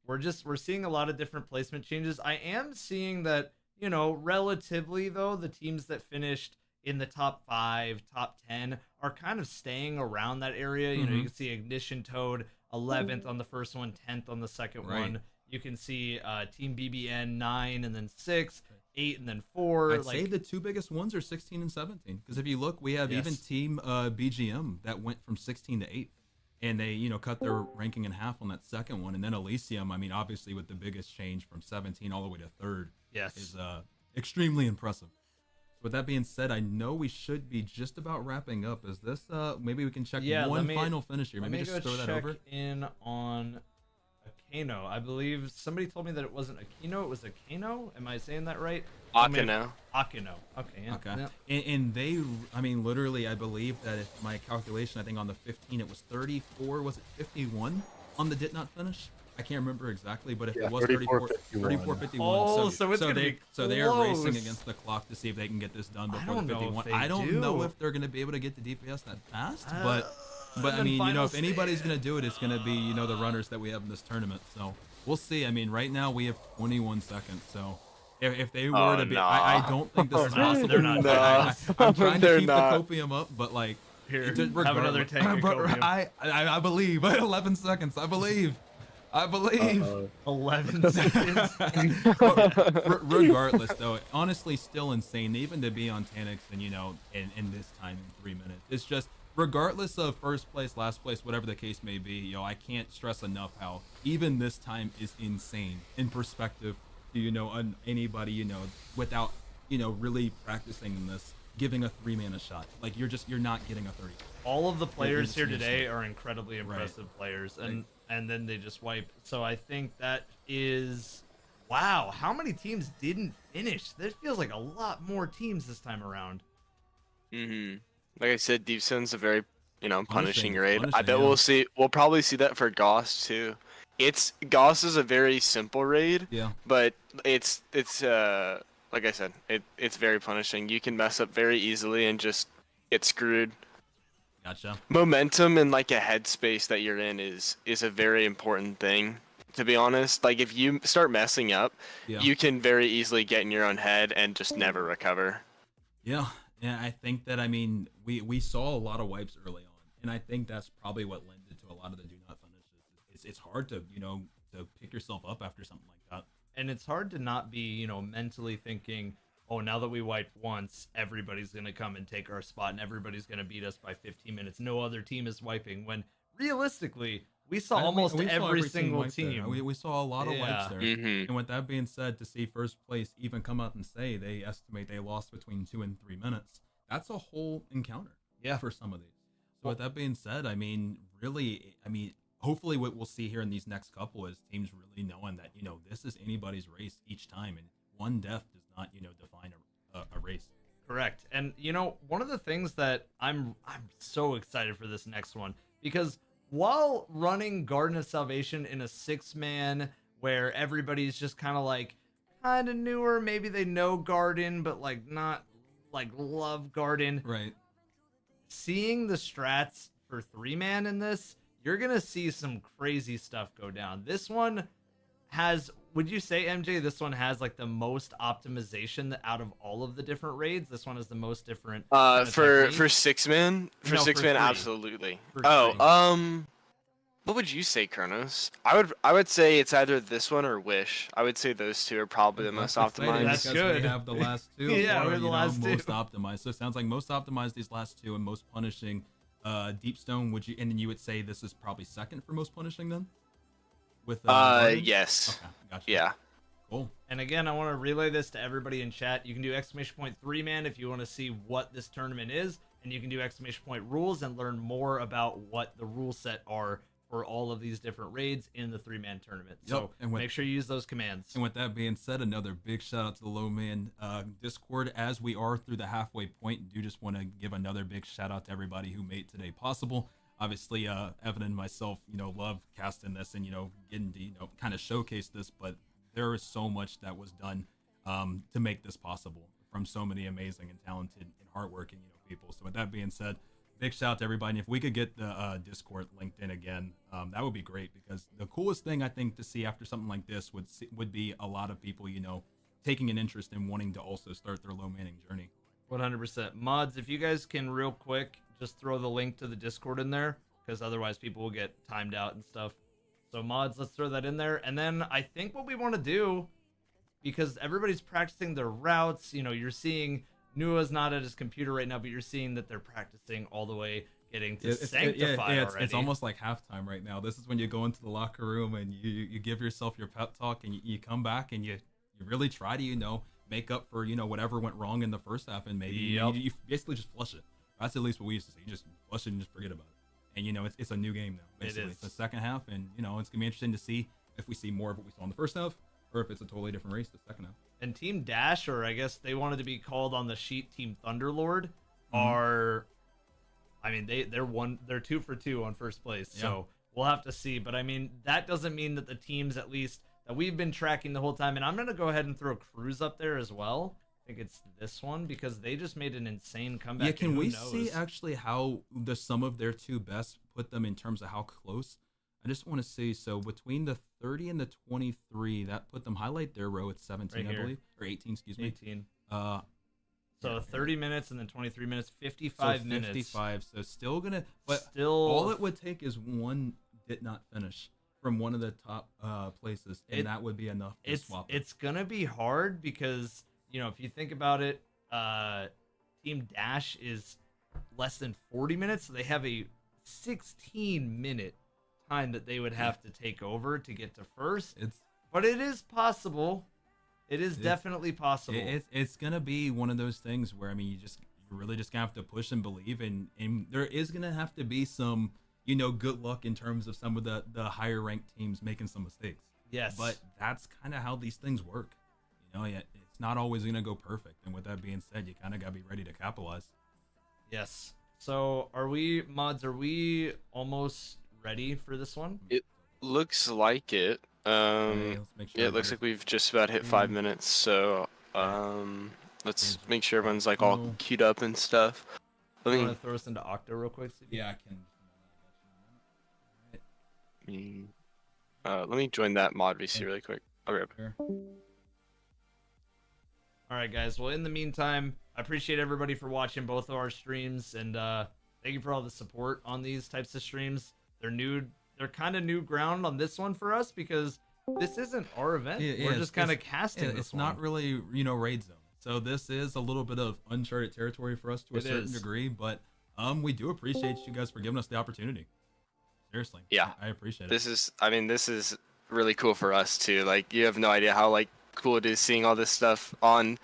S1: we're seeing a lot of different placement changes. I am seeing that, relatively though, the teams that finished in the top 5, top 10 are kind of staying around that area. You
S2: Mm-hmm.
S1: can see Ignition Toad 11th on the first one, 10th on the second
S2: Right.
S1: one. You can see Team BBN 9 and then 6, 8 and then 4.
S2: I'd say the 2 biggest ones are 16 and 17. Because if you look, we have even Team BGM that went from 16 to 8. And they, cut their ranking in half on that second one. And then Elysium, I mean, obviously with the biggest change from 17 all the way to 3rd is extremely impressive. So with that being said, I know we should be just about wrapping up. Is this, maybe we can check one final finish here. Maybe just throw that over.
S1: In on Akano. I believe somebody told me that it wasn't Akino, it was Akano. Am I saying that right?
S4: Akano.
S1: Akano. Okay. Yeah.
S2: Okay.
S1: Yeah.
S2: And they, I mean, literally, I believe that if my calculation, I think on the 15, it was 34, was it 51 on the did not finish? I can't remember exactly, but if
S5: Yeah,
S2: it was 34-51.
S1: Oh, so it's gonna be
S2: so they are racing
S1: close.
S2: against the clock to see if they can get this done
S1: I
S2: before
S1: don't
S2: the
S1: know
S2: 51.
S1: if they
S2: I don't
S1: do.
S2: know if they're gonna be able to get the DPS that fast, but
S1: and
S2: I
S1: then
S2: mean, you know,
S1: final
S2: if anybody's gonna do it, it's gonna be, you know, the runners that we have in this tournament. So we'll see. I mean, right now we have 21 seconds, so. If they were to be, I don't think this is possible.
S1: They're not.
S2: I'm trying to keep the
S4: not.
S2: copium up, but like,
S1: Here, have another tank of
S2: but
S1: copium.
S2: I believe. 11 seconds. I believe.
S1: 11 seconds.
S2: Regardless, though, honestly, still insane. Even to be on Tanix and, you know, in this time in 3 minutes, it's just regardless of first place, last place, whatever the case may be. You know, I can't stress enough how even this time is insane in perspective. You know, anybody, you know, without, you know, really practicing this, giving a 3-mana shot. Like, you're not getting a 30.
S1: All of the players here today are incredibly impressive players, and then they just wipe. So I think that is, wow, how many teams didn't finish? There feels like a lot more teams this time around.
S4: Like I said, Deep Sun's a very, you know, punishing raid.
S2: Punishing,
S4: I bet we'll probably see that for Gauss too. Gauss is a very simple raid, but it's like I said, it's very punishing. You can mess up very easily and just get screwed.
S2: Gotcha.
S4: Momentum and like a headspace that you're in is a very important thing, to be honest. Like if you start messing up, you can very easily get in your own head and just never recover.
S2: Yeah, I think that, I mean, we saw a lot of wipes early on, and I think that's probably what lended to a lot of the do not finishes. It's hard to, you know, to pick yourself up after something like that.
S1: And it's hard to not be, you know, mentally thinking, oh, now that we wiped once, everybody's going to come and take our spot and everybody's going to beat us by 15 minutes. No other team is wiping, when realistically, we saw almost every single team.
S2: We saw a lot of wipes there. And with that being said, to see first place even come out and say they estimate they lost between 2 and 3 minutes, that's a whole encounter for some of these. So with that being said, I mean, really, I mean, hopefully what we'll see here in these next couple is teams really knowing that, you know, this is anybody's race each time, and one death does not, you know, define a race.
S1: Correct. And, you know, one of the things that I'm so excited for this next one, because while running Garden of Salvation in a 6-man where everybody's just kind of newer, maybe they know Garden, but like not like love Garden.
S2: Right.
S1: Seeing the strats for 3-man in this, you're going to see some crazy stuff go down. This one has, would you say, MJ, this one has like the most optimization out of all of the different raids? This one is the most different
S4: for 6-man? For 6-man, absolutely. What would you say, Kronos? I would say it's either this one or Wish. I would say those two are probably the most optimized.
S1: That's good.
S2: We have the last two.
S1: Yeah, we're the last two.
S2: Most optimized. So it sounds like most optimized these last two and most punishing. Deepstone, would you? And then you would say this is probably second for most punishing then? With
S4: yes.
S2: Okay, gotcha.
S4: Yeah.
S2: Cool.
S1: And again, I want to relay this to everybody in chat. You can do !3man if you want to see what this tournament is, and you can do !rules and learn more about what the rule set are for all of these different raids in the 3-man tournament. So make sure you use those commands.
S2: And with that being said, another big shout out to the Low Man Discord. As we are through the halfway point, do just want to give another big shout out to everybody who made today possible. Obviously, Evan and myself, you know, love casting this and, you know, getting to, you know, kind of showcase this, but there is so much that was done to make this possible from so many amazing and talented and hardworking, you know, people. So with that being said, big shout out to everybody. And if we could get the Discord linked in again, that would be great, because the coolest thing I think to see after something like this would be a lot of people, you know, taking an interest in wanting to also start their low manning journey.
S1: 100%. Mods, if you guys can real quick just throw the link to the Discord in there, because otherwise people will get timed out and stuff. So mods, let's throw that in there. And then I think what we want to do, because everybody's practicing their routes, you know, you're seeing Nua's not at his computer right now, but you're seeing that they're practicing all the way getting to Sanctify already.
S2: It's almost like halftime right now. This is when you go into the locker room and you give yourself your pep talk, and you come back and you really try to, you know, make up for, you know, whatever went wrong in the first half, and maybe you basically just flush it. That's at least what we used to say. You just flush it and just forget about it. And, you know, it's a new game now. Basically. It is. It's the second half, and, you know, it's going to be interesting to see if we see more of what we saw in the first half, or if it's a totally different race the second half.
S1: And Team Dash, or I guess they wanted to be called on the sheet Team Thunderlord, are, I mean, they're 2 for 2 on first place. Yeah. So we'll have to see. But I mean, that doesn't mean that the teams, at least that we've been tracking the whole time, and I'm gonna go ahead and throw Cruise up there as well. I think it's this one because they just made an insane comeback.
S2: Yeah, can we see actually how the sum of their two best put them in terms of how close? I just want to see. So between the 30 and the 23, that put them, highlight their row at 17,
S1: right
S2: I believe, or 18, excuse me.
S1: 18. So 30 minutes and then 23 minutes, 55 minutes.
S2: 55. So still gonna, but
S1: still
S2: all it would take is one did not finish from one of the top places, and that would be enough to swap it.
S1: It's gonna be hard because, you know, if you think about it, Team Dash is less than 40 minutes, so they have a 16-minute time that they would have to take over to get to first. But it is possible. It is definitely possible.
S2: It's gonna be one of those things where, I mean, you really just gonna have to push and believe, and there is gonna have to be some, you know, good luck in terms of some of the higher ranked teams making some mistakes.
S1: Yes.
S2: But that's kind of how these things work. You know, it's not always gonna go perfect. And with that being said, you kind of gotta be ready to capitalize.
S1: Yes. So are we almost ready for this one?
S4: It looks like it.
S2: Okay, let's make sure
S4: Yeah, it looks like we've just about hit 5 minutes. So let's make sure everyone's like all queued up and stuff.
S1: You want to throw us into Octo real quick?
S2: Yeah, I can.
S4: Let me join that mod VC really quick. I'll be right back.
S1: All right, guys. Well, in the meantime, I appreciate everybody for watching both of our streams, and thank you for all the support on these types of streams. They're kind of new ground on this one for us because this isn't our event. We're just kind of casting this
S2: It's
S1: one.
S2: not really, you know, raid zone. So this is a little bit of uncharted territory for us to a certain degree, but we do appreciate you guys for giving us the opportunity. Seriously.
S4: Yeah.
S2: I appreciate it.
S4: This is really cool for us too. Like, you have no idea how like cool it is seeing all this stuff on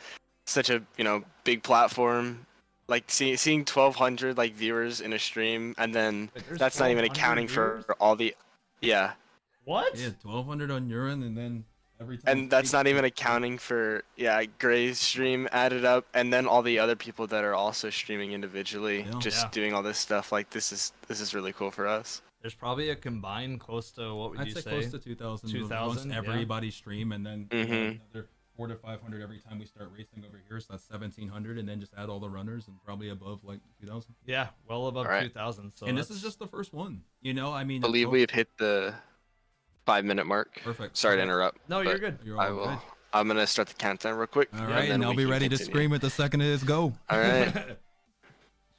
S4: such a, you know, big platform. Like seeing 1,200 like viewers in a stream, and then that's not even accounting for all the,
S1: What?
S2: Yeah, 1,200 on your end, and then every time.
S4: And that's not even accounting for Gray's stream added up, and then all the other people that are also streaming individually, doing all this stuff. Like, this is really cool for us.
S1: There's probably a combined close to, what would you say?
S2: I'd say close to 2,000.
S1: 2,000.
S2: Everybody stream, and then another 400 to 500 every time we start racing over here. So that's 1,700, and then just add all the runners, and probably above like 2,000.
S1: Yeah, well above 2,000. So
S2: this is just the first one. You know, I mean,
S4: I believe we've hit the 5-minute mark.
S2: Perfect.
S4: Sorry to interrupt.
S1: No, you're good.
S2: You're all good.
S4: I'm gonna start the countdown real quick.
S2: All right, and I'll be ready to scream at the second it is go.
S4: All right.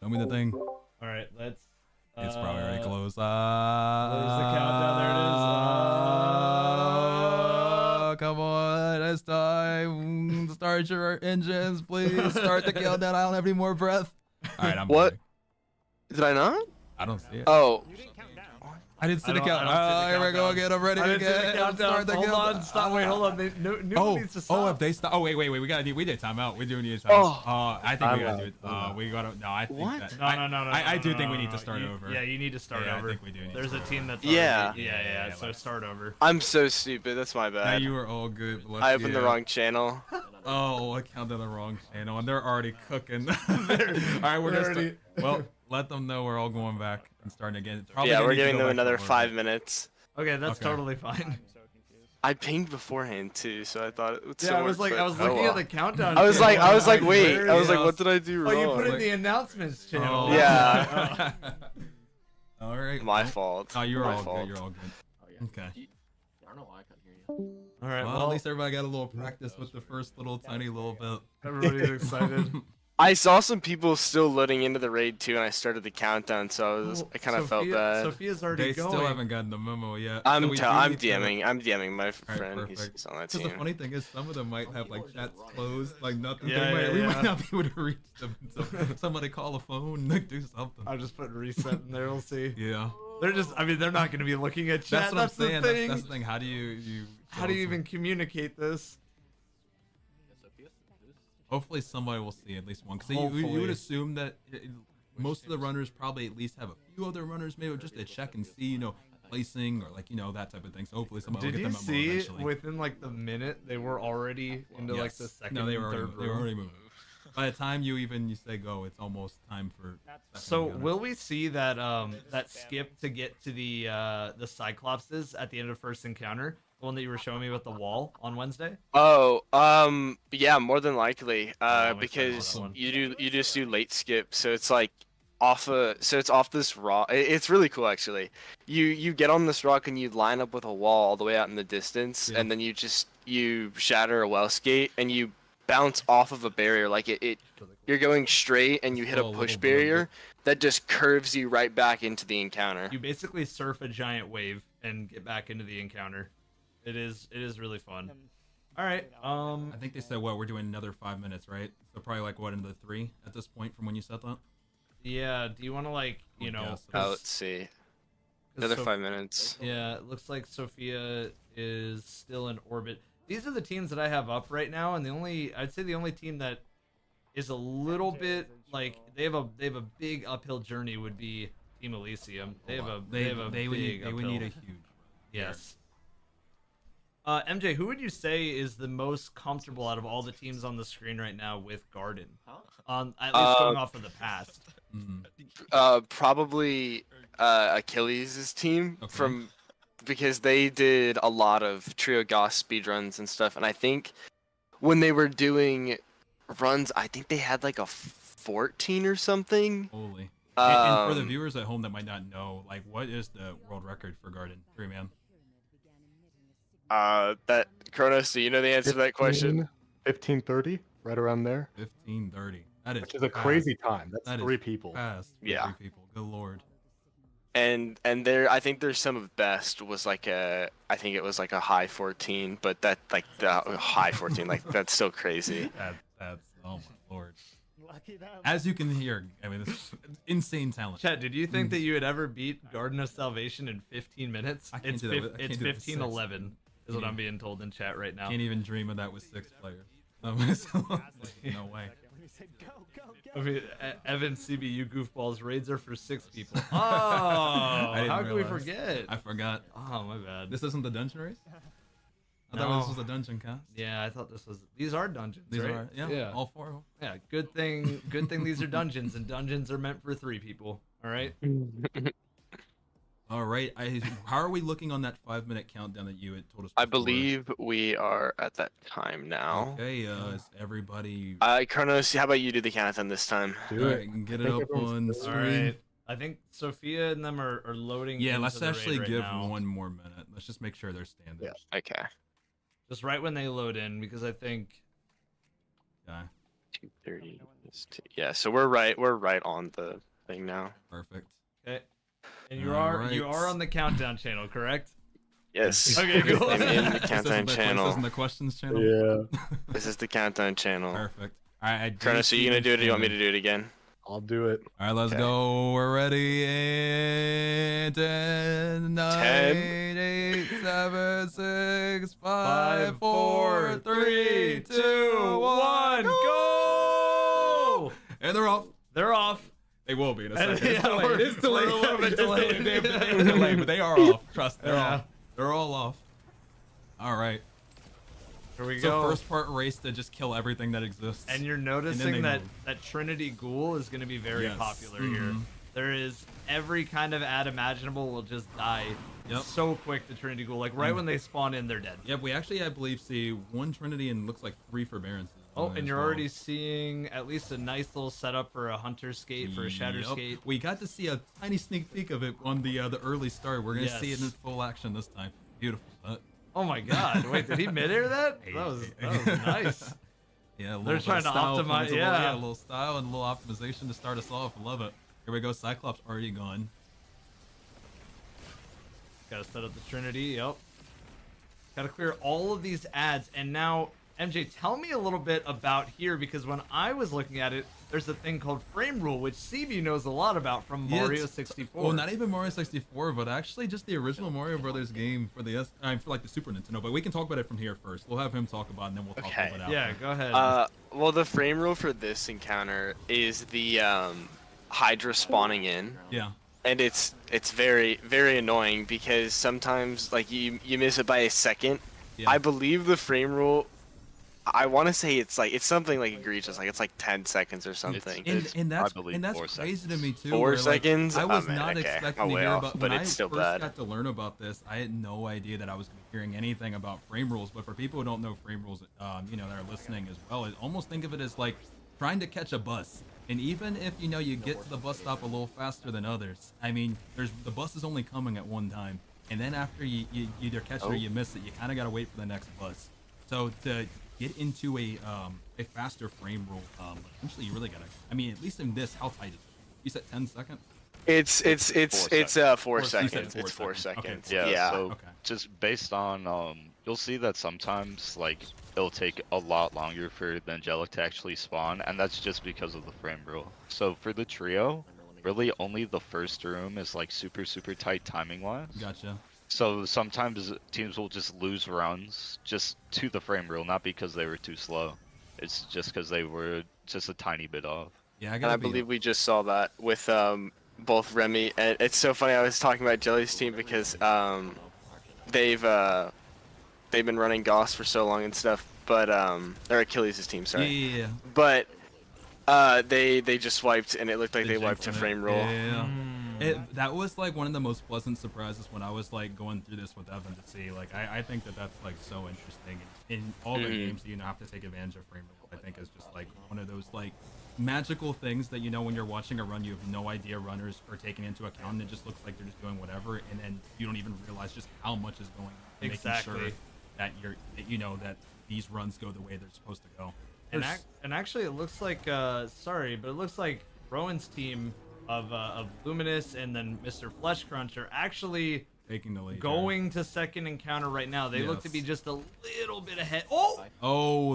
S2: Show me the thing.
S1: All right, let's.
S2: It's probably already closed.
S1: There's the countdown. There it is.
S2: Come on, it's time. Start your engines, please. Start the countdown. I don't have any more breath. All right, I'm
S4: What?
S2: ready.
S4: Did I not?
S2: I don't see it.
S4: Oh.
S2: I didn't see the countdown. Here we go again. I'm ready again.
S1: Hold on. Stop. Wait. Hold on. Newman needs to stop.
S2: If they stop. Oh, wait. We did timeout. We do need a timeout. I think we gotta do it. We gotta. No, I think that.
S1: No.
S2: I do think we need to start over.
S1: Yeah, you need to start over.
S2: I think we do.
S1: There's a team that's.
S4: Yeah.
S1: Yeah. So start over.
S4: I'm so stupid. That's my bad.
S2: No, you were all good.
S4: I opened the wrong channel.
S2: Oh, I counted the wrong channel, and they're already cooking. All right, we're gonna. Well, let them know we're all going back and starting again.
S4: We're giving them another 5 minutes.
S1: Okay, that's totally fine.
S4: I pinged beforehand too, so I thought it would.
S1: I was looking at the countdown.
S4: I was like, wait. I was like, what did I do wrong?
S1: Oh, you put in the announcements channel.
S4: Yeah.
S2: All right.
S4: My fault.
S2: Oh, you're all good. You're all good. Okay.
S12: I don't know why I couldn't hear you.
S1: All right.
S2: Well, at least everybody got a little practice with the first tiny little bit.
S1: Everybody's excited.
S4: I saw some people still loading into the raid too, and I started the countdown, so I kind of felt bad.
S1: Sophia's already going.
S2: They still haven't gotten the memo yet.
S4: I'm DMing my friend. He's on that team.
S2: The funny thing is, some of them might have like chats closed, like nothing. We might not be able to reach them until somebody call a phone, like do something.
S1: I'll just put reset in there. We'll see.
S2: Yeah.
S1: They're just. I mean, they're not going to be looking at chat.
S2: That's what I'm saying.
S1: The thing.
S2: That's the thing. How do you?
S1: How do you even communicate this?
S2: Hopefully somebody will see at least one, because you would assume that most of the runners probably at least have a few other runners, maybe just to check and see, placing or that type of thing. So hopefully somebody will get them.
S1: Did you see within like the minute they were already into like the second,
S2: no, they
S1: and
S2: were
S1: third
S2: already moving. By the time you say go, it's almost time for.
S1: So will we see that that skip to get to the Cyclopses at the end of first encounter? The one that you were showing me with the wall on Wednesday?
S4: Oh, yeah, more than likely. Because you just do late skip, so it's like it's off this rock. It's really cool actually. You get on this rock and you line up with a wall all the way out in the distance, and then you shatter a well skate and you bounce off of a barrier like you're going straight and you hit a push barrier that just curves you right back into the encounter.
S1: You basically surf a giant wave and get back into the encounter. It is really fun. All right.
S2: I think they said we're doing another 5 minutes, right? So probably like another 3 at this point from when you said that.
S1: Yeah. Do you want to
S4: let's see. Another 5 minutes.
S1: Yeah. It looks like Sophia is still in orbit. These are the teams that I have up right now, and I'd say the only team that is a little bit like they have a big uphill journey would be Team Elysium. They would need a huge. Yes. MJ, who would you say is the most comfortable out of all the teams on the screen right now with Garden? At least going off of the past.
S4: Probably Achilles' team because they did a lot of Trio Goss speedruns and stuff, and I think when they were doing runs, I think they had like a 14 or something.
S2: Holy. And for the viewers at home that might not know, like, what is the world record for Garden 3-man?
S4: That Kronos, do you know the answer to that question?
S5: 15:30, right around there.
S2: 15:30.
S5: Which is a crazy time. That's 3 people.
S4: Yeah.
S2: 3 people. Good lord.
S4: And I think their sum of best was like I think it was like a high 14, but that like the high 14, like that's so crazy.
S2: That's oh my lord. As you can hear, I mean, this is insane talent.
S1: Chat, did you think that you would ever beat Garden of Salvation in 15 minutes? It's 15:11 is what I'm being told in chat right now.
S2: Can't even dream of that with 6 players. No way.
S1: I mean, Evan CBU goofballs raids are for 6 people. Oh, how could we forget?
S2: I forgot.
S1: Oh, my bad.
S2: This isn't the dungeon race? I thought this was a dungeon cast.
S1: Yeah, I thought this was. These are dungeons.
S2: These
S1: right?
S2: are, yeah, all 4 of them.
S1: Yeah, good thing. Good thing these are dungeons, and dungeons are meant for 3 people. All right.
S2: All right. How are we looking on that 5-minute countdown that you had told us before?
S4: I believe we are at that time now.
S2: Okay. Is everybody?
S4: Kronos, how about you do the countdown this time?
S2: Do it and get it up on the screen. All right.
S1: I think Sophia and them are loading.
S2: Yeah, let's
S1: into
S2: actually
S1: the raid
S2: give
S1: right now.
S2: 1 more minute. Let's just make sure they're standing.
S4: Yeah. Okay.
S1: Just right when they load in, because I think.
S2: Yeah.
S4: 2:30. Yeah. So we're right on the thing now.
S2: Perfect.
S1: Okay. And you are on the countdown channel, correct?
S4: Yes.
S1: Okay, cool.
S4: I'm in the countdown channel.
S2: This isn't the questions channel?
S5: Yeah.
S4: This is the countdown channel.
S2: Perfect. All right.
S4: Kronos, are you gonna do it or do you want me to do it again?
S5: I'll do it.
S2: All right, let's go. We're ready. And 10, 9, 8, 7, 6, 5, 4, 3, 2, 1, go! And they're off.
S1: They're off.
S2: They will be in a second.
S1: It's delayed.
S2: It's delayed.
S1: We're a little bit delayed.
S2: They have delayed, but they are off. Trust. They're off. They're all off. All right.
S1: Here we
S2: so
S1: go.
S2: First part race to just kill everything that exists.
S1: And you're noticing that Trinity Ghoul is going to be very popular here. There is every kind of ad imaginable will just die so quick to Trinity Ghoul. Like right when they spawn in, they're dead.
S2: Yep, we actually, I believe, see 1 Trinity and looks like 3 forbearances.
S1: Oh, and you're already seeing at least a nice little setup for a Hunter Skate, for a Shatter Skate.
S2: We got to see a tiny sneak peek of it on the early start. We're going to see it in full action this time. Beautiful.
S1: Oh my god. Wait, did he mid-air that? That was nice.
S2: Yeah,
S1: they're trying to optimize.
S2: A little style and a little optimization to start us off. Love it. Here we go. Cyclops already gone.
S1: Gotta set up the Trinity. Yep. Gotta clear all of these ads. And now, MJ, tell me a little bit about here, because when I was looking at it, there's a thing called frame rule, which CB knows a lot about from Mario 64.
S2: Well, not even Mario 64, but actually just the original Mario Brothers game for the for like the Super Nintendo. But we can talk about it from here first. We'll have him talk about it, and then we'll talk about it after.
S1: Yeah, go ahead.
S4: Well, the frame rule for this encounter is the Hydra spawning in.
S2: Yeah.
S4: And it's very, very annoying because sometimes like you miss it by a second.
S2: Yeah.
S4: I believe the frame rule I want to say it's something like egregious, like it's like 10 seconds or something.
S2: And that's crazy to me too.
S4: 4 seconds?
S2: I was
S4: Oh, man,
S2: not
S4: okay.
S2: expecting to
S4: way
S2: hear
S4: off,
S2: about.
S4: but
S2: When
S4: it's
S2: I
S4: still
S2: first
S4: bad.
S2: got to learn about this, I had no idea that I was going to be hearing anything about frame rules. But for people who don't know frame rules, you know, that are listening as well, I almost think of it as like trying to catch a bus. And even if you know you get to the bus stop a little faster than others, I mean, the bus is only coming at one time, and then after you either catch it or you miss it, you kind of got to wait for the next bus. So to get into a faster frame rule, essentially you really gotta. I mean, at least in this, how tight is it? You said 10 seconds.
S4: It's 4 seconds.
S2: You said
S4: It's 4 seconds.
S2: Okay.
S15: Yeah. So just based on you'll see that sometimes like it'll take a lot longer for the angelic to actually spawn, and that's just because of the frame rule. So for the trio, really only the first room is like super tight timing wise.
S2: Gotcha.
S15: So sometimes teams will just lose runs just to the frame rule, not because they were too slow. It's just because they were just a tiny bit off.
S2: Yeah,
S4: I believe we just saw that with both Remy and it's so funny. I was talking about Jelly's team because they've been running Goss for so long and stuff, but or Achilles' team, sorry.
S2: Yeah.
S4: But they just wiped and it looked like they wiped to frame roll.
S2: Yeah. That was like one of the most pleasant surprises when I was like going through this with Evan to see. Like I think that's like so interesting. In all the games, you know, have to take advantage of frame rate. I think is just like one of those like magical things that, you know, when you're watching a run, you have no idea runners are taking into account, and it just looks like they're just doing whatever, and then you don't even realize just how much is going on.
S1: Exactly.
S2: Making sure that you know that these runs go the way they're supposed to go.
S1: And actually, it looks like sorry, but it looks like Rowan's team of Luminous and then Mr. Flesh Crunch are actually
S2: taking the lead,
S1: going to second encounter right now. They look to be just a little bit ahead.
S2: Oh,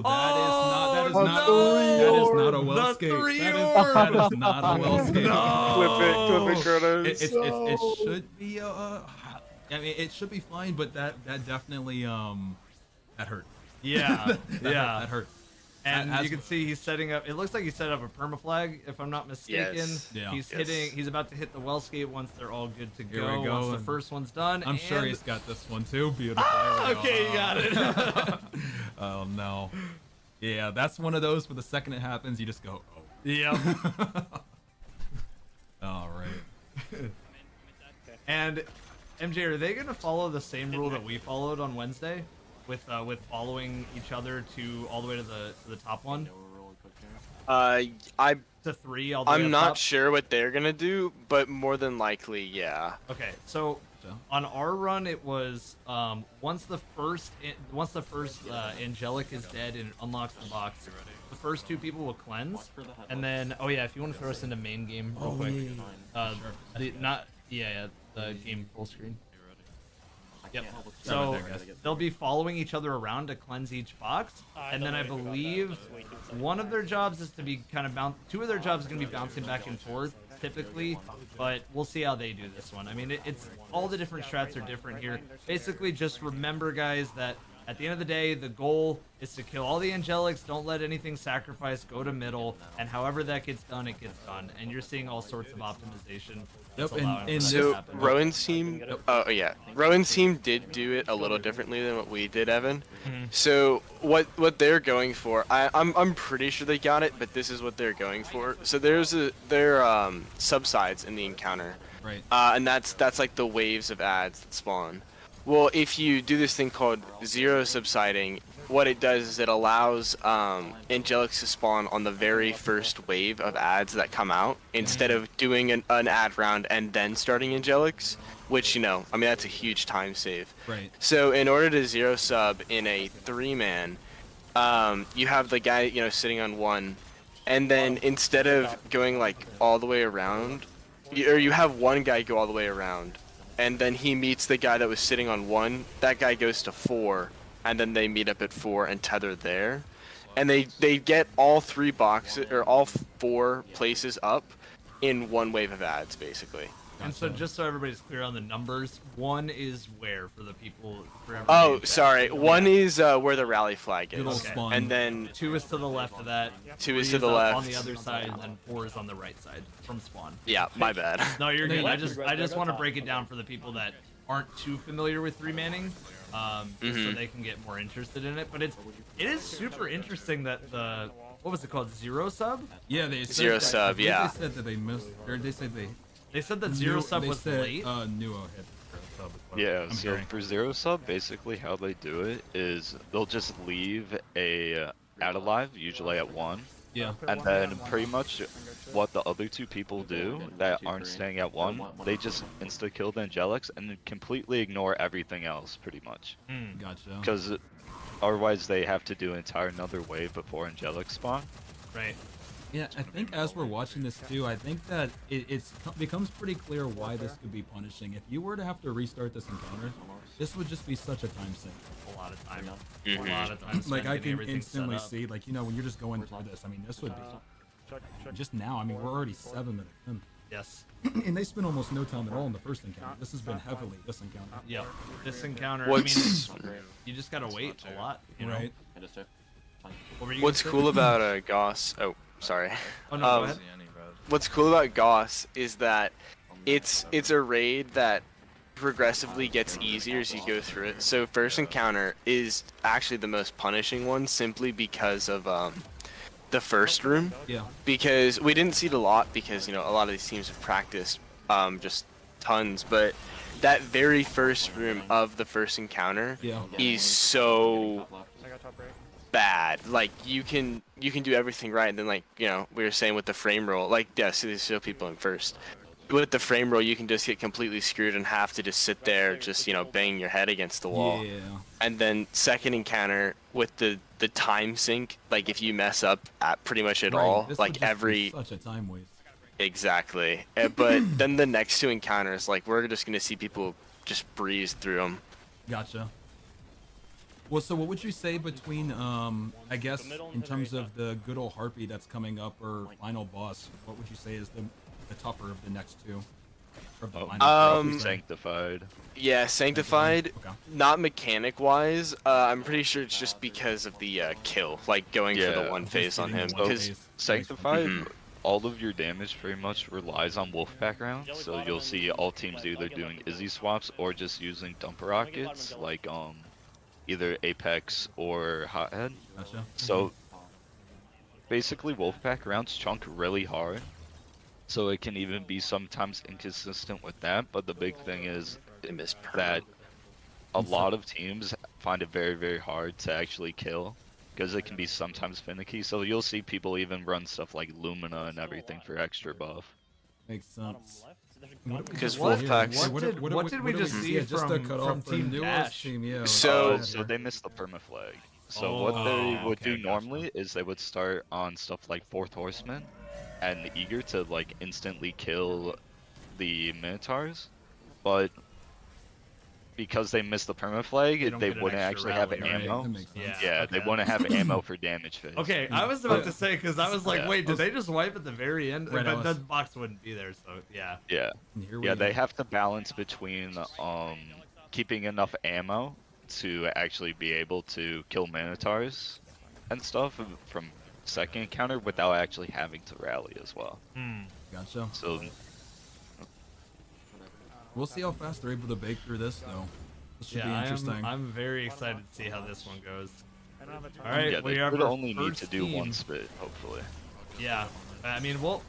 S2: that is not a well skate. That is not a well skate.
S1: No.
S4: Clip it, Kronos.
S2: It should be I mean, it should be fine, but that definitely that hurt.
S1: Yeah,
S2: that hurt.
S1: And you can see he's setting up. It looks like he set up a permaflag, if I'm not mistaken.
S4: Yes.
S2: Yeah.
S1: He's about to hit the well skate once they're all good to go.
S2: Here we go.
S1: Once the first one's done.
S2: I'm sure he's got this one too. Beautiful.
S1: Okay, you got it.
S2: Oh no. Yeah, that's one of those. For the second it happens, you just go, oh.
S1: Yep.
S2: All right.
S1: And MJ, are they gonna follow the same rule that we followed on Wednesday, with following each other to all the way to the top one? To 3 all the way
S4: I'm
S1: up
S4: not
S1: top?
S4: sure what they're gonna do, but more than likely, yeah.
S1: Okay, so on our run, it was once the first angelic is dead and unlocks the box, the first 2 people will cleanse, and then if you want to throw us into main game real quick, the game full screen. Yep. So they'll be following each other around to cleanse each box, and then I believe one of their jobs is to be kind of 2 of their jobs is going to be bouncing back and forth typically, but we'll see how they do this one. I mean, it's all the different strats are different here. Basically, just remember, guys, that at the end of the day, the goal is to kill all the angelics. Don't let anything sacrifice. Go to middle, and however that gets done, it gets done. And you're seeing all sorts of optimization.
S2: Yep,
S4: And so Rowan's team, Rowan's team did do it a little differently than what we did, Evan. So what they're going for, I'm pretty sure they got it, but this is what they're going for. So there subsides in the encounter,
S2: right?
S4: And that's like the waves of ads that spawn. Well, if you do this thing called zero subsiding, what it does is it allows angelics to spawn on the very first wave of ads that come out, instead of doing an ad round and then starting angelics, which, you know, I mean, that's a huge time save.
S2: Right.
S4: So in order to zero sub in a 3-man, you have the guy, you know, sitting on 1, and then instead of going like all the way around, you have one guy go all the way around, and then he meets the guy that was sitting on 1. That guy goes to 4. And then they meet up at 4 and tether there, and they get all 3 boxes or all 4 places up in one wave of ads, basically.
S1: And so, just so everybody's clear on the numbers, 1 is where for the people.
S4: Oh, sorry. 1 is where the rally flag is,
S1: Okay.
S4: and then
S1: 2 is to the left of that.
S4: 2 is
S1: 3
S4: to the
S1: up
S4: left
S1: on the other side, and then 4 is on the right side from spawn.
S4: Yeah, my bad.
S1: No, you're good. I just want to break it down for the people that aren't too familiar with remanning, just so they can get more interested in it. But it is super interesting that the what was it called, zero sub?
S2: Yeah, they said
S4: zero sub. Yeah.
S2: They said that they missed, or they said
S1: that zero sub was late.
S2: Nuo had zero sub.
S15: Yeah, so for zero sub, basically how they do it is they'll just leave a at alive, usually at 1.
S2: Yeah.
S15: And then pretty much what the other 2 people do that aren't staying at 1, they just insta-kill the Angelics and then completely ignore everything else, pretty much.
S2: Gotcha.
S15: Because otherwise they have to do an entire another wave before Angelics spawn.
S1: Right.
S2: Yeah, I think as we're watching this too, I think that it becomes pretty clear why this could be punishing. If you were to have to restart this encounter, this would just be such a time sink.
S1: A lot of time. A lot of time.
S2: Like I can instantly see, like, you know, when you're just going through this, I mean, this would be just now. I mean, we're already 7 minutes in.
S1: Yes.
S2: And they spent almost no time at all in the first encounter. This has been heavily this encounter.
S1: Yeah. This encounter. I mean, you just gotta wait a lot. You know?
S2: Right.
S4: What's cool about Goss? Oh, sorry.
S1: Oh no, go ahead.
S4: What's cool about Goss is that it's a raid that progressively gets easier as you go through it. So first encounter is actually the most punishing one, simply because of the first room.
S2: Yeah.
S4: Because we didn't see it a lot, because, you know, a lot of these teams have practiced just tons, but that very first room of the first encounter is so bad. Like, you can do everything right, and then, like, you know, we were saying with the frame roll, like, yeah, so they show people in first. With the frame roll, you can just get completely screwed and have to just sit there, just, you know, banging your head against the wall.
S2: Yeah.
S4: And then second encounter with the time sink, like, if you mess up at pretty much at all,
S2: This
S4: like
S2: would just be
S4: every
S2: such a time waste.
S4: exactly. But then the next 2 encounters, like, we're just gonna see people just breeze through them.
S2: Gotcha. Well, so what would you say between, I guess, in terms of the good old Harpy that's coming up, or final boss, what would you say is the tougher of the next 2? Or the final
S15: Sanctified.
S4: Yeah, Sanctified,
S2: Okay.
S4: not mechanic-wise. I'm pretty sure it's just because of the kill, like going for the one phase on him. Because
S15: Sanctified, all of your damage pretty much relies on Wolfpack rounds. So you'll see all teams either doing Izzy swaps or just using dumper rockets, like either Apex or Hothead.
S2: Gotcha.
S15: So basically, Wolfpack rounds chunk really hard. So it can even be sometimes inconsistent with that, but the big thing is that a lot of teams find it very, very hard to actually kill, because it can be sometimes finicky. So you'll see people even run stuff like Lumina and everything for extra buff.
S2: Makes sense.
S4: Because Wolfpacks.
S1: What did we just see from Team Dash?
S15: So they missed the permaflag. So what they would do normally is they would start on stuff like Fourth Horseman and Eager to, like, instantly kill the Minotaurs, but because they missed the permaflag, they wouldn't actually have ammo.
S2: Right?
S15: Yeah, they wouldn't have ammo for damage phase.
S1: Okay, I was about to say, because I was like, wait, did they just wipe at the very end?
S2: Right,
S1: But the box wouldn't be there, so yeah.
S15: Yeah, they have to balance between keeping enough ammo to actually be able to kill Minotaurs and stuff from second encounter without actually having to rally as well.
S2: Gotcha.
S15: So
S2: we'll see how fast they're able to bake through this, though. This should be interesting.
S1: I'm very excited to see how this one goes. All right,
S15: yeah,
S1: we
S15: they
S1: have
S15: would
S1: our
S15: only need
S1: first
S15: to do
S1: team.
S15: one spit, hopefully.
S1: Yeah, I mean, well,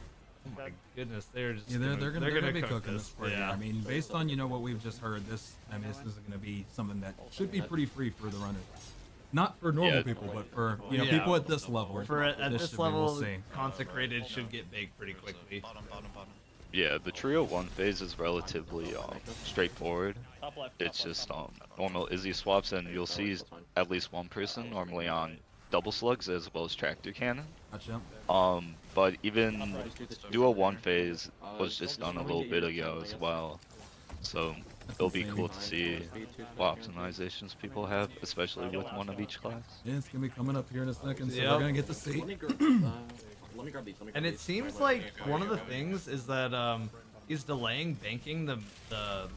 S1: oh my goodness, they're just
S2: they're gonna be
S1: cook
S2: cooking this for you. I mean, based on what we've just heard, this is gonna be something that should be pretty free for the runners. Not for normal people, but for people at this level.
S1: For at this level,
S2: we'll see.
S1: consecrated should get baked pretty quickly.
S15: Yeah, the trio 1 phase is relatively straightforward. It's just normal Izzy swaps, and you'll see at least one person normally on double slugs as well as tractor cannon.
S2: Gotcha.
S15: But even duo 1 phase was just done a little bit ago as well. So it'll be cool to see what optimizations people have, especially with one of each class.
S2: Yeah, it's gonna be coming up here in a second, so we're gonna get to see.
S1: And it seems like one of the things is that he's delaying banking the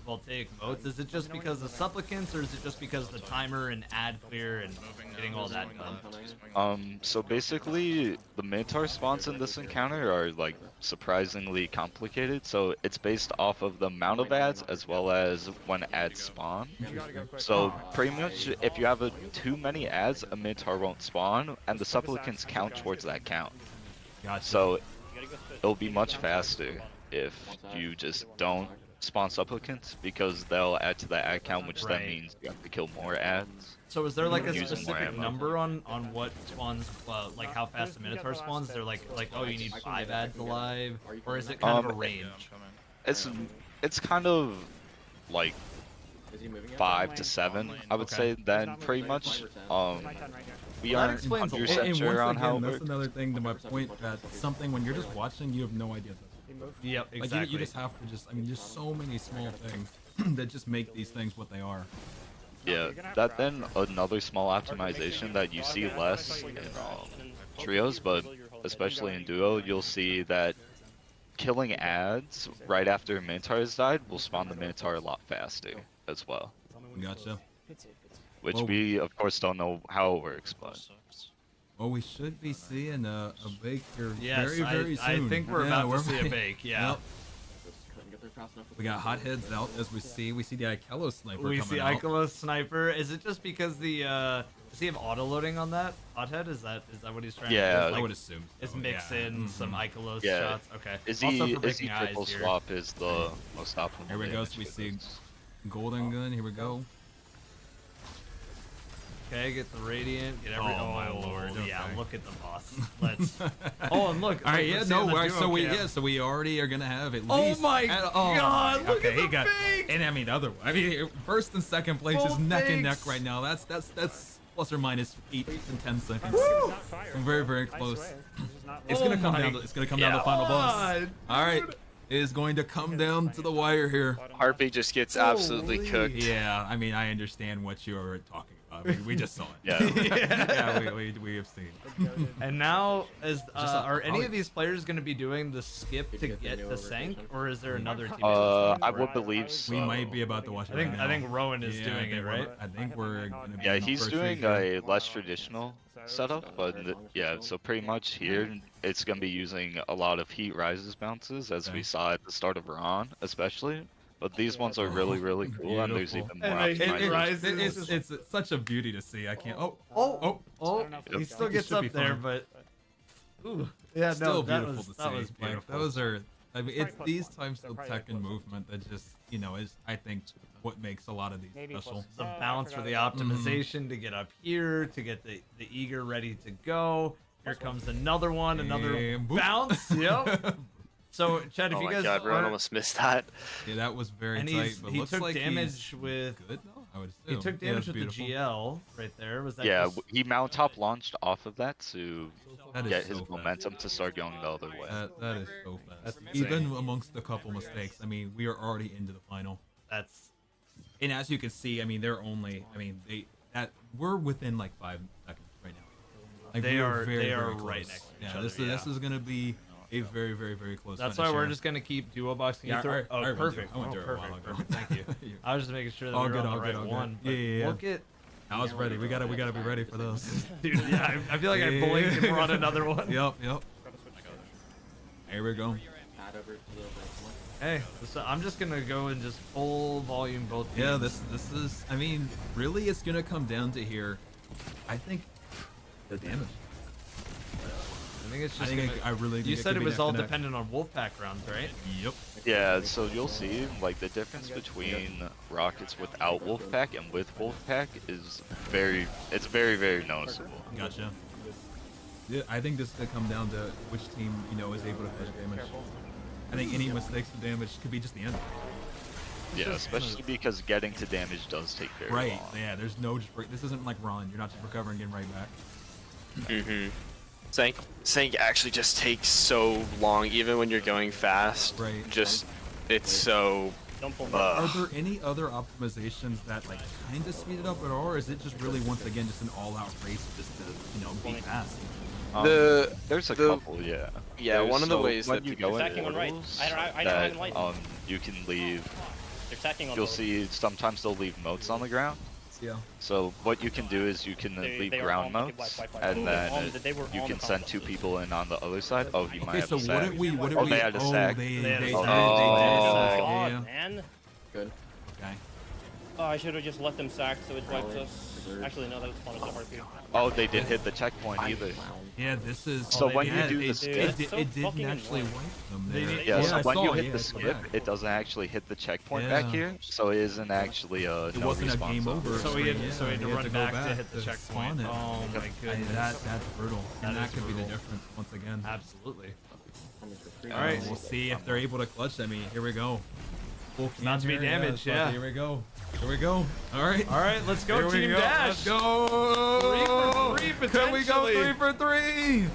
S1: voltaic motes? Is it just because of supplicants, or is it just because the timer and ad clear and getting all that done?
S15: So basically, the Minotaur spawns in this encounter are like surprisingly complicated. So it's based off of the amount of ads as well as when ads spawn. So pretty much, if you have too many ads, a Minotaur won't spawn, and the supplicants count towards that count.
S1: Gotcha.
S15: So it'll be much faster if you just don't spawn supplicants, because they'll add to the ad count, which then means you have to kill more ads.
S1: So is there like a specific number on what spawns, like how fast a Minotaur spawns? They're like oh, you need 5 ads alive, or is it kind of a range?
S15: It's kind of like 5 to 7, I would say. Then pretty much we aren't 100% sure on how it works.
S2: That's another thing to my point, that something when you're just watching, you have no idea.
S1: Yep, exactly.
S2: Like you just have to I mean, there's so many small things that just make these things what they are.
S15: Yeah, that then another small optimization that you see less in trios, but especially in duo, you'll see that killing ads right after Minotaur has died will spawn the Minotaur a lot faster as well.
S2: Gotcha.
S15: Which we, of course, don't know how it works, but...
S2: Well, we should be seeing a bake here
S1: yes,
S2: very soon.
S1: I think we're about to see a bake, yeah.
S2: Yep. We got hotheads out, as we see. We see the Ikelos sniper
S1: We
S2: coming
S1: see
S2: out.
S1: Ikelos sniper. Is it just because the does he have auto loading on that hothead? Is that what he's trying to do?
S2: I would assume.
S1: Is mix in some Ikelos
S15: yeah.
S1: shots? Okay.
S15: Is
S1: he
S15: triple swap is the most optimal.
S2: Here we go. So we see golden gun. Here we go.
S1: Okay, get the radiant. Get every. Oh my lord!
S2: Okay.
S1: Yeah, look at the boss. Let's. Oh, and look.
S2: All right, yeah, no. So we already are gonna have at least.
S1: Oh my god! Look at the fake.
S2: And I mean, other. I mean, first and second place is neck and neck right now. That's plus or minus 8 and 10 seconds.
S1: Woo!
S2: Very close. It's gonna come down. It's gonna come down to the final boss. All right. It is going to come down to the wire here.
S4: Heartbeat just gets absolutely cooked.
S2: Yeah, I mean, I understand what you are talking about. We just saw it.
S15: Yeah.
S2: We have seen.
S1: And now, are any of these players going to be doing the skip to get the Sank, or is there another team?
S15: I would believe so.
S2: We might be about to watch it.
S1: I think Rowan is doing it, right?
S2: I think we're gonna be.
S15: Yeah, he's doing a less traditional setup, but yeah, so pretty much here it's gonna be using a lot of heat rises bounces, as we saw at the start of Ron, especially. But these ones are really cool, and there's even more optimization.
S2: It's such a beauty to see. I can't.
S1: He still gets up there, but ooh, yeah,
S2: still
S1: no,
S2: beautiful to see.
S1: that was beautiful.
S2: Those are. I mean, it's these types of tech and movement that just, is I think what makes a lot of these special.
S1: The balance for the optimization to get up here, to get the eager ready to go. Here comes another one, another bounce. Yep. So, Chad, if you guys,
S4: Rowan almost missed that.
S2: Yeah, that was very tight. But
S1: he
S2: looks
S1: took
S2: like
S1: damage with.
S2: Good though, I would assume.
S1: He took damage with
S2: beautiful.
S1: the GL right there. Was that?
S15: Yeah,
S1: just...
S15: he mount top launched off of that to get his
S2: so
S15: momentum to start going the other way.
S2: That is so fast. Even amongst a couple mistakes, I mean, we are already into the final. And as you can see, I mean, we're within like 5 seconds right now. Like
S1: they are
S2: very
S1: right
S2: close.
S1: next to each
S2: Yeah,
S1: other.
S2: this is gonna be a very close.
S1: That's
S2: finish
S1: why we're
S2: here.
S1: just gonna keep duo boxing.
S2: Yeah,
S1: Oh, perfect.
S2: I went through it a while ago.
S1: Perfect. Thank you. I was just making sure that
S2: all
S1: we were
S2: good,
S1: on
S2: all
S1: the
S2: good,
S1: right
S2: all
S1: one.
S2: good. Yeah.
S1: Look at.
S2: I was ready. We gotta be ready for those.
S1: Dude, yeah, I feel like I blinked and we're on another one.
S2: Yep. Here we go.
S1: Hey, so I'm just gonna go and just full volume both.
S2: Yeah,
S1: games.
S2: this is. I mean, really, it's gonna come down to here. I think the damage.
S1: I think it's just.
S2: I really.
S1: You said it was all dependent on Wolfpack rounds, right?
S2: Yep.
S15: Yeah, so you'll see like the difference between rockets without Wolfpack and with Wolfpack is very noticeable.
S2: Gotcha. Yeah, I think this is gonna come down to which team is able to push damage. I think any mistakes with damage could be just the end.
S15: Yeah, especially because getting to damage does take very long.
S2: Yeah, there's no this isn't like Ron. You're not just recovering and getting right back.
S4: Sank actually just takes so long, even when you're going fast.
S2: Right.
S4: Just it's so.
S2: Are there any other optimizations that like kind of speed it up at all, or is it just really once again just an all-out race just to be fast?
S15: There's a couple, yeah.
S4: Yeah, one of the ways
S15: when
S4: that
S15: you
S4: people
S15: go
S6: Attacking
S15: in
S6: on right.
S15: portals,
S6: I don't
S15: that
S6: have light.
S15: you can leave.
S6: They're attacking on
S15: You'll
S6: both.
S15: see sometimes they'll leave moats on the ground.
S2: Yeah.
S15: So what you can do is you can leave
S6: they are
S15: ground
S6: on- okay,
S15: moats,
S6: white.
S15: and
S6: Ooh,
S15: then
S6: they were
S15: you
S6: on
S15: can
S6: the
S15: send 2 people in on the other side. Oh, he might
S2: Okay,
S15: have
S2: so
S15: a sack.
S2: what did we?
S15: They had a sack.
S2: They
S6: had a
S2: did.
S6: sack.
S2: Yeah.
S6: God, man.
S12: Good.
S2: Okay.
S6: Oh, I should have just let them sack so it wipes us. Actually, no, that was fun as a harpy.
S15: Oh, they didn't hit the checkpoint either.
S2: Yeah, this is.
S15: So when you do the
S6: Dude,
S15: skip,
S6: that's so
S2: it didn't
S6: fucking
S2: actually
S6: annoying.
S2: wipe them. There.
S15: yeah, so
S2: I
S15: when you
S2: saw,
S15: hit
S2: yeah,
S15: the skip, it doesn't actually hit the checkpoint back
S2: Yeah.
S15: here, so it isn't actually
S2: It
S15: no
S2: wasn't a
S15: respawn
S2: game
S15: zone.
S2: over.
S1: So he had to
S2: go
S1: run back to hit the
S2: to
S1: checkpoint.
S2: spawn it.
S1: Oh my goodness.
S2: That's brutal. And
S1: That
S2: that
S1: is
S2: could be the
S1: brutal.
S2: difference once again.
S1: Absolutely.
S2: All right, we'll see if they're able to clutch. I mean, here we go.
S1: Not to be damaged, yeah.
S2: Here we go. Here we go. All right.
S1: All right, let's go,
S2: Here we
S1: Team
S2: go.
S1: Dash.
S2: Let's go.
S1: 3 for 3,
S2: Can we go
S1: potentially.
S2: 3 for 3?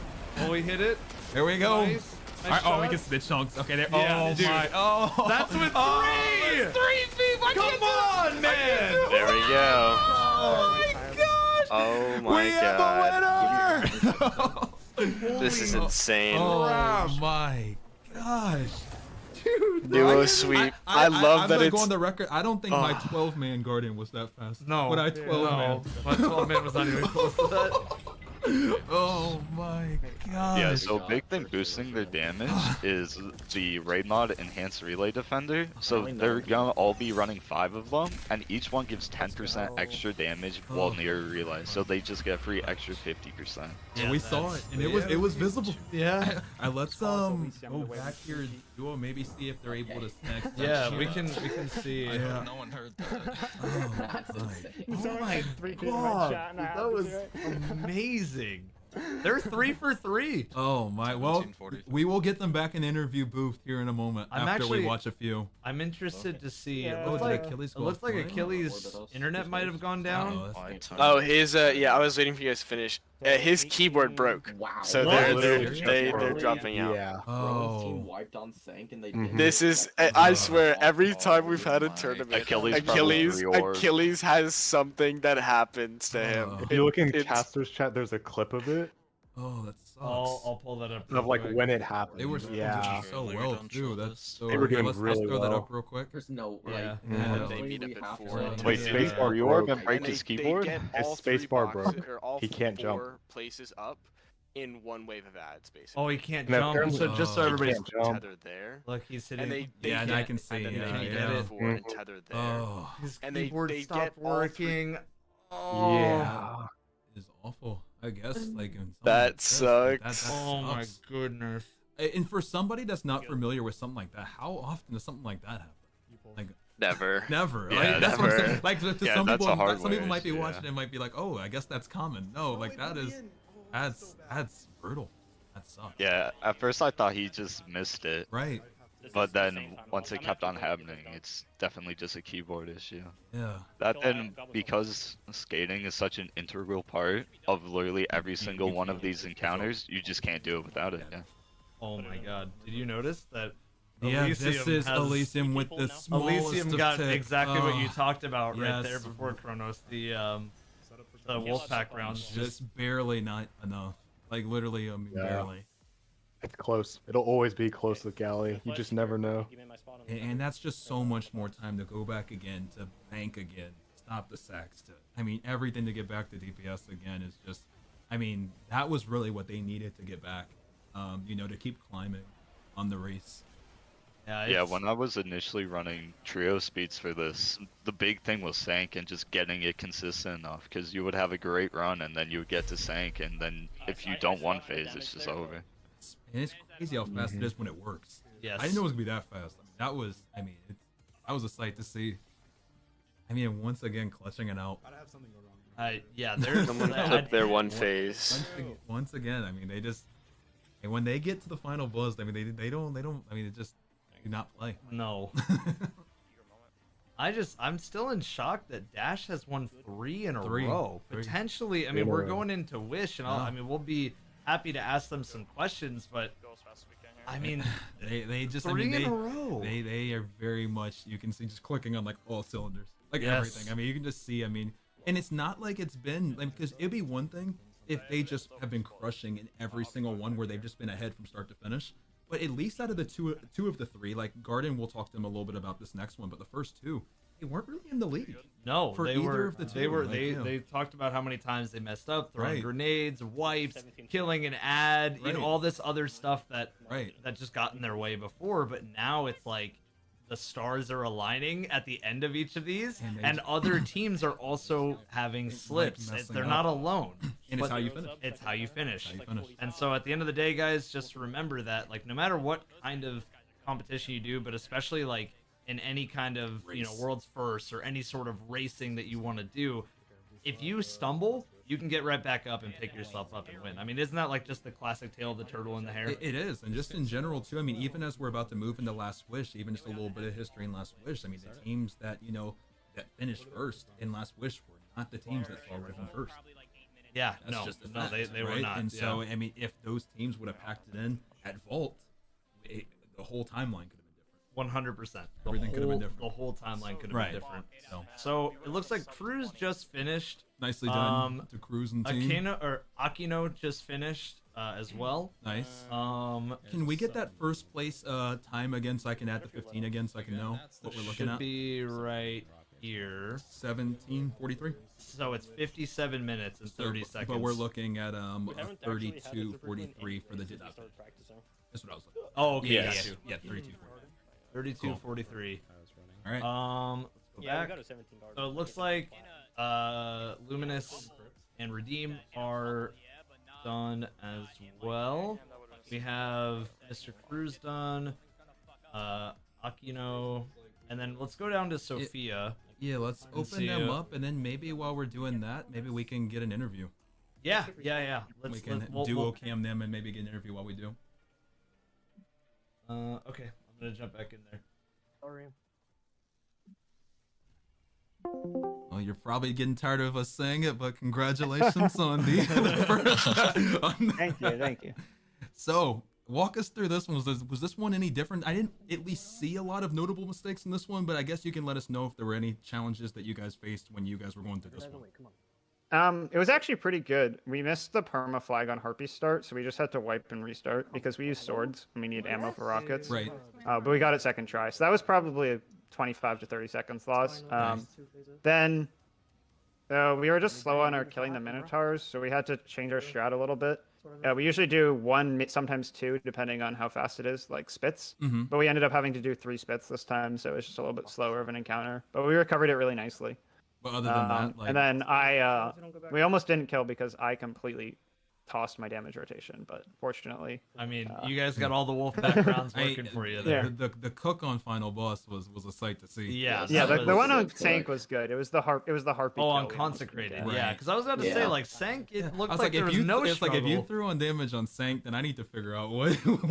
S1: Will we hit it?
S2: Here we go.
S1: Nice.
S2: All right, oh, we
S1: shot.
S2: can see the chunks. Okay, there.
S1: Yeah,
S2: oh
S1: dude.
S2: my. Oh,
S1: That's with 3.
S2: That's 3 feet.
S1: Come on, man.
S4: There we go.
S2: Oh my gosh.
S4: Oh my
S2: we
S4: god.
S2: have a winner.
S4: This is insane.
S2: Oh my gosh. Dude,
S4: Duo
S2: I-
S4: sweep. I love
S2: I'm
S4: that
S2: gonna
S4: it's.
S2: go on the record. I don't think my 12-man Guardian was that fast.
S1: No.
S2: But I 12-man.
S1: My 12-man was not even close to that.
S2: Oh my god.
S15: Yeah, so big thing boosting their damage is the raid mod enhanced relay defender. So they're gonna all be running 5 of them, and each one gives 10% extra damage while near a relay. So they just get free extra 50%.
S2: Yeah, we saw it, and it was visible.
S1: Yeah.
S2: Let's go back here and duo, maybe see if they're able to snack.
S1: Yeah, we can see.
S2: Yeah.
S11: No one heard that.
S1: Oh my god, that was amazing. They're 3 for 3.
S2: Oh my, well, we will get them back in interview booth here in a moment after we watch a few.
S1: I'm interested to see.
S2: Yeah,
S1: It looks like Achilles' internet might have gone down.
S4: Oh, his yeah. I was waiting for you guys to finish. His keyboard broke. Wow. So they're dropping out.
S5: Yeah.
S12: Bronze team wiped on Sank and they didn't.
S4: This is. I swear, every time we've had a tournament,
S15: Achilles
S4: has something that happens to him.
S5: If you look in Caster's chat, there's a clip of it.
S2: Oh, that sucks.
S1: I'll pull that up.
S5: Of like when it happened.
S2: They were
S5: yeah.
S2: so well too. That's so.
S5: They were doing
S2: let's
S5: really
S2: throw that
S5: well.
S2: up real quick.
S12: There's no
S1: Yeah.
S4: They meet up at 4.
S15: Wait, spacebar
S5: broke.
S15: and break his keyboard?
S5: His spacebar broke. He can't jump.
S4: 4 places up in one wave of ads, basically.
S1: Oh, he can't
S5: And
S1: jump.
S5: apparently-
S1: So just so
S5: he
S1: everybody's
S5: can't jump.
S4: tethered there.
S1: look, he's hitting.
S4: And they
S2: Yeah, and I can see.
S4: and then
S2: Yeah,
S4: they
S2: yeah.
S4: get it 4 and tethered there.
S2: Oh,
S1: his
S4: and they
S1: keyboard
S4: get
S1: stopped
S4: all 3
S1: working. Oh.
S5: Yeah.
S2: it's awful. I guess like in something
S4: That
S2: like this, like, that
S4: sucks.
S1: Oh my
S2: sucks.
S1: goodness.
S2: And for somebody that's not familiar with something like that, how often does something like that happen? Like
S4: Never.
S2: never.
S15: Yeah,
S2: Like, that's what I'm
S4: never.
S2: saying. Like to
S15: Yeah,
S2: some
S15: that's
S2: people,
S15: a hardware
S2: some people might be
S15: issue,
S2: watching
S15: yeah.
S2: and might be like, oh, I guess that's common. No, like that's brutal. That sucks.
S15: Yeah, at first I thought he just missed it,
S2: Right.
S15: but then once it kept on happening, it's definitely just a keyboard issue.
S2: Yeah.
S15: That and because skating is such an integral part of literally every single one of these encounters, you just can't do it without it. Yeah.
S1: Oh my god. Did you notice that?
S2: Yeah, this is
S1: has-
S2: Elysium with the smallest
S1: Elysium
S2: of
S1: got
S2: tick.
S1: exactly what you
S2: Oh,
S1: talked about right
S2: yes.
S1: there before Kronos. The Wolfpack rounds.
S2: Just barely not enough. Like literally, I mean,
S5: Yeah.
S2: barely.
S5: It's close. It'll always be close with Galley. You just never know.
S2: And that's just so much more time to go back again, to bank again, stop the sacks. I mean, everything to get back to DPS again is just. I mean, that was really what they needed to get back. To keep climbing on the race.
S15: Yeah, when I was initially running trio speeds for this, the big thing was Sank and just getting it consistent enough, because you would have a great run and then you would get to Sank, and then if you don't one phase, it's just over.
S2: And it's crazy how fast it is when it works.
S1: Yes.
S2: I didn't know it was gonna be that fast. That was a sight to see. I mean, once again, clutching it out.
S1: Yeah, there's
S4: Someone clipped their one phase.
S2: Once again, I mean, they just. And when they get to the final buzz, I mean, they don't. I mean, it just do not play.
S1: No. I'm still in shock that Dash has won 3 in a row.
S2: Three.
S1: Potentially, I mean, we're going into Wish, and I mean, we'll be happy to ask them some questions, but I mean,
S2: they just
S1: 3
S2: I mean,
S1: in a row.
S2: They are very much, you can see, just clicking on like all cylinders, like
S1: Yes.
S2: everything. I mean, you can just see. I mean, and it's not like it's been like, because it'd be one thing if they just have been crushing in every single one where they've just been ahead from start to finish. But at least out of the two of the three, like Garden, we'll talk to them a little bit about this next one, but the first two, they weren't really in the lead.
S1: No,
S2: for
S1: they
S2: either
S1: were.
S2: of the two.
S1: They talked about how many times they messed up, throwing
S2: Right.
S1: grenades, wipes, killing an ad, you know,
S2: Right.
S1: all this other stuff that
S2: Right.
S1: that just got in their way before. But now it's like the stars are aligning at the end of each of these, and other teams are also having slips.
S2: messing
S1: They're
S2: up.
S1: not alone.
S2: And it's how you finish.
S1: It's how you finish.
S2: How you finish.
S1: And so at the end of the day, guys, just remember that, like, no matter what kind of competition you do, but especially like in any kind of world's first or any sort of racing that you want to do, if you stumble, you can get right back up and pick yourself up and win. I mean, isn't that like just the classic tale of the turtle in the hare?
S2: It is, and just in general too. I mean, even as we're about to move into Last Wish, even just a little bit of history in Last Wish. I mean, the teams that that finished first in Last Wish were not the teams that saw Riven first.
S1: Yeah,
S2: That's just the fact,
S1: they were
S2: right?
S1: not.
S2: And
S1: yeah.
S2: so, I mean, if those teams would have packed it in at Vault, the whole timeline could have been different.
S1: 100%.
S2: Everything could have been different.
S1: The whole timeline could have
S2: Right.
S1: been different. So it looks like Cruz just finished.
S2: Nicely done to Cruz and team.
S1: Akino just finished as well.
S2: Nice.
S1: Can
S2: we get that first place time again so I can add the 15 again so I can know what we're looking at?
S1: Should be right here.
S2: 17:43.
S1: So it's 57 minutes and 30 seconds.
S2: But we're looking at 32:43 for the Diddy. That's what I was looking at.
S1: Oh, okay.
S2: Yeah,
S1: Got you.
S2: yeah,
S1: 32:43.
S2: All right.
S1: Let's go
S6: Yeah, we
S1: back.
S6: got a 17 guard.
S1: So it looks like Luminous and Redeem are done as well. We have Mr. Cruz done, Akino, and then let's go down to Sophia.
S2: Yeah, let's open them up, and then maybe while we're doing that, maybe we can get an interview.
S1: Yeah.
S2: We can duo cam them and maybe get an interview while we do.
S1: Okay, I'm gonna jump back in there.
S6: Sorry.
S2: Well, you're probably getting tired of us saying it, but congratulations on the first.
S14: Thank you.
S2: So, walk us through this one. Was this one any different? I didn't at least see a lot of notable mistakes in this one, but I guess you can let us know if there were any challenges that you guys faced when you guys were going through this one.
S14: It was actually pretty good. We missed the perma flag on Harpy start, so we just had to wipe and restart because we use swords and we need ammo for rockets.
S2: Right.
S14: But we got it second try, so that was probably a 25 to 30 seconds loss. Then we were just slow on our killing the Minotaurs, so we had to change our strat a little bit. We usually do one, sometimes two, depending on how fast it is, like spits. But we ended up having to do 3 spits this time, so it was just a little bit slower of an encounter. But we recovered it really nicely.
S2: But other than that, like...
S14: and then we almost didn't kill because I completely tossed my damage rotation, but fortunately,
S1: I mean, you guys got all the wolf backgrounds working for you there.
S2: The cook on final boss was a sight to see.
S1: Yeah,
S14: the one on Sank was good. It was the harpy.
S1: Oh, on consecrated. Yeah, because I was about to say, like, Sank, it looked like there was no struggle.
S2: It's like, if you threw on damage on Sank, then I need to figure out what.
S1: We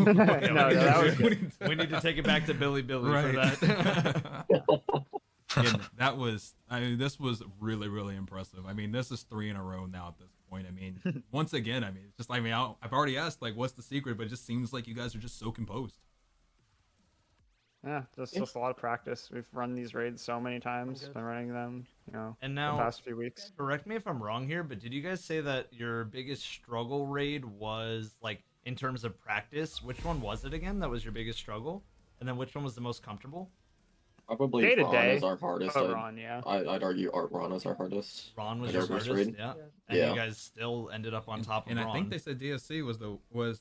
S1: need to take it back to Billy for that.
S2: And this was really, really impressive. I mean, this is 3 in a row now at this point. I mean, once again, I mean, it's just, I've already asked, like, what's the secret, but it just seems like you guys are just so composed.
S14: Yeah, just a lot of practice. We've run these raids so many times, been running them,
S1: and now,
S14: the past few weeks.
S1: Correct me if I'm wrong here, but did you guys say that your biggest struggle raid was, like, in terms of practice? Which one was it again that was your biggest struggle? And then which one was the most comfortable?
S12: Probably
S14: Day to
S12: Ron
S14: day.
S12: is our hardest.
S14: Ron, yeah.
S12: I'd argue Ron is our hardest.
S1: Ron was your hardest, yeah. And you guys still ended up on top of Ron.
S2: And I think they said DSC was the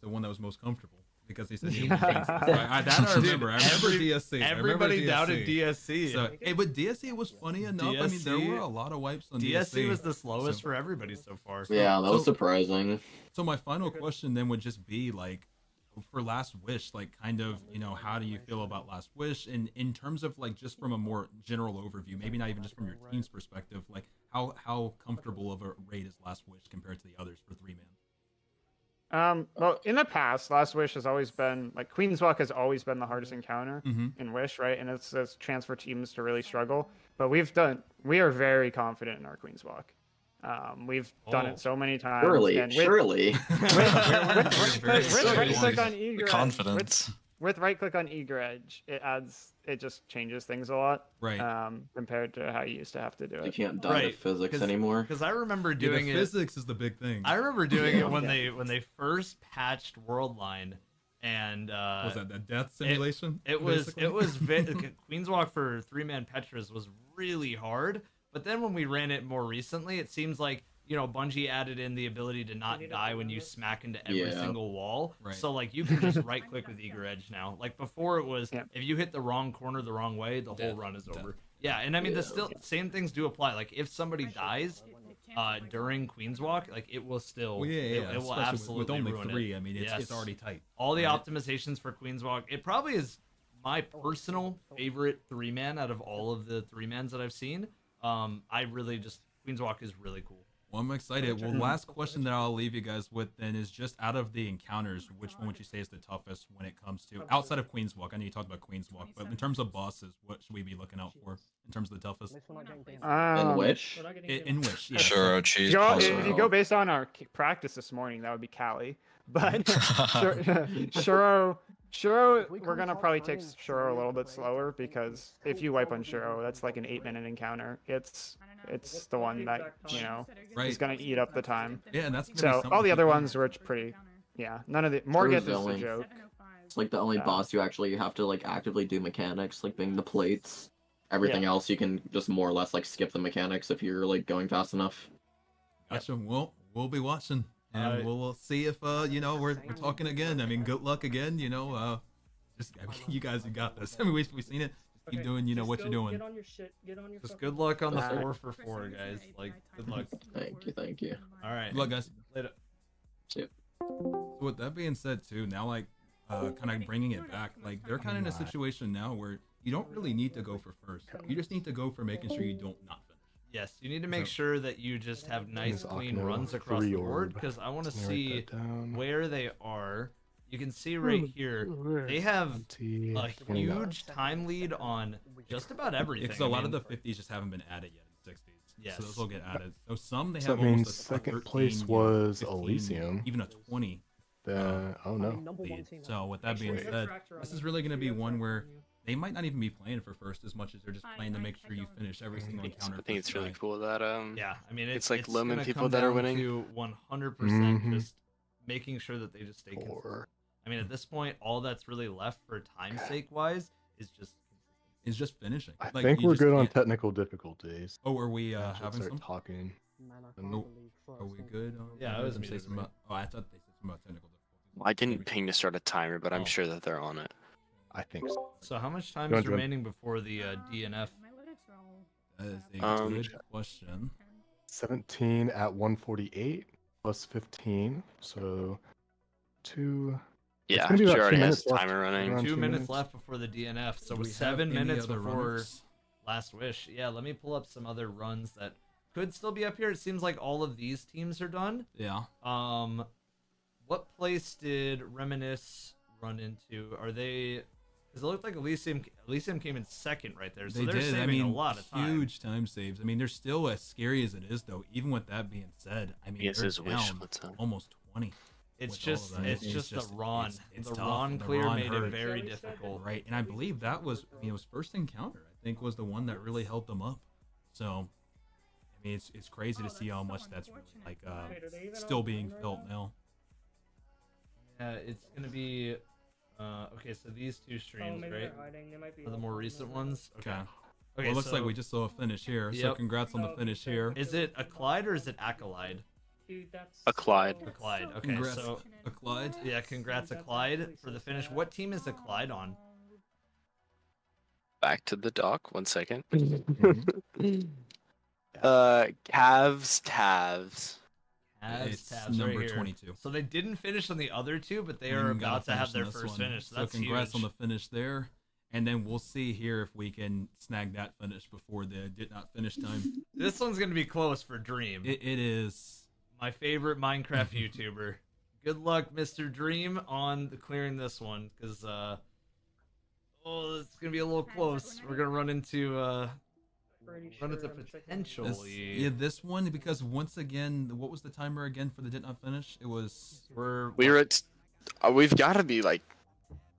S2: one that was most comfortable because he said he was I remember. I remember DSC.
S1: Everybody doubted DSC.
S2: So, but DSC was funny enough. I mean, there were a lot of wipes on DSC.
S1: DSC was the slowest for everybody so far.
S12: Yeah, that was surprising.
S2: So my final question then would just be, like, for Last Wish, like, kind of, how do you feel about Last Wish? And in terms of, like, just from a more general overview, maybe not even just from your team's perspective, like, how comfortable of a raid is Last Wish compared to the others for 3-man?
S14: Well, in the past, Last Wish has always been, like, Queen's Walk has always been the hardest encounter in Wish, right? And it's a chance for teams to really struggle. But we are very confident in our Queen's Walk. We've done it so many times.
S12: Surely.
S14: With
S11: Confidence.
S14: with right click on eager edge, it just changes things a lot.
S2: Right.
S14: Compared to how you used to have to do it.
S12: You can't die to physics anymore.
S1: Because I remember doing it.
S2: Physics is the big thing.
S1: I remember doing it when they first patched Worldline, and
S2: was that the death simulation?
S1: It was Queenswalk for 3-man Petras was really hard, but then when we ran it more recently, it seems like Bungie added in the ability to not die when you smack into every single wall.
S2: Right.
S1: So like you can just right click with eager edge now. Like before it was if you hit the wrong corner the wrong way, the whole run is over. Yeah, and I mean the same things do apply. Like if somebody dies during Queenswalk, like it will still it will absolutely
S2: with only
S1: ruin
S2: 3.
S1: it.
S2: I mean it's already tight.
S1: All the optimizations for Queenswalk, it probably is my personal favorite 3-man out of all of the 3-mans that I've seen. I really just Queenswalk is really cool.
S2: Well, I'm excited. Well, last question that I'll leave you guys with then is just out of the encounters, which one would you say is the toughest when it comes to outside of Queenswalk? I know you talked about Queenswalk, but in terms of bosses, what should we be looking out for in terms of the toughest?
S12: In which?
S2: In which? Yeah.
S11: Sure, cheese.
S14: If you go based on our practice this morning, that would be Cali. But Shuro, we're gonna probably take Shuro a little bit slower because if you wipe on Shuro, that's like an 8-minute encounter. It's the one that is gonna eat up the time.
S2: Yeah, and that's
S14: so all the other ones were pretty. Yeah, none of the Morgan is a joke.
S12: It's like the only boss you actually have to like actively do mechanics, like being the plates. Everything else you can just more or less like skip the mechanics if you're like going fast enough.
S2: Gotcha. We'll be watching. And we'll see if we're talking again. I mean, good luck again. You guys, you got this. I mean, we've seen it. Just keep doing, what you're doing.
S8: Get on your shit. Get on your.
S1: Just good luck on the 4-for-4, guys. Like, good luck.
S12: Thank you.
S1: All right.
S2: Good luck, guys.
S1: Later.
S12: See ya.
S2: So with that being said, too, now like, kind of bringing it back, like they're kind of in a situation now where you don't really need to go for first. You just need to go for making sure you don't not finish.
S1: Yes, you need to make sure that you just have nice, clean runs across the board, because I want to see where they are. You can see right here, they have a huge time lead on just about everything.
S2: Because a lot of the 50s just haven't been added yet in 60s.
S1: Yes.
S2: So those will get added. So some they
S5: So
S2: have
S5: that means
S2: almost a
S5: second
S2: 13,
S5: place was
S2: 15,
S5: Elysium.
S2: even a 20.
S5: Oh no.
S2: Lead. So with that being said, this is really going to be one where they might not even be playing for first as much as they're just playing to make sure you finish every single encounter.
S4: I think it's really cool that
S1: yeah, I mean
S4: it's like Loman
S1: gonna
S4: people
S1: come
S4: that are
S1: down
S4: winning.
S1: to 100% just making sure that they just stay consistent. I mean, at this point, all that's really left for time sake wise is just
S2: finishing.
S5: I
S2: Like,
S5: think
S2: you
S5: we're
S2: just
S5: good on
S2: can't-
S5: technical difficulties.
S2: Oh, are we
S5: Should
S2: having
S5: start
S2: some?
S5: talking?
S2: Are we good?
S1: Yeah, I was
S2: say
S1: muted.
S2: some about. Oh, I thought they said something about technical difficulties.
S4: I didn't ping to start a timer, but I'm sure that they're on it.
S5: I think so.
S1: So how much time
S5: Go
S1: is
S5: on, John.
S1: remaining before the DNF?
S2: That is a good question.
S5: 17 at 148 plus 15, so 2. it's
S4: Yeah,
S5: gonna be
S4: she
S5: about 2
S4: already has
S5: minutes
S4: the
S5: left.
S4: timer running.
S5: Around
S1: 2
S5: 2
S1: minutes left before the DNF, so
S2: Do we
S1: with
S2: have
S1: 7
S2: any
S1: minutes
S2: other
S1: before
S2: runners?
S1: last wish. Yeah, let me pull up some other runs that could still be up here. It seems like all of these teams are done.
S2: Yeah.
S1: What place did Reminisce run into? Are they? Because it looked like Elysium came in second right there, so
S2: They
S1: they're
S2: did.
S1: saving
S2: I mean,
S1: a lot of time.
S2: huge time saves. I mean, they're still as scary as it is, though. Even with that being said, I mean,
S4: Yes,
S2: they're
S4: his wish,
S2: down
S4: what's up?
S2: almost 20.
S1: It's
S2: with
S1: just
S2: all of that.
S1: it's just the Ron.
S2: It's
S1: The
S2: tough.
S1: Ron
S2: The
S1: clear
S2: Ron
S1: made it
S2: hurt.
S1: very difficult.
S2: Right, and I believe that was, it was first encounter. I think was the one that really held them up. So, I mean, it's crazy to see how much that's really, like still being felt now.
S1: Yeah, it's gonna be. Okay, so these two streams, right? Are the more recent ones? Okay.
S2: Okay.
S1: Okay,
S2: Well, it looks
S1: so,
S2: like we just saw a finish here. So
S1: Yep.
S2: congrats on the finish here.
S1: Is it a Clyde or is it Acolyte?
S4: A Clyde.
S1: A Clyde. Okay,
S2: Congrats,
S1: so
S2: a Clyde.
S1: yeah, congrats a Clyde for the finish. What team is a Clyde on?
S4: Back to the dock. 1 second.
S2: Mm-hmm.
S4: Cavs, Tavs.
S2: It's
S1: Tabs
S2: number
S1: right here.
S2: 22.
S1: So they didn't finish on the other two, but they
S2: And
S1: are
S2: we gotta
S1: about to have
S2: finish
S1: their
S2: on this
S1: first
S2: one.
S1: finish. So
S2: So
S1: that's
S2: congrats
S1: huge.
S2: on the finish there. And then we'll see here if we can snag that finish before the did not finish time.
S1: This one's gonna be close for Dream.
S2: It is.
S1: My favorite Minecraft YouTuber. Good luck, Mr. Dream, on clearing this one, because it's gonna be a little close. We're gonna run into potentially.
S2: This one, because once again, what was the timer again for the did not finish? It was
S4: We were at. We've got to be like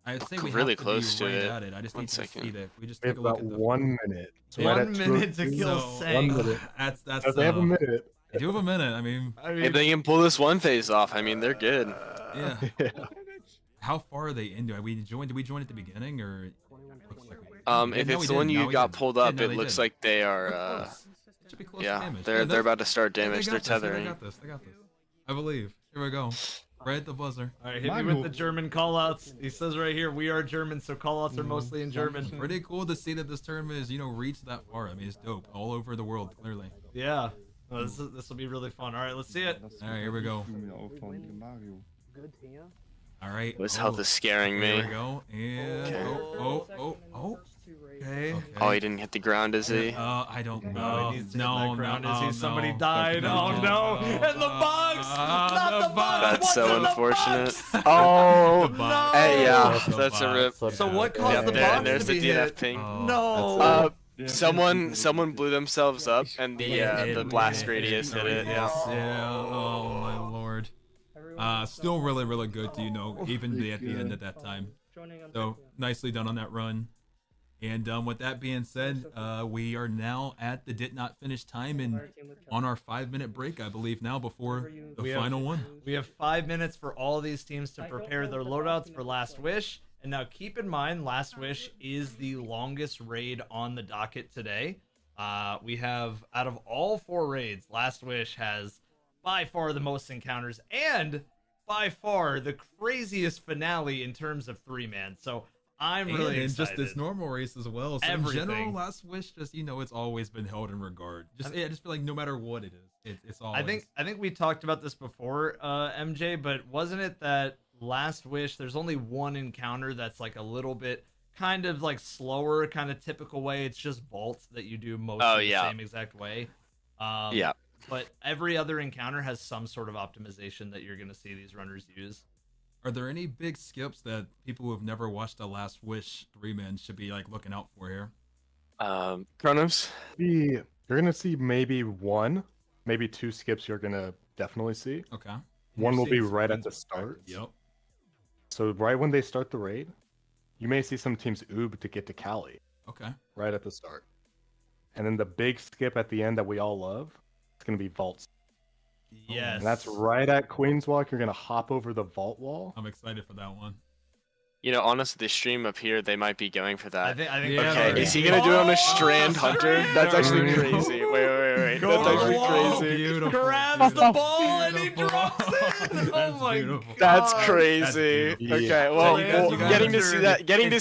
S2: I'd say we
S4: really
S2: have to
S4: close
S2: be
S4: to
S2: right
S4: it.
S2: at it. I just need to see that. We just
S5: We
S2: take
S5: have
S2: a look
S5: about
S2: at the
S5: 1 minute. So
S1: 1 minute to kill Sang.
S5: 1 minute.
S2: That's
S5: Because they have a minute.
S2: They do have a minute. I mean,
S4: If they can pull this one phase off, I mean, they're good.
S2: yeah. How far are they into? Did we join at the beginning or?
S4: If it's the one you got pulled up, it looks like they are.
S2: Should be close to
S4: Yeah,
S2: damage.
S4: they're about to start
S2: Yeah, they
S4: damage.
S2: got
S4: They're
S2: this. Yeah,
S4: tethering.
S2: They got this. They got this. I believe. Here we go. Right at the buzzer.
S1: All right, hit me with the German callouts. He says right here, we are German, so callouts are mostly in German.
S2: Pretty cool to see that this tournament is, reached that far. I mean, it's dope. All over the world, clearly.
S1: Yeah. Well, this will be really fun. All right, let's see it.
S2: All right, here we go. All right.
S4: This health is scaring me.
S2: Here we go. And okay.
S4: Oh, he didn't hit the ground, is he?
S2: I don't know.
S1: Is he? Somebody died. Oh no! And the box! Not the box!
S4: That's so unfortunate.
S1: Box?
S4: Oh,
S1: no!
S4: Hey, yeah, that's a rip.
S1: So what caused the
S4: there,
S1: box
S4: and there's
S1: to
S4: the
S1: be
S4: DNF
S1: hit?
S4: ping.
S1: No.
S4: Someone blew themselves up, and the blast radius hit it. Yeah.
S2: Yeah. Oh my lord. Still really good to even be at the end at that time. So nicely done on that run. And with that being said, we are now at the did not finish time and on our 5-minute break, I believe now before the final one.
S1: We have 5 minutes for all these teams to prepare their loadouts for Last Wish. And now keep in mind, Last Wish is the longest raid on the docket today. We have, out of all 4 raids, Last Wish has by far the most encounters and by far the craziest finale in terms of 3-man. So I'm really excited.
S2: Just this normal race as well. So
S1: Everything.
S2: in general, Last Wish, just it's always been held in regard. I just feel like no matter what it is, it's always.
S1: I think we talked about this before, MJ, but wasn't it that Last Wish, there's only one encounter that's like a little bit kind of like slower, kind of typical way. It's just vaults that you do most of the same exact way.
S4: Yeah.
S1: But every other encounter has some sort of optimization that you're going to see these runners use.
S2: Are there any big skips that people who have never watched a Last Wish 3-man should be like looking out for here?
S4: Chronos?
S5: You're going to see maybe 1, maybe 2 skips you're going to definitely see.
S2: Okay.
S5: One will be right at the start.
S2: Yep.
S5: So right when they start the raid, you may see some teams oob to get to Cali.
S2: Okay.
S5: Right at the start. And then the big skip at the end that we all love, it's going to be vaults.
S1: Yes.
S5: And that's right at Queen's Walk. You're going to hop over the vault wall.
S2: I'm excited for that one.
S4: Honestly, the stream up here, they might be going for that.
S1: I think
S4: okay, is he going to do it on a Strand Hunter? That's actually crazy. Wait. That's actually crazy.
S2: Beautiful.
S1: Grabs the ball and he drops it. Oh my god.
S4: That's crazy. Okay, well, getting to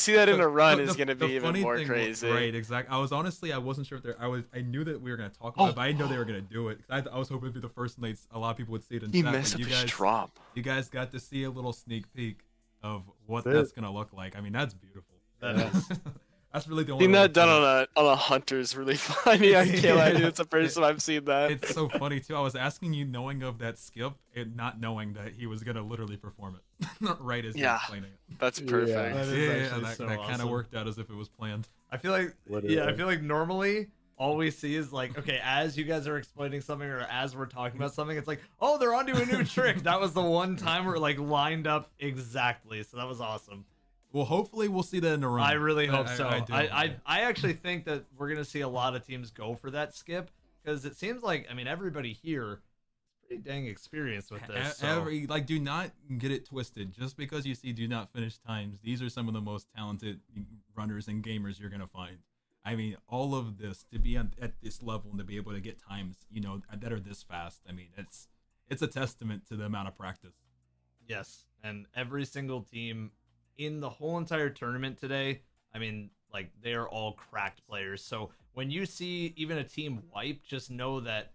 S4: see that in a run is going to be even more crazy.
S2: Right, exactly. I wasn't sure if I knew that we were going to talk about it, but I didn't know they were going to do it. I was hoping it'd be the first night a lot of people would see it in
S4: He
S2: chat.
S4: messed up his drop.
S2: You guys got to see a little sneak peek of what that's gonna look like. I mean, that's beautiful. That's really the only.
S4: Seeing that done on a hunter is really funny. I can't lie, dude. It's the first time I've seen that.
S2: It's so funny too. I was asking you, knowing of that skip, and not knowing that he was gonna literally perform it, right as he was explaining it.
S4: That's perfect.
S2: That kind of worked out as if it was planned.
S1: I feel like normally all we see is like, okay, as you guys are explaining something or as we're talking about something, it's like, oh, they're onto a new trick. That was the one time we're like lined up exactly. So that was awesome.
S2: Well, hopefully we'll see that in the run.
S1: I really hope so.
S2: I
S1: actually think that we're going to see a lot of teams go for that skip because it seems like, I mean, everybody here is pretty dang experienced with this.
S2: Do not get it twisted. Just because you see do not finish times, these are some of the most talented runners and gamers you're going to find. I mean, all of this to be at this level and to be able to get times, that are this fast. I mean, it's a testament to the amount of practice.
S1: Yes, and every single team in the whole entire tournament today, I mean, like, they are all cracked players. So when you see even a team wipe, just know that,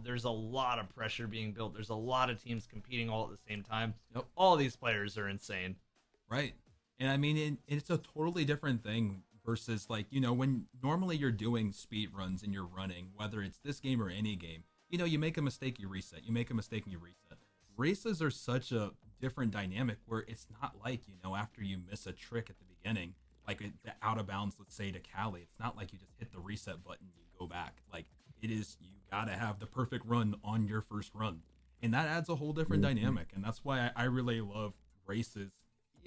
S1: there's a lot of pressure being built. There's a lot of teams competing all at the same time.
S2: Yep.
S1: All these players are insane.
S2: Right. And I mean, it's a totally different thing versus when normally you're doing speed runs and you're running, whether it's this game or any game, you make a mistake, you reset. You make a mistake and you reset. Races are such a different dynamic where it's not like, after you miss a trick at the beginning, like the out of bounds, let's say to Cali, it's not like you just hit the reset button and you go back. Like it is, you gotta have the perfect run on your first run. And that adds a whole different dynamic. And that's why I really love races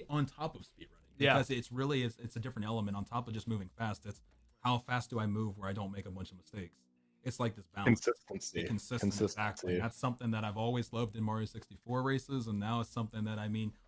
S2: on top of speedrunning. because it's really it's a different element on top of just moving fast. It's how fast do I move where I don't make a bunch of mistakes. It's like this balance.
S5: Consistency.
S2: Exactly. That's something that I've always loved in Mario 64 races, and now it's something that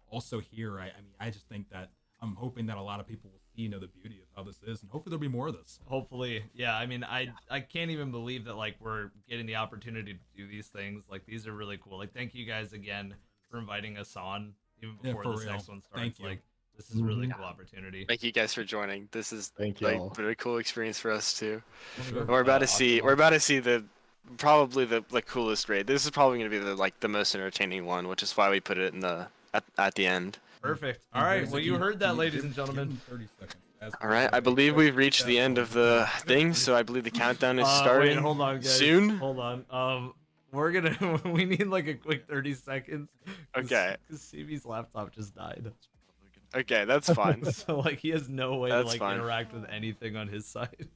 S2: also here. I just think that I'm hoping that a lot of people will see, the beauty of how this is, and hopefully there'll be more of this.
S1: Hopefully, yeah. I can't even believe that like we're getting the opportunity to do these things. Like these are really cool. Like thank you guys again for inviting us on even before this next one starts.
S2: Thank you.
S1: Like this is a really cool opportunity.
S4: Thank you guys for joining. This is
S5: like
S4: a really cool experience for us too. Sure. We're about to see probably the coolest raid. This is probably going to be the most entertaining one, which is why we put it in at the end.
S1: Perfect. All right. Well, you heard that, ladies and gentlemen.
S2: 30 seconds.
S4: All right. I believe we've reached the end of the thing, so I believe the countdown is starting.
S1: Wait, hold on, guys.
S4: Soon.
S1: Hold on. We need like a quick 30 seconds.
S4: Okay.
S1: Because CB's laptop just died.
S4: Okay, that's fine.
S1: So like he has no way to interact with anything on his side.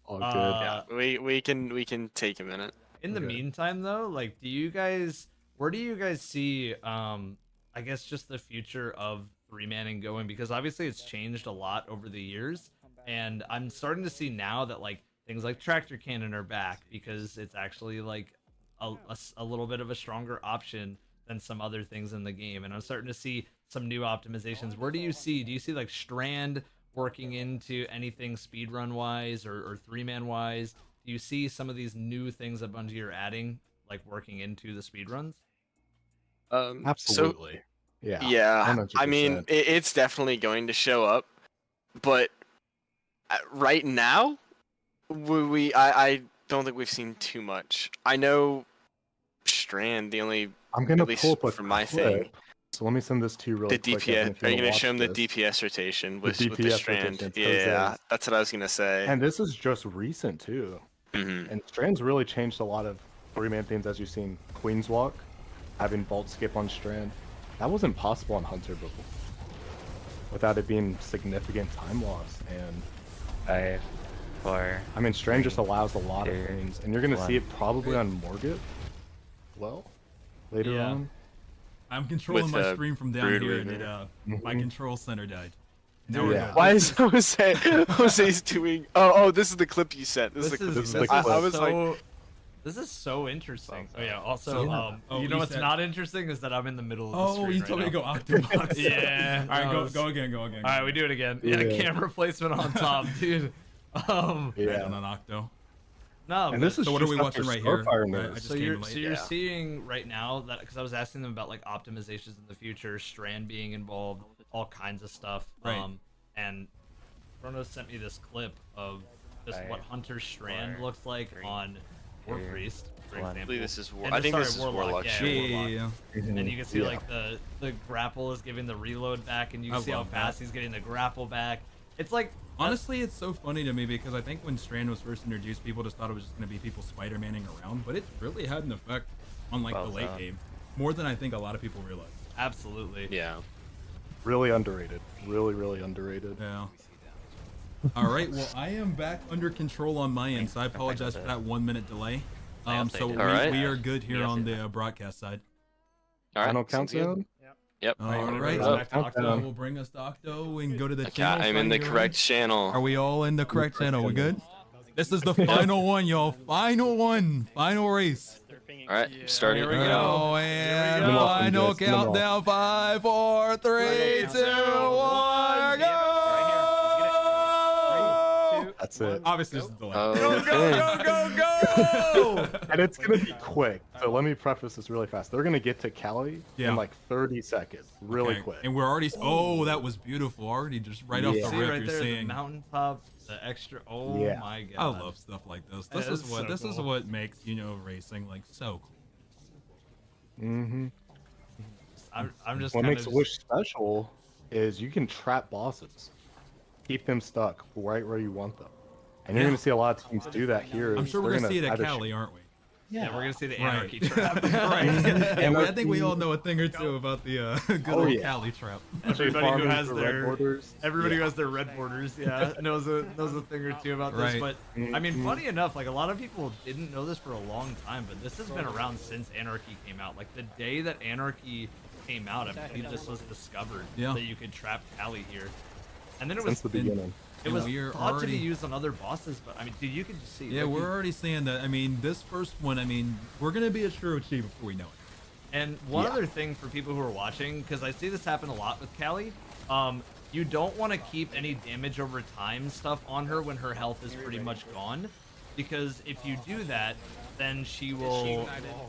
S5: All good.
S4: Yeah, we can take a minute.
S1: In the meantime, though, like, where do you guys see, I guess, just the future of three-manning going? Because obviously it's changed a lot over the years, and I'm starting to see now that like things like tractor cannon are back because it's actually like a little bit of a stronger option than some other things in the game, and I'm starting to see some new optimizations. Where do you see like Strand working into anything speedrun wise or three-man wise? Do you see some of these new things that Bungie are adding like working into the speedruns?
S5: Absolutely.
S4: Yeah.
S5: 100%.
S4: I mean, it's definitely going to show up, but right now, I don't think we've seen too much. I know Strand,
S5: I'm gonna pull up
S4: from my thing.
S5: So let me send this to you real quick.
S4: DPS. Are you gonna show him the DPS rotation with the Strand? Yeah, that's what I was gonna say.
S5: And this is just recent too. And Strand's really changed a lot of three-man themes, as you've seen. Queen's Walk, having Bolt skip on Strand, that wasn't possible on Hunter before, without it being significant time loss. And
S16: 5, 4.
S5: I mean, Strand just allows a lot of things, and you're gonna see it probably on Morgat. Well, later on.
S2: I'm controlling my stream from down here, and my control center died.
S4: Why is Jose's doing? Oh, this is the clip you sent. This is the clip you sent. I was like,
S1: this is so interesting. Oh yeah. Also, you know what's not interesting is that I'm in the middle of the screen.
S2: Oh, you told me to go Octobox.
S1: Yeah.
S2: All right, go again.
S1: All right, we do it again. Yeah, camera placement on top, dude.
S2: Yeah, on an Octo.
S1: No,
S5: and this is
S2: so what are we watching right here?
S1: So you're seeing right now that, because I was asking them about like optimizations in the future, Strand being involved, all kinds of stuff.
S2: Right.
S1: And Chronos sent me this clip of just what Hunter Strand looks like on War Priest, for example.
S4: I believe this is I think this is Warlock.
S1: Yeah. And you can see like the grapple is giving the reload back, and you can see how fast he's getting the grapple back. It's like,
S2: honestly, it's so funny to me because I think when Strand was first introduced, people just thought it was just going to be people Spider-Manning around, but it really had an effect on like the late game, more than I think a lot of people realize.
S1: Absolutely.
S4: Yeah.
S5: Really underrated. Really underrated.
S2: Yeah. All right. Well, I am back under control on my end, so I apologize for that 1 minute delay. So we are good here on the broadcast side.
S4: All right.
S5: Final countdown.
S4: Yep.
S2: All right. Octo will bring us to Octo and go to the channel.
S4: I'm in the correct channel.
S2: Are we all in the correct channel? We good? This is the final one, y'all. Final one. Final race.
S4: All right. Starting.
S2: Here we go. And final countdown. 5, 4, 3, 2, 1, go!
S5: That's it.
S2: Obviously, this is the
S1: Go!
S5: And it's gonna be quick. So let me preface this really fast. They're gonna get to Cali in like 30 seconds, really quick.
S2: And we're already. Oh, that was beautiful. Already, just right off the rip,
S1: right
S2: you're
S1: there,
S2: seeing
S1: the mountaintop, the extra. Oh my god!
S2: I love stuff like this. This is what is what makes racing like so cool.
S1: I'm just.
S5: What makes Wish special is you can trap bosses, keep them stuck right where you want them, and you're gonna see a lot of teams do that here.
S2: I'm sure we're gonna see it at Cali, aren't we?
S1: Yeah, we're gonna see the anarchy trap.
S2: Right. And I think we all know a thing or two about the good old Cali trap.
S1: Everybody who has their red borders, knows a thing or two about this. But I mean, funny enough, like a lot of people didn't know this for a long time, but this has been around since Anarchy came out. Like the day that Anarchy came out. I believe this was discovered
S2: Yeah.
S1: that you could trap Callie here. And then it
S5: Since
S1: was
S5: the beginning.
S1: It was
S2: we're
S1: thought to be used on other bosses, but I mean, dude, you could just see.
S2: Yeah,
S1: like,
S2: we're already saying that. I mean, this first one, I mean, we're gonna be a Shiro Chi before we know it.
S1: And one other thing for people who are watching, because I see this happen a lot with Callie, you don't want to keep any damage over time stuff on her when her health is pretty much gone, because if you do that, then she will,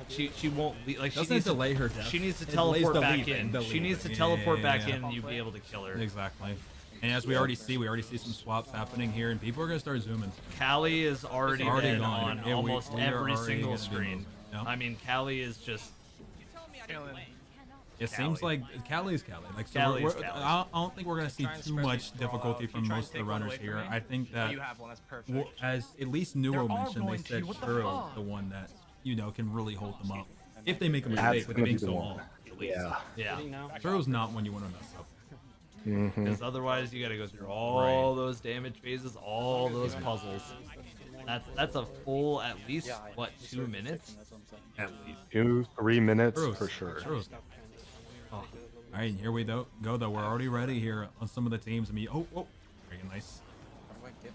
S1: she won't like. She needs to
S2: delay her death.
S1: She needs to
S2: It
S1: teleport
S2: delays the
S1: back
S2: leaving,
S1: in.
S2: the
S1: She needs to
S2: leaving.
S1: teleport back
S2: Yeah.
S1: in, and you'll be able to kill her.
S2: Exactly. And as we already see some swaps happening here, and people are gonna start zooming.
S1: Callie is already dead
S2: gone.
S1: on
S2: Yeah,
S1: almost
S2: we are
S1: every
S2: already
S1: single
S2: gonna be
S1: screen.
S2: moving. Yep.
S1: I mean, Callie is just.
S2: It seems like Callie is Callie. Like, so
S1: Callie is
S2: we're,
S1: Callie.
S2: I don't think we're gonna see too much difficulty from most of the runners here. I think that, as at least Nuo mentioned, they said Shiro is the one that can really hold them up if they make a mistake with being so long.
S1: Yeah.
S2: Shiro's not one you want to mess up.
S1: Because otherwise you got to go through all those damage phases, all those puzzles. That's a full at least what 2 minutes?
S2: At least
S5: 2-3 minutes
S2: True.
S5: for sure.
S2: True. All right, here we go. Though we're already ready here on some of the teams. I mean, very nice.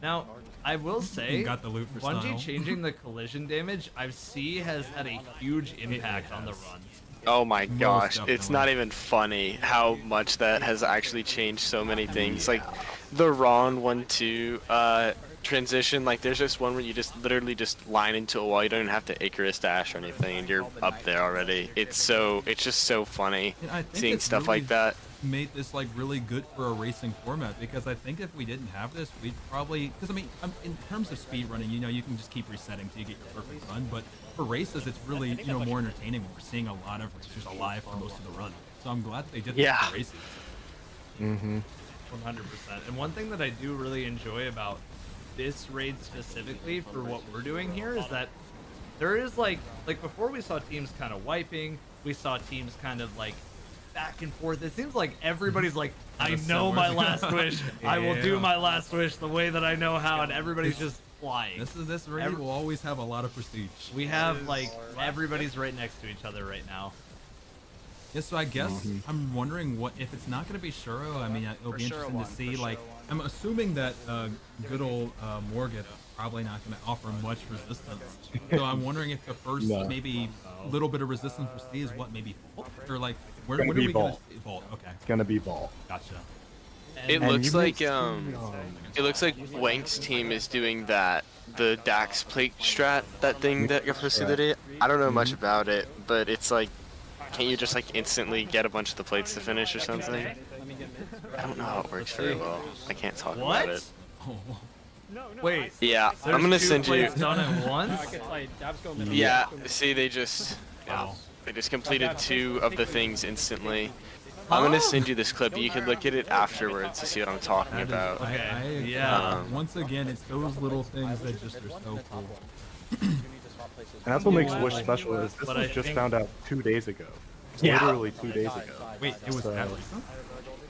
S1: Now, I will say,
S2: Got the loot for
S1: Bungie
S2: style.
S1: changing the collision damage, I see has had a huge impact on the runs.
S4: Oh my gosh,
S2: definitely.
S4: it's not even funny how much that has actually changed so many things. Like the Ron 1-2 transition, like there's just one where you just literally just line into a wall. You don't even have to Icarus dash or anything, and you're up there already. It's just so funny
S2: And I think
S4: seeing
S2: it's
S4: stuff
S2: really
S4: like that.
S2: made this like really good for a racing format, because I think if we didn't have this, we'd probably, because I mean, in terms of speed running, you can just keep resetting till you get your perfect run, but for races it's really more entertaining when we're seeing a lot of racers alive for most of the run. So I'm glad they did this for races.
S1: 100%. And one thing that I do really enjoy about this raid specifically for what we're doing here is that there is like before we saw teams kind of wiping, we saw teams kind of like back and forth. It seems like everybody's like, I know my last wish. I will do my last wish the way that I know how, and everybody's just flying.
S2: This raid will always have a lot of prestige.
S1: We have like everybody's right next to each other right now.
S2: Yeah, so I guess I'm wondering what if it's not going to be Shuro. I mean, it'll be interesting to see. Like, I'm assuming that good old Morgan probably not going to offer much resistance. So I'm wondering if the first maybe little bit of resistance we see is what maybe Vault, or like where are we going to see Vault? Okay,
S5: It's gonna be Vault.
S2: gotcha.
S4: It looks like Wank's team is doing the Dax plate strat, that thing that you're supposed to do. I don't know much about it, but it's like, can't you just like instantly get a bunch of the plates to finish or something? I don't know how it works very well. I can't talk about it.
S1: Wait.
S4: Yeah, I'm gonna send you.
S1: Done at once?
S4: Yeah. See, they just completed 2 of the things instantly. I'm gonna send you this clip. You can look at it afterwards to see what I'm talking about.
S2: Once again, it's those little things that just are so cool.
S5: And that's what makes Wish special. Is this was just found out 2 days ago. Literally 2 days ago.
S2: Wait, it was that recent?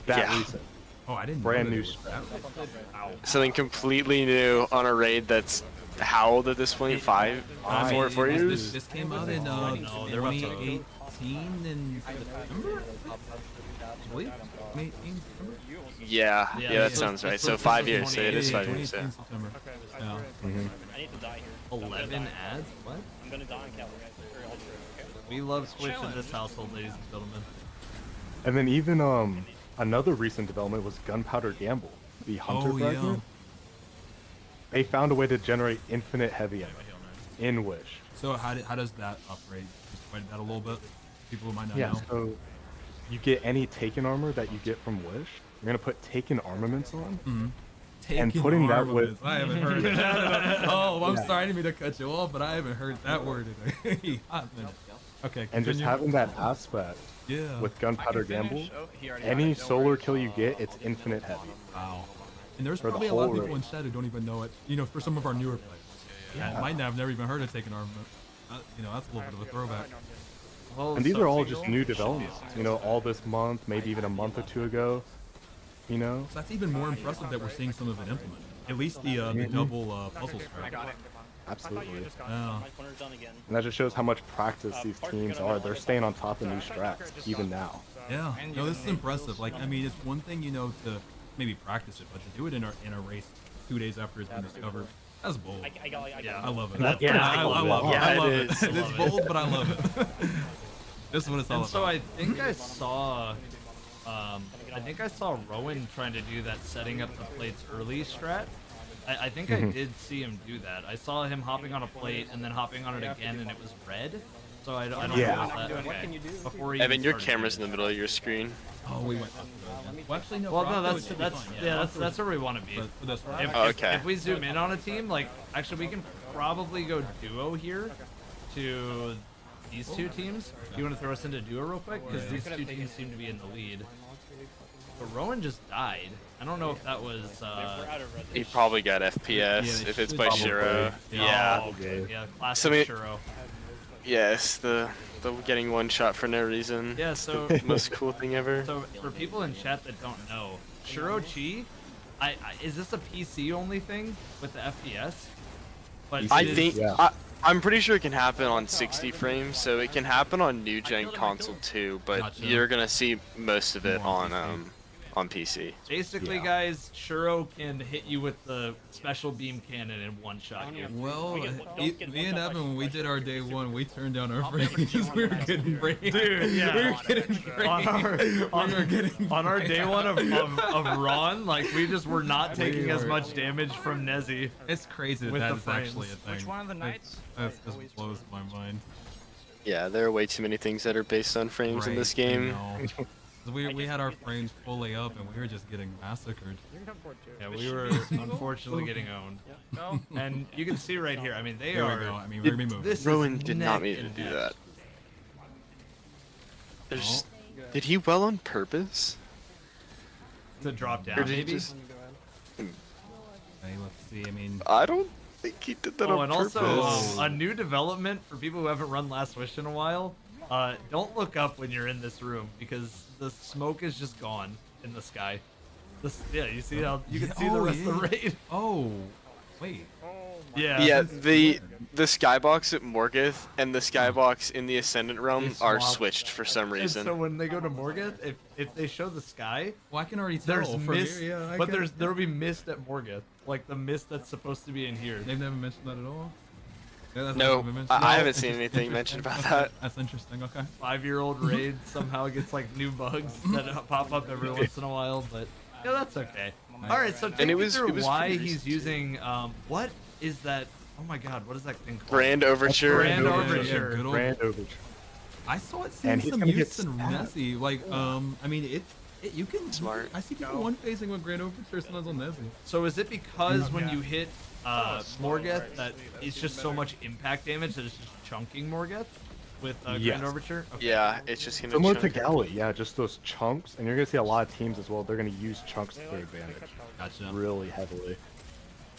S5: That recent.
S2: Oh, I didn't.
S5: Brand
S2: know
S5: new
S2: that
S5: strat.
S4: Something completely new on a raid that's how old at this point? 4 years?
S2: This came out in 2018 in September. I believe 2018 September.
S4: Yeah, that sounds right. So 5 years. So it is 5 years. Yeah.
S2: September. Yeah.
S6: I need to die here.
S1: 11 ads? What?
S6: I'm gonna die in Calvary.
S1: We love Switch in this household, ladies and gentlemen.
S5: And then even another recent development was Gunpowder Gamble, the Hunter fragment. They found a way to generate infinite heavy ammo in Wish.
S2: So how does that operate? Just explain that a little bit. People who might not know.
S5: So you get any Taken armor that you get from Wish. You're gonna put Taken armaments on. And putting that with
S2: I haven't heard that. Oh, I'm sorry, I didn't mean to cut you off, but I haven't heard that word in a hot minute. Okay,
S5: and just having that aspect with Gunpowder Gamble, any solar kill you get, it's infinite heavy.
S2: Wow. And there's probably a lot of people in chat who don't even know it. For some of our newer players, might have never even heard of Taken armament. That's a little bit of a throwback.
S5: And these are all just new developments. All this month, maybe even a month or 2 ago.
S2: So that's even more impressive that we're seeing some of it implemented. At least the double puzzle strat.
S5: Absolutely.
S6: My corner's done again.
S5: And that just shows how much practice these teams are. They're staying on top of new strats, even now.
S2: Yeah, no, this is impressive. Like, I mean, it's one thing, you know, to maybe practice it, but to do it in a race 2 days after it's been discovered, that's bold. I love it. I love it. I love it. It's bold, but I love it. This is what it's all about.
S1: So I think I saw Rowan trying to do that setting up the plates early strat. I think I did see him do that. I saw him hopping on a plate and then hopping on it again, and it was red. So I don't know if that.
S6: What can you do?
S1: Before he
S4: Evan, your camera's in the middle of your screen.
S2: Oh, we went.
S1: Well, actually, no. Well, no, that's where we want to be.
S4: Okay.
S1: If we zoom in on a team, like, actually, we can probably go duo here to these two teams. Do you want to throw us into duo real quick? Because these two teams seem to be in the lead. But Rowan just died. I don't know if that was.
S4: He probably got FPS if it's by Shiro. Yeah.
S1: Oh, okay. Yeah, classic Shiro.
S4: Yes, the getting one shot for no reason.
S1: Yeah, so
S4: the most cool thing ever.
S1: So for people in chat that don't know, Shiro Chi, is this a PC only thing with the FPS? But
S4: I think I'm pretty sure it can happen on 60 frames, so it can happen on new gen console too. But you're gonna see most of it on PC.
S1: Basically, guys, Shiro can hit you with the special beam cannon in one shot here.
S2: Well, me and Evan, when we did our day one, we turned down our frames. We were getting brain.
S1: Dude, yeah.
S2: We were getting brain.
S1: On our day one of Ron, like, we just were not taking as much damage from Nezzy.
S2: It's crazy
S1: with
S2: that's
S1: the
S2: actually a thing.
S6: Which one of the knights?
S2: That just blows my mind.
S4: Yeah, there are way too many things that are based on frames in this game.
S2: We had our frames fully up and we were just getting massacred.
S1: Yeah, we were unfortunately getting owned. And you can see right here, I mean,
S2: There we go. I mean, we're gonna be moving.
S4: Rowan did not mean to do that. Did he well on purpose?
S1: To drop down,
S4: Or did he
S1: maybe?
S4: just-
S2: Hey, let's see. I mean,
S4: I don't think he did that on
S1: and
S4: purpose.
S1: also a new development for people who haven't run Last Wish in a while. Don't look up when you're in this room because the smoke is just gone in the sky. Yeah, you see how you can see the rest of the raid.
S2: Oh, wait.
S4: Yeah, the skybox at Morgoth and the skybox in the Ascendant realm are switched for some reason.
S1: And so when they go to Morgoth, if they show the sky,
S2: well, I can already tell
S1: there's
S2: from
S1: mist,
S2: here. Yeah,
S1: but there'll be mist at Morgoth, like the mist that's supposed to be in here.
S2: They've never mentioned that at all. Yeah,
S4: No, I haven't seen anything mentioned about that.
S2: That's interesting. Okay.
S1: 5-year-old raid somehow gets like new bugs that pop up every once in a while, but yeah, that's okay. All right, so take me through why he's using what is that? Oh my God, what is that thing called?
S4: Grand Overture.
S1: Grand Overture.
S2: Yeah,
S5: Grand Overture.
S2: I saw it seeing some use in Nessie. Like, I mean, you can
S4: smart.
S2: I see people one phasing with Grand Overture sometimes on Nessie.
S1: So is it because when you hit Morgoth that it's just so much impact damage that it's just chunking Morgoth with Grand Overture? Okay.
S4: Yeah, it's just gonna
S5: Similar to
S4: chunk.
S5: Galley, yeah, just those chunks, and you're gonna see a lot of teams as well. They're gonna use chunks to their advantage.
S2: Gotcha.
S5: Really heavily.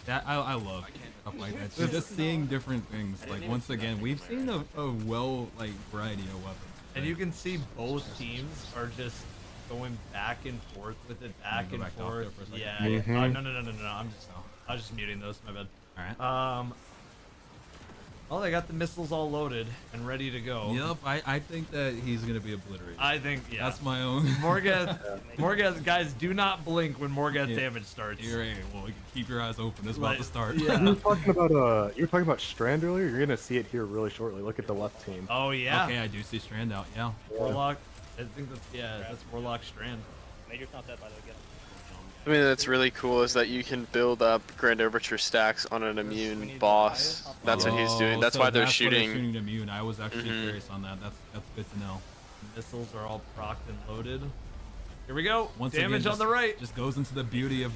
S2: That I love stuff like that. So just seeing different things. Like once again, we've seen a variety of weapons.
S1: And you can see both teams are just going back and forth with it, back and forth. Yeah. No. I was just muting those. My bad.
S2: All right.
S1: Well, they got the missiles all loaded and ready to go.
S2: Yep. I think that he's gonna be obliterated.
S1: I think
S2: that's my own.
S1: Morgoth, guys, do not blink when Morgoth damage starts.
S2: You're right. Well, you can keep your eyes open. It's about to start.
S1: Yeah.
S5: You were talking about Strand earlier. You're gonna see it here really shortly. Look at the left team.
S1: Oh yeah.
S2: Okay, I do see Strand out. Yeah.
S1: Warlock. I think that's Warlock Strand.
S6: Major's not dead by the way.
S4: I mean, that's really cool is that you can build up Grand Overture stacks on an immune boss. That's what he's doing. That's why they're shooting.
S2: Immune. I was actually curious on that. That's good to know.
S1: Missiles are all procced and loaded. Here we go.
S2: Once
S1: damage
S2: again,
S1: on the right.
S2: Just goes into the beauty of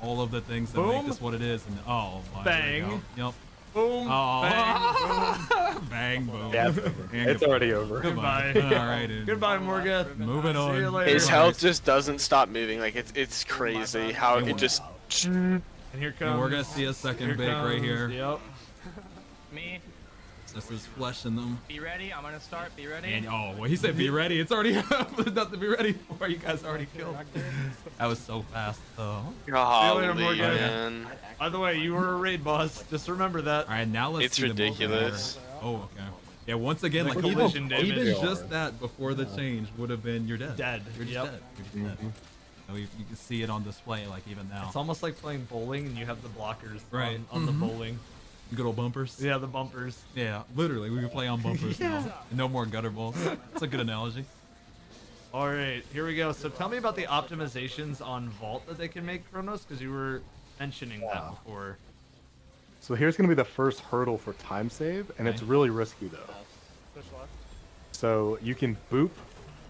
S2: all of the things that
S1: Boom.
S2: make this what it is. And oh my.
S1: Bang.
S2: Yep.
S1: Boom.
S2: Oh.
S1: Bang. Boom.
S2: Bang. Boom.
S5: Yeah, it's already over.
S1: Goodbye.
S2: All right. Dude.
S1: Goodbye, Morgoth.
S2: Moving on.
S1: See you later.
S4: His health just doesn't stop moving. Like it's crazy how it just.
S1: And here comes.
S2: And we're gonna see a second bake right here.
S1: Yep.
S6: Me.
S2: This is fleshing them.
S17: Be ready. I'm gonna start. Be ready.
S2: And oh, well, he said be ready. It's already there's nothing to be ready for. You guys already killed. That was so fast though.
S4: Golly, man.
S1: By the way, you were a raid boss. Just remember that.
S2: All right, now let's.
S4: It's
S2: see
S4: ridiculous.
S2: The oh, okay. Yeah, once again, like
S1: collision damage.
S2: even just that before the change would have been you're dead. You're just dead. You're just dead. So you can see it on display like even now.
S1: It's almost like playing bowling and you have the blockers
S2: right
S1: on the bowling.
S2: Good old bumpers.
S1: Yeah, the bumpers.
S2: Yeah, literally, we can play on bumpers now. No more gutter balls. That's a good analogy.
S1: All right, here we go. So tell me about the optimizations on Vault that they can make, Kronos, because you were mentioning that before.
S5: So here's going to be the first hurdle for time save, and it's really risky though. So you can boop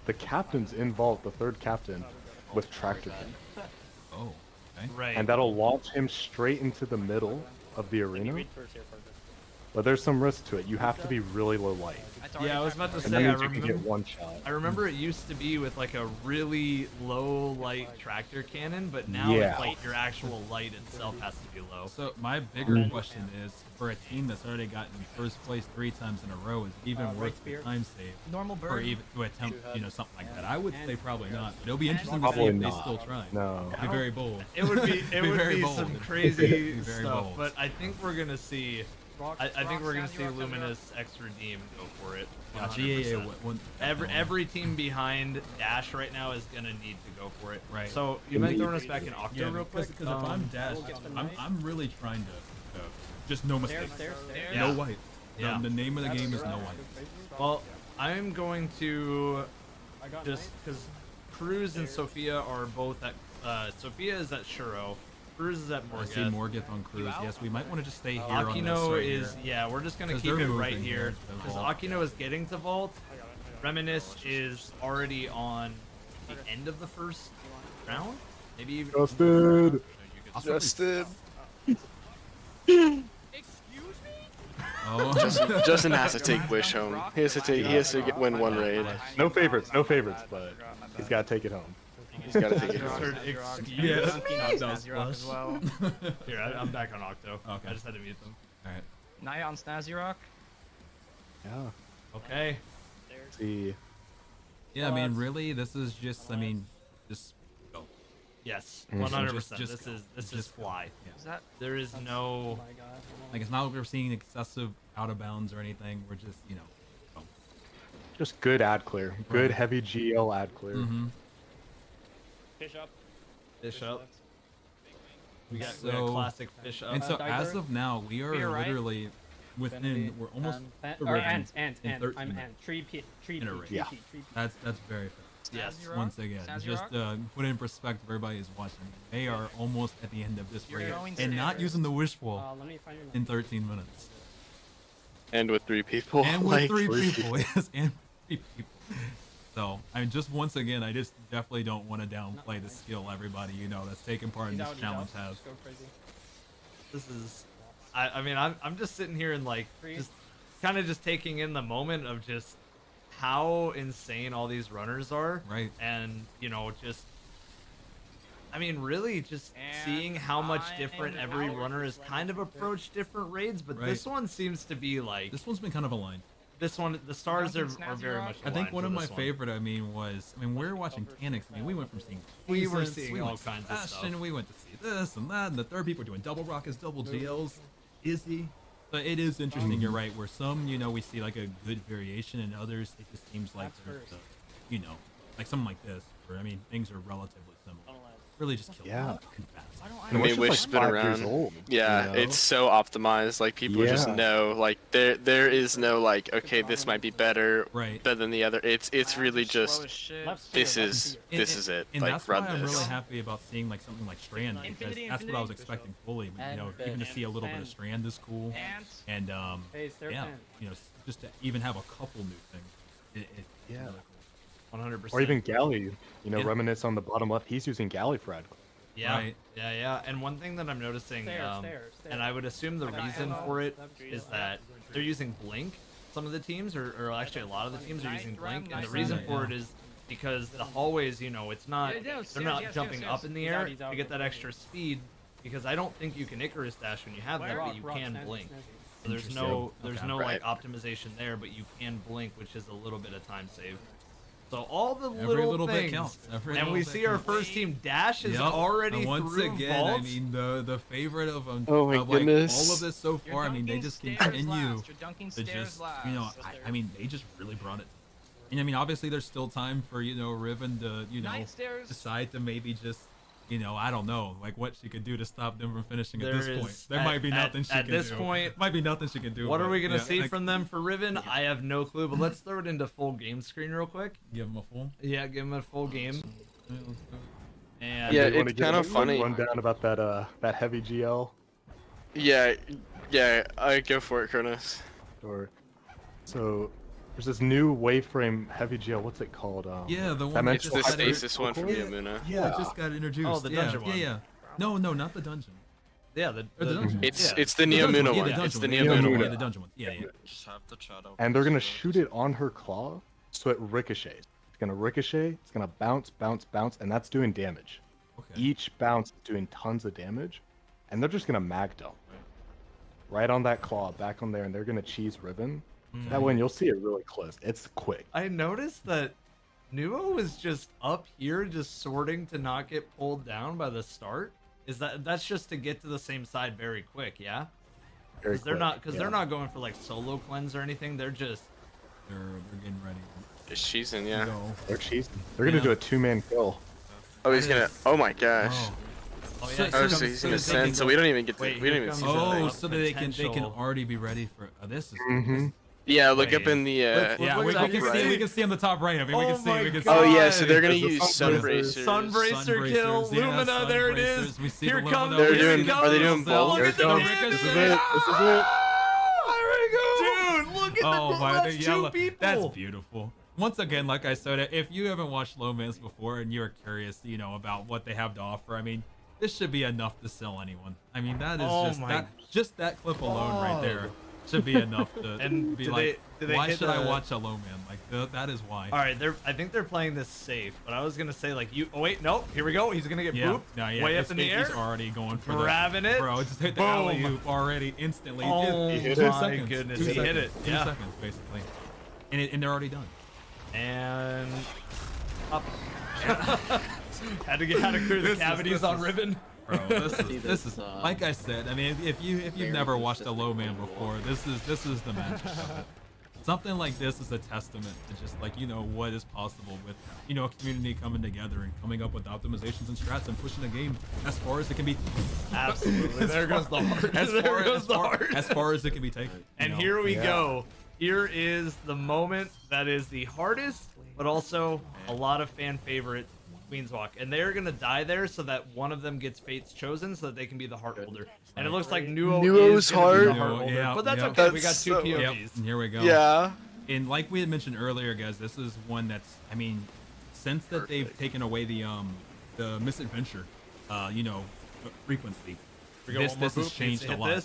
S5: the captains in Vault, the third captain, with Tractor Beam.
S2: Oh, okay.
S1: Right.
S5: And that'll launch him straight into the middle of the arena. But there's some risk to it. You have to be really low light.
S1: Yeah, I was about to
S5: And
S1: say,
S5: that
S1: I
S5: means you can get one shot.
S1: I remember it used to be with like a really low light tractor cannon, but now
S5: Yeah.
S1: it's like your actual light itself has to be low.
S2: So my bigger question is, for a team that's already gotten first place 3 times in a row, is it even worth the time save?
S17: Normal bird.
S2: Or even to attempt, something like that? I would say probably not. But it'll be interesting to see
S5: Probably
S2: if they
S5: not.
S2: still try.
S5: No.
S2: Be very bold.
S1: It would be
S2: very bold.
S1: some crazy
S2: Be very
S1: stuff,
S2: bold.
S1: but I think we're gonna see. I think we're gonna see Luminous X Redeem go for it.
S2: Gotcha.
S1: 100%. Every team behind Dash right now is gonna need to go for it.
S2: Right.
S1: So you might throw us back in Octo real quick.
S2: Because if I'm Dash, I'm really trying to just no mistakes. No white.
S1: Yeah.
S2: The name of the game is no white.
S1: Well, I'm going to just because Cruz and Sophia are both at. Sophia is at Shuro. Cruz is at
S2: I see
S1: Morgeth.
S2: Morgeth on Cruz. Yes, we might want to just stay here on this
S1: Akino
S2: right
S1: is
S2: here.
S1: yeah. We're just gonna
S2: 'Cause
S1: keep
S2: they're
S1: it right
S2: moving
S1: here
S2: to
S1: because
S2: Vault.
S1: Akino is getting to Vault. Reminisce is already on the end of the first round. Maybe even.
S5: Justin.
S4: Justin.
S2: Oh.
S4: Justin has to take Wish home. He has to win one raid.
S5: No favorites, but he's got to take it home.
S4: He's got to take it home.
S1: As well. Here, I'm back on Octo.
S2: Okay.
S1: I just had to mute them.
S2: All right.
S17: Naya on Snazzy Rock.
S5: Yeah.
S1: Okay.
S5: See.
S2: Yeah, I mean, really, this is just, just go.
S1: Yes,
S5: Mhm.
S1: 100%.
S2: Just
S1: This is fly.
S2: Yeah.
S17: Is that?
S1: There is no.
S2: Like, it's not like we're seeing excessive out of bounds or anything. We're just, go.
S5: Just good ad clear. Good heavy GL ad clear.
S2: Mm-hmm.
S6: Fish up.
S1: Fish up. We got
S2: So-
S1: classic fish up.
S2: And so, as of now, we are
S17: You're right.
S2: literally within, we're almost
S18: Or
S2: already
S18: ant.
S2: in
S18: I'm
S2: 13
S18: ant.
S2: minutes
S18: Tree P.
S2: in a race.
S5: Yeah.
S2: That's very fast.
S1: Yes.
S17: Snazzy Rock?
S2: Once again,
S17: Snazzy
S2: just
S17: Rock?
S2: put it in perspective, everybody is watching. They are almost at the end of this
S17: You're
S2: race
S17: going
S2: and not
S17: stairs.
S2: using the wish wall
S18: Let me find your
S2: in 13 minutes.
S4: And with 3 people.
S2: And with
S4: like,
S2: 3 people, yes, and 3 people. So, just once again, I just definitely don't want to downplay the skill everybody, that's taking part in this challenge has.
S18: Go crazy.
S1: This is. I mean, I'm just sitting here and like just kind of just taking in the moment of just how insane all these runners are.
S2: Right.
S1: And just. I mean, really, just seeing how much different every runner has kind of approached different raids, but this one seems to be like.
S2: This one's been kind of aligned.
S1: This one, the stars are
S17: Snazzy
S1: very
S17: Rock?
S1: much.
S2: I think
S1: aligned
S2: one
S1: for
S2: of my
S1: this one.
S2: favorite, was, we're watching Tanix. We went from seeing
S1: We were
S2: Decents,
S1: seeing
S2: we
S1: all
S2: went to
S1: kinds of stuff.
S2: Bastion, we went to see this and that, and the third people are doing double rockets, double GLs. Izzy. But it is interesting, you're right, where some, we see like a good variation, and others, it just seems like there's, like something like this, where, things are relatively similar. Really just kill
S5: Yeah.
S2: too fast.
S4: I mean, Wish spin around. Yeah, it's so optimized. Like people just know. Like there is no like, okay, this might be better than the other. It's really just this is it.
S2: And
S4: like
S2: that's
S4: run
S2: why I'm
S4: this.
S2: really happy about seeing like something like Strand, because that's what I was expecting fully. But even to see a little bit of Strand is cool, and yeah, just to even have a couple new things.
S5: Yeah.
S2: Really cool.
S1: 100%.
S5: Or even Galley, Reminisce on the bottom left. He's using Galley for ad clear.
S1: Yeah,
S2: Right.
S1: yeah. And one thing that I'm noticing,
S18: Stairs.
S1: and I would assume the reason for it is that they're using Blink. Some of the teams, or actually a lot of the teams are using Blink, and the reason for it is because the hallways, it's not, they're not jumping up in the air to get that extra speed, because I don't think you can Icarus dash when you have that, but you can Blink. There's no like optimization there, but you can blink, which is a little bit of time save. So all the little
S2: bit
S1: things,
S2: counts.
S1: and we see our first team Dash is already
S2: and once
S1: through
S2: again,
S1: vault.
S2: I mean the favorite of
S12: Oh my
S2: like
S12: goodness.
S2: all of this so far. I mean they just continue to just
S17: last.
S2: I mean they just really brought it. And I mean obviously there's still time for Riven to decide to maybe just I don't know like what she could do to stop them from finishing at this point. There might be nothing she can do.
S1: At this point,
S2: might be nothing she can do.
S1: What are we gonna see from them for Riven? I have no clue, but let's throw it into full game screen real quick.
S2: Give them a full.
S1: Yeah, give them a full game. And
S4: yeah, it's kind of funny.
S5: Run down about that heavy GL.
S4: Yeah, I go for it, Kronos.
S5: Sure. So there's this new waveframe heavy GL. What's it called?
S2: Yeah, the one.
S4: It's the stasis one from Yamuna.
S2: Yeah, it just got introduced.
S1: Oh, the dungeon one.
S2: Yeah. No, not the dungeon.
S1: Yeah, the
S2: dungeon.
S4: It's the Neomuna one. It's the Neomuna one.
S2: Yeah, the dungeon one. Yeah.
S11: Just have the chat open.
S5: And they're gonna shoot it on her claw, so it ricochets. It's gonna ricochet. It's gonna bounce, and that's doing damage.
S2: Okay.
S5: Each bounce is doing tons of damage, and they're just gonna mag dump right on that claw, back on there, and they're gonna cheese Riven. That way, you'll see it really close. It's quick.
S1: I noticed that Nuo was just up here, just sorting to not get pulled down by the start. That's just to get to the same side very quick, yeah?
S5: Very
S1: They're not going for like solo cleanse or anything. They're just
S2: they're getting ready.
S4: Just cheesing, yeah.
S5: They're cheesing. They're gonna do a 2-man kill.
S4: Oh, he's gonna. Oh my gosh.
S1: Oh yeah,
S4: Oh, so he's gonna send. So we don't even get to. We don't even see the
S2: Oh,
S4: thing.
S2: so that they can already be ready for this.
S4: Yeah, look up in the.
S2: Yeah, we can see on the top right. I mean, we can see.
S4: Oh yeah, so they're gonna use Sunbracers.
S1: Sunbracer kill, Lumina. There it is. Here comes.
S4: Are they doing both?
S1: Look at the damage.
S5: This is it. This is it.
S1: There we go. Dude, look at the two people.
S2: That's beautiful. Once again, like I said, if you haven't watched Lomance before and you're curious, about what they have to offer, I mean, this should be enough to sell anyone. I mean, that is just that clip alone right there should be enough to
S1: and
S2: be why should I watch a Lowman? Like that is why.
S1: All right, I think they're playing this safe, but I was gonna say like you. Oh wait, no, here we go. He's gonna get booped. Way up in the air.
S2: He's already going for
S1: grabbing it.
S2: Bro, just hit the alley oop already instantly.
S1: Oh
S2: he hit
S1: my goodness, he hit it.
S2: 2 seconds basically, and they're already done.
S1: And up. had to clear the cavities on Riven.
S2: Bro, this is like I said. I mean, if you've never watched a low man before, this is the magic of it. Something like this is a testament to just like what is possible with a community coming together and coming up with optimizations and strats and pushing the game as far as it can be.
S1: Absolutely, there goes the heart.
S2: As far as it can be taken.
S1: And here we go. Here is the moment that is the hardest, but also a lot of fan favorite. Queen's Walk, and they're gonna die there so that one of them gets fates chosen so that they can be the heart holder. And it looks like Nuo's
S4: heart.
S1: The heart holder, but that's okay. We got two POVs.
S2: And here we go.
S4: Yeah.
S2: And like we had mentioned earlier, guys, this is one that's since that they've taken away the misadventure, frequency. This has changed a lot.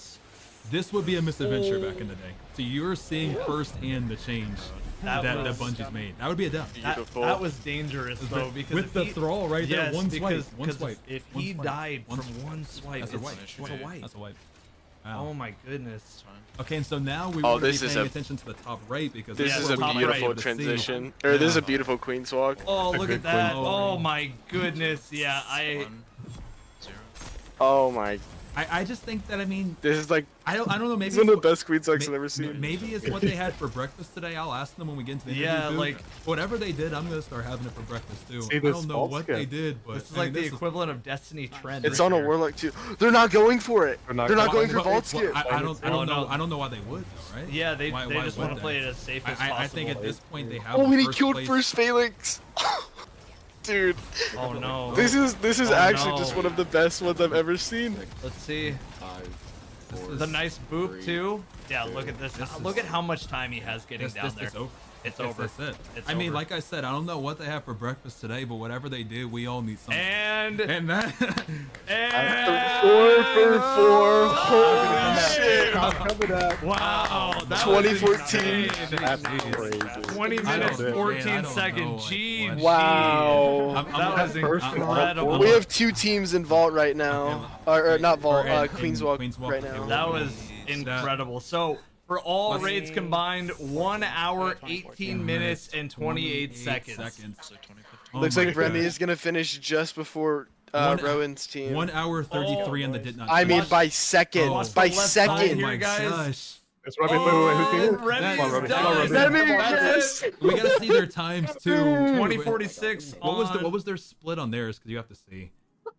S2: This would be a misadventure back in the day. So you're seeing firsthand the change that Bungie's made. That would be a death.
S1: That was dangerous though, because
S2: with the thrall right there, one swipe.
S1: If he died from one swipe,
S2: that's a wipe.
S1: That's a wipe.
S2: Wow.
S1: Oh my goodness.
S2: Okay, and so now we want to be paying attention to the top right because
S4: this is a beautiful transition. Or this is a beautiful Queen's Walk.
S1: Oh, look at that! Oh my goodness! Yeah,
S4: Oh my.
S2: I just think that
S4: this is like
S2: I don't know, maybe
S4: it's one of the best Queen's Walks I've ever seen.
S2: Maybe it's what they had for breakfast today. I'll ask them when we get into the interview.
S1: Yeah, like
S2: whatever they did, I'm gonna start having it for breakfast too.
S5: I
S2: don't know what they did, but
S1: this is like the equivalent of Destiny Trend.
S4: It's on a Warlock too. They're not going for it. They're not going for Vault Skip.
S2: I don't know why they would though, right?
S1: Yeah, they just want to play it as safe as possible.
S2: I think at this point they have.
S4: Oh, and he killed first Phalanx. Dude.
S1: Oh no.
S4: This is actually just one of the best ones I've ever seen.
S1: Let's see. The nice boop too. Yeah, look at this. Look at how much time he has getting down there. It's over.
S2: That's it. I mean, like I said, I don't know what they have for breakfast today, but whatever they do, we all need something.
S1: And
S2: that.
S4: And 4 for 4. Holy shit!
S1: Wow, that
S4: 2014.
S1: Was 20 minutes, 14 seconds. GG.
S4: Wow.
S1: That was incredible.
S4: We have 2 teams in Vault right now, or not Vault, Queen's Walk right now.
S1: That was incredible. So for all raids combined, 1 hour, 18 minutes, and 28 seconds.
S4: Looks like Remy is gonna finish just before Rowan's team.
S2: 1 hour 33 and the did not.
S4: I mean, by seconds. By seconds.
S2: Oh my gosh.
S5: It's Remy. Wait,
S1: Remy's
S5: done.
S1: Yes.
S2: We gotta see their times too.
S1: 2046.
S2: What was their split on theirs? Because you have to see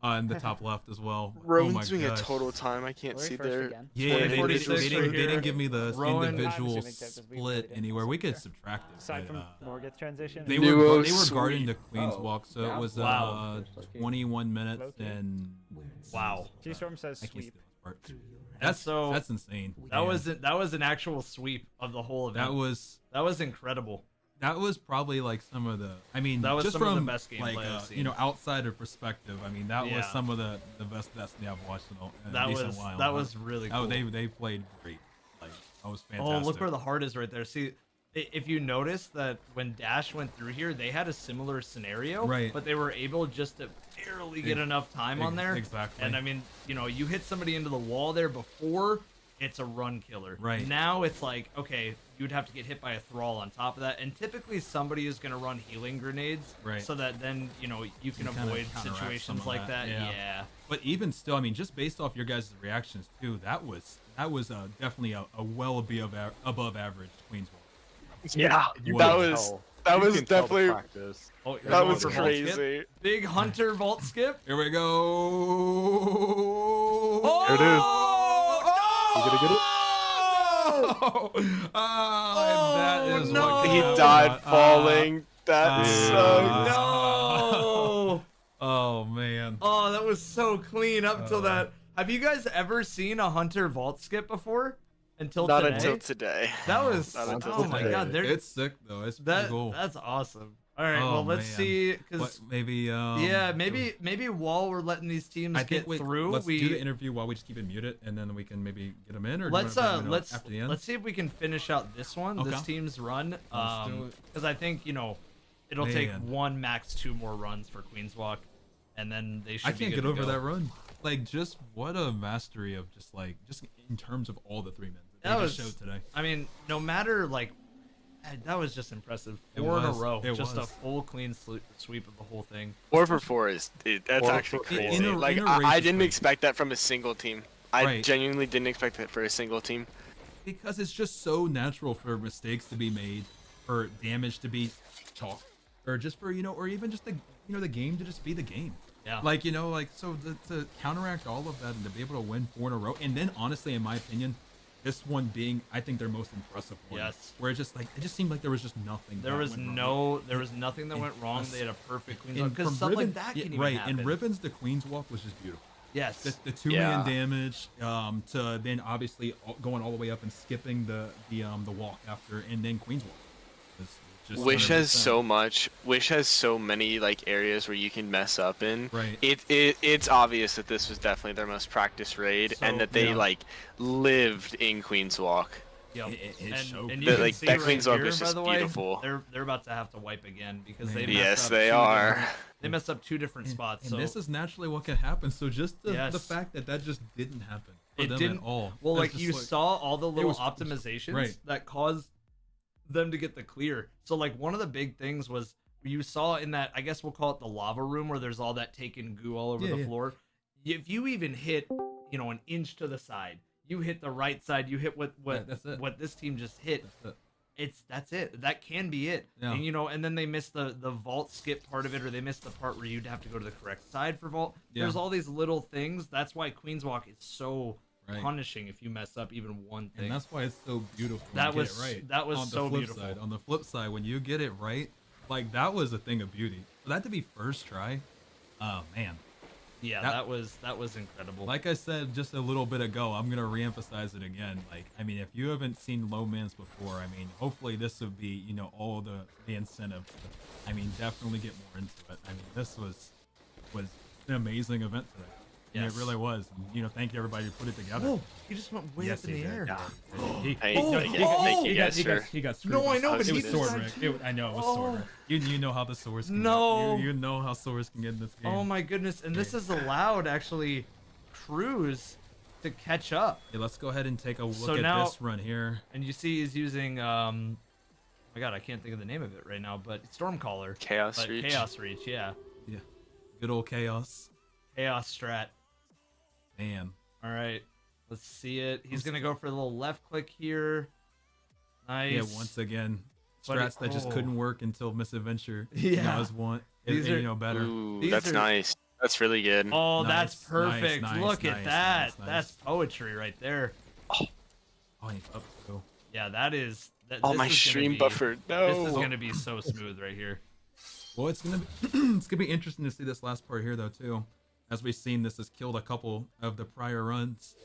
S2: in the top left as well.
S4: Rowan's doing a total time. I can't see their.
S2: Yeah, they didn't give me the individual split anywhere. We could subtract it.
S14: Aside from Morgeth transition.
S2: They were guarding the Queen's Walk, so it was 21 minutes and
S1: wow.
S14: G-Storm says sweep.
S2: That's insane.
S1: That was an actual sweep of the whole event. That was incredible.
S2: That was probably like some of the. I mean,
S1: that was
S2: just
S1: some
S2: from
S1: of the best gameplay I've seen.
S2: Outsider perspective. I mean, that was some of the best Destiny I've watched in a decent while.
S1: That was really cool.
S2: Oh, they played great. Like, that was fantastic.
S1: Oh, look where the heart is right there. See, if you notice that when Dash went through here, they had a similar scenario,
S2: right?
S1: But they were able just to barely get enough time on there.
S2: Exactly.
S1: And I mean, you hit somebody into the wall there before, it's a run killer.
S2: Right.
S1: Now it's like, okay, you'd have to get hit by a thrall on top of that, and typically somebody is going to run healing grenades,
S2: right?
S1: So that then you can avoid situations like that. Yeah.
S2: But even still, I mean, just based off your guys' reactions too, that was definitely a well above average Queen's Walk.
S4: Yeah, that was definitely.
S1: Oh,
S4: that was crazy.
S1: Big Hunter vault skip.
S2: Here we go.
S1: Oh!
S5: There it is. You gonna get it?
S2: That is
S1: no.
S2: what
S4: He died falling. That's so
S1: no.
S2: Oh man.
S1: Oh, that was so clean up till that. Have you guys ever seen a Hunter vault skip before?
S4: Not until today.
S1: That was. Oh my god,
S2: it's sick though. It's pretty cool.
S1: That's awesome. All right, well let's see, because
S2: maybe
S1: maybe while we're letting these teams get through,
S2: let's do the interview while we just keep it muted, and then we can maybe get them in, or
S1: let's
S2: after the end?
S1: Let's see if we can finish out this one, this team's run, because I think it'll take one max 2 more runs for Queen's Walk, and then they should.
S2: I can't get over that run. Like, just what a mastery of just in terms of all the 3 men that they just showed today.
S1: I mean, no matter that was just impressive. 4 in a row, just a full clean sweep of the whole thing.
S4: 4 for 4 that's actually crazy. I didn't expect that from a single team. I genuinely didn't expect that for a single team.
S2: Because it's just so natural for mistakes to be made, for damage to be chalked, or just for or even just the game to just be the game.
S1: Yeah.
S2: So to counteract all of that and to be able to win 4 in a row, and then honestly, in my opinion, this one being, I think, their most impressive one.
S1: Yes.
S2: Where it just seemed like there was just nothing.
S1: There was nothing that went wrong. They had a perfect Queen's Walk, because stuff like that can even happen.
S2: In Riven's, the Queen's Walk was just beautiful.
S1: Yes.
S2: The 2 million damage, to then obviously going all the way up and skipping the walk after, and then Queen's Walk.
S4: Wish has so much. Wish has so many areas where you can mess up in.
S2: Right.
S4: It's obvious that this was definitely their most practiced raid, and that they lived in Queen's Walk.
S1: Yep.
S4: And you can see that Queen's Walk was just beautiful.
S1: They're about to have to wipe again because they they messed up 2 different spots.
S2: And this is naturally what can happen. So just the fact that just didn't happen for them at all.
S1: Well, you saw all the little optimizations that caused them to get the clear. So one of the big things was you saw in that, I guess we'll call it the lava room, where there's all that taken goo all over the floor. If you even hit an inch to the side, you hit the right side, you hit what this team just hit, that's it. That can be it. And and then they missed the vault skip part of it, or they missed the part where you'd have to go to the correct side for vault. There's all these little things. That's why Queen's Walk is so punishing if you mess up even one thing.
S2: And that's why it's so beautiful.
S1: That was
S2: so
S1: beautiful.
S2: On the flip side, when you get it right, that was a thing of beauty. For that to be first try, oh man.
S1: Yeah, that was incredible.
S2: Like I said just a little bit ago, I'm gonna reemphasize it again. I mean, if you haven't seen low mans before, I mean, hopefully this would be all the incentive to, definitely get more into it. I mean, this was an amazing event today. Yes. It really was. And, thank you everybody who put it together.
S1: Oh, he just went way up in the air.
S4: Thank you guys, sir.
S2: He got screwed.
S1: No, I know, but
S2: it was sword rig. I know it was sword rig. You know how the swords can get. You know how swords can get in this game.
S1: Oh my goodness. And this is allowed, actually, Cruz to catch up.
S2: Yeah, let's go ahead and take a look
S1: So
S2: at
S1: now-
S2: this run here.
S1: And you see he's using oh my god, I can't think of the name of it right now, but Stormcaller.
S4: Chaos Reach.
S1: Chaos Reach, yeah.
S2: Yeah. Good old chaos.
S1: Chaos strat.
S2: Man.
S1: All right. Let's see it. He's going to go for a little left click here. Nice.
S2: Yeah, once again, strats that just couldn't work until Misadventure.
S1: Yeah.
S2: These are better.
S4: Ooh, that's nice. That's really good.
S1: Oh,
S2: Nice,
S1: that's perfect.
S2: nice,
S1: Look
S2: nice,
S1: at that.
S2: nice, nice.
S1: That's poetry right there.
S2: Oh, he's up too.
S1: Yeah, that is.
S4: Oh,
S1: this
S4: my
S1: is gonna
S4: stream
S1: be-
S4: buffered. No.
S1: This is going to be so smooth right here.
S2: Well, it's gonna be it's gonna be interesting to see this last part here though too. As we've seen, this has killed a couple of the prior runs.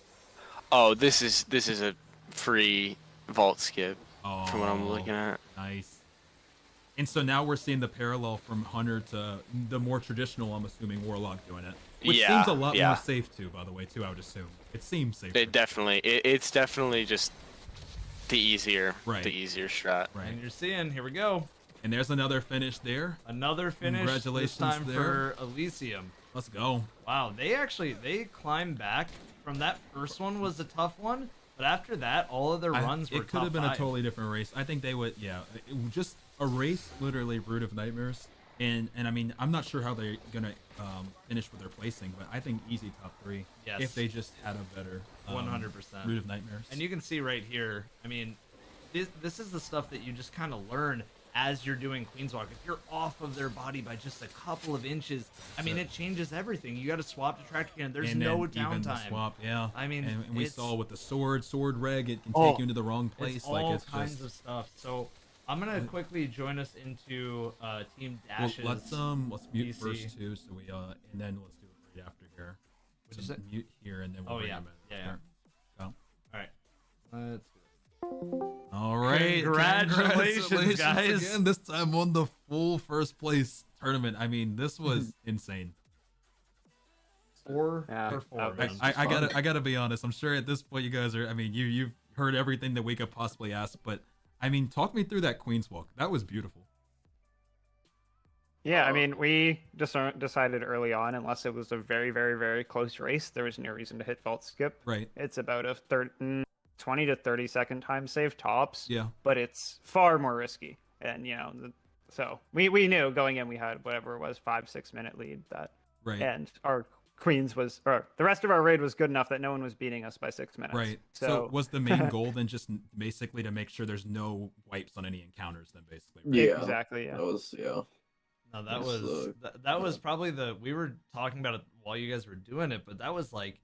S4: Oh, this is a free vault skip from what I'm looking at.
S2: Nice. And so now we're seeing the parallel from Hunter to the more traditional, I'm assuming, Warlock doing it. Which
S4: Yeah,
S2: seems a lot
S4: yeah.
S2: more safe too, by the way, too, I would assume. It seems safer.
S4: It's definitely just the easier strat.
S2: Right.
S1: And you're seeing, here we go.
S2: And there's another finish there.
S1: Another finish.
S2: Congratulations
S1: this time
S2: there.
S1: for Elysium.
S2: Let's go.
S1: Wow, they climbed back from that first one was a tough one, but after that, all of their runs were
S2: It could have
S1: top
S2: been a
S1: five.
S2: totally different race. I think they would, just a race, literally Root of Nightmares. And I mean, I'm not sure how they're gonna finish with their placing, but I think easy top 3.
S1: Yes.
S2: If they just had a better
S1: 100%.
S2: Root of Nightmares.
S1: And you can see right here, I mean, this is the stuff that you just kind of learn as you're doing Queenswalk. If you're off of their body by just a couple of inches, I mean, it changes everything. You got to swap to track again. There's
S2: And
S1: no
S2: then even the
S1: downtime.
S2: swap, yeah.
S1: I mean,
S2: and we
S1: it's-
S2: saw with the sword reg, it can take you into the wrong place.
S1: It's
S2: like
S1: all
S2: it's
S1: kinds
S2: just,
S1: of stuff. So I'm gonna quickly join us into Team
S2: well,
S1: Dash's.
S2: let's mute
S1: PC.
S2: first too, so we and then let's do it right after here.
S1: What
S2: So
S1: is it?
S2: mute here and then we'll
S1: Oh
S2: bring
S1: yeah,
S2: him in.
S1: yeah.
S2: Here. Go.
S1: All right, let's do it.
S2: All right,
S1: Congratulations, guys.
S2: again. This time on the full first place tournament. I mean, this was insane.
S1: 4
S14: Yeah.
S1: for 4. man.
S2: I gotta be honest. I'm sure at this point you guys are. I mean, you've heard everything that we could possibly ask, but I mean, talk me through that Queen's Walk. That was beautiful.
S14: Yeah, I mean, we just decided early on, unless it was a very, very, very close race, there was no reason to hit vault skip.
S2: Right.
S14: It's about a 20 to 30 second time save tops.
S2: Yeah.
S14: But it's far more risky, and so we knew going in we had whatever it was 5-6 minute lead that.
S2: Right.
S14: And our Queens or the rest of our raid was good enough that no one was beating us by 6 minutes.
S2: Right. So was the main goal then just basically to make sure there's no wipes on any encounters then basically? Right?
S12: Yeah.
S14: Exactly. Yeah.
S12: That was
S1: No, that was probably we were talking about it while you guys were doing it, but that was like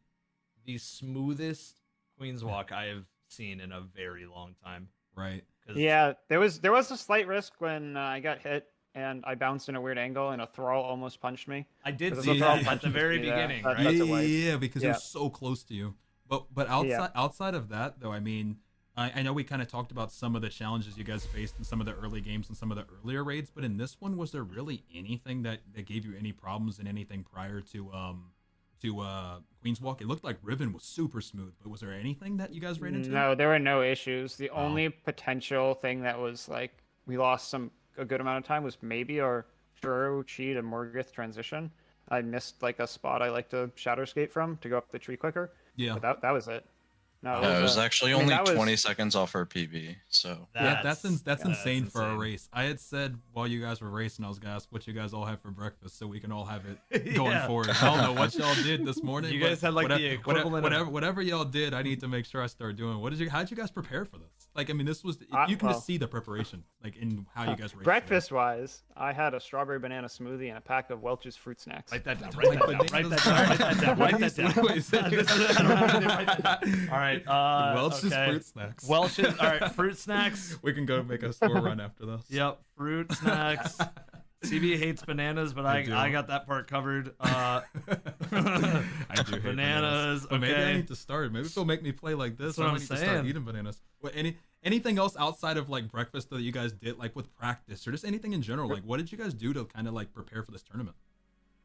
S1: the smoothest Queen's Walk I have seen in a very long time.
S2: Right.
S14: Yeah, there was a slight risk when I got hit and I bounced in a weird angle and a thrall almost punched me.
S1: I did
S14: There's
S1: see
S14: a thrall
S1: that at
S14: punching
S1: the very
S14: me there.
S1: beginning,
S14: That-
S1: right?
S14: that's a wipe.
S2: Yeah, because it
S14: Yeah.
S2: was so close to you. But outside of that though, I mean, I know we kind of talked about some of the challenges you guys faced in some of the early games and some of the earlier raids, but in this one, was there really anything that gave you any problems in anything prior to Queen's Walk? It looked like Riven was super smooth, but was there anything that you guys ran into?
S14: No, there were no issues. The only potential thing that was like we lost a good amount of time was maybe our Shuro Chi to Morgith transition. I missed like a spot I like to Shadowscape from to go up the tree quicker.
S2: Yeah.
S14: But that was it. No,
S11: Yeah, it was actually only
S14: that was-
S11: 20 seconds off our PB, so.
S2: That's insane for a race. I had said while you guys were racing, I was gonna ask what you guys all had for breakfast so we can all have it going
S1: Yeah.
S2: forward. I don't know what y'all did this morning.
S1: You
S2: but
S1: guys had like the equivalent of...
S2: whatever y'all did, I need to make sure I start doing. How did you guys prepare for this? Like, I mean, this was you can just see the preparation, like in how you guys raced.
S14: Breakfast wise, I had a strawberry banana smoothie and a pack of Welch's fruit snacks.
S1: Write that down. Write that down. Write that down. All right.
S2: Welch's
S1: okay.
S2: fruit snacks.
S1: Welch's. All right. Fruit snacks.
S2: We can go make a store run after this.
S1: Yep. Fruit snacks. CB hates bananas, but I got that part covered. I
S2: do hate
S1: bananas.
S2: But
S1: okay.
S2: maybe I need to start. Maybe they'll make me play like this.
S1: That's what
S2: I
S1: I'm
S2: need to start
S1: saying.
S2: eating bananas. What, anything else outside of like breakfast that you guys did, like with practice or just anything in general? Like, what did you guys do to kind of like prepare for this tournament?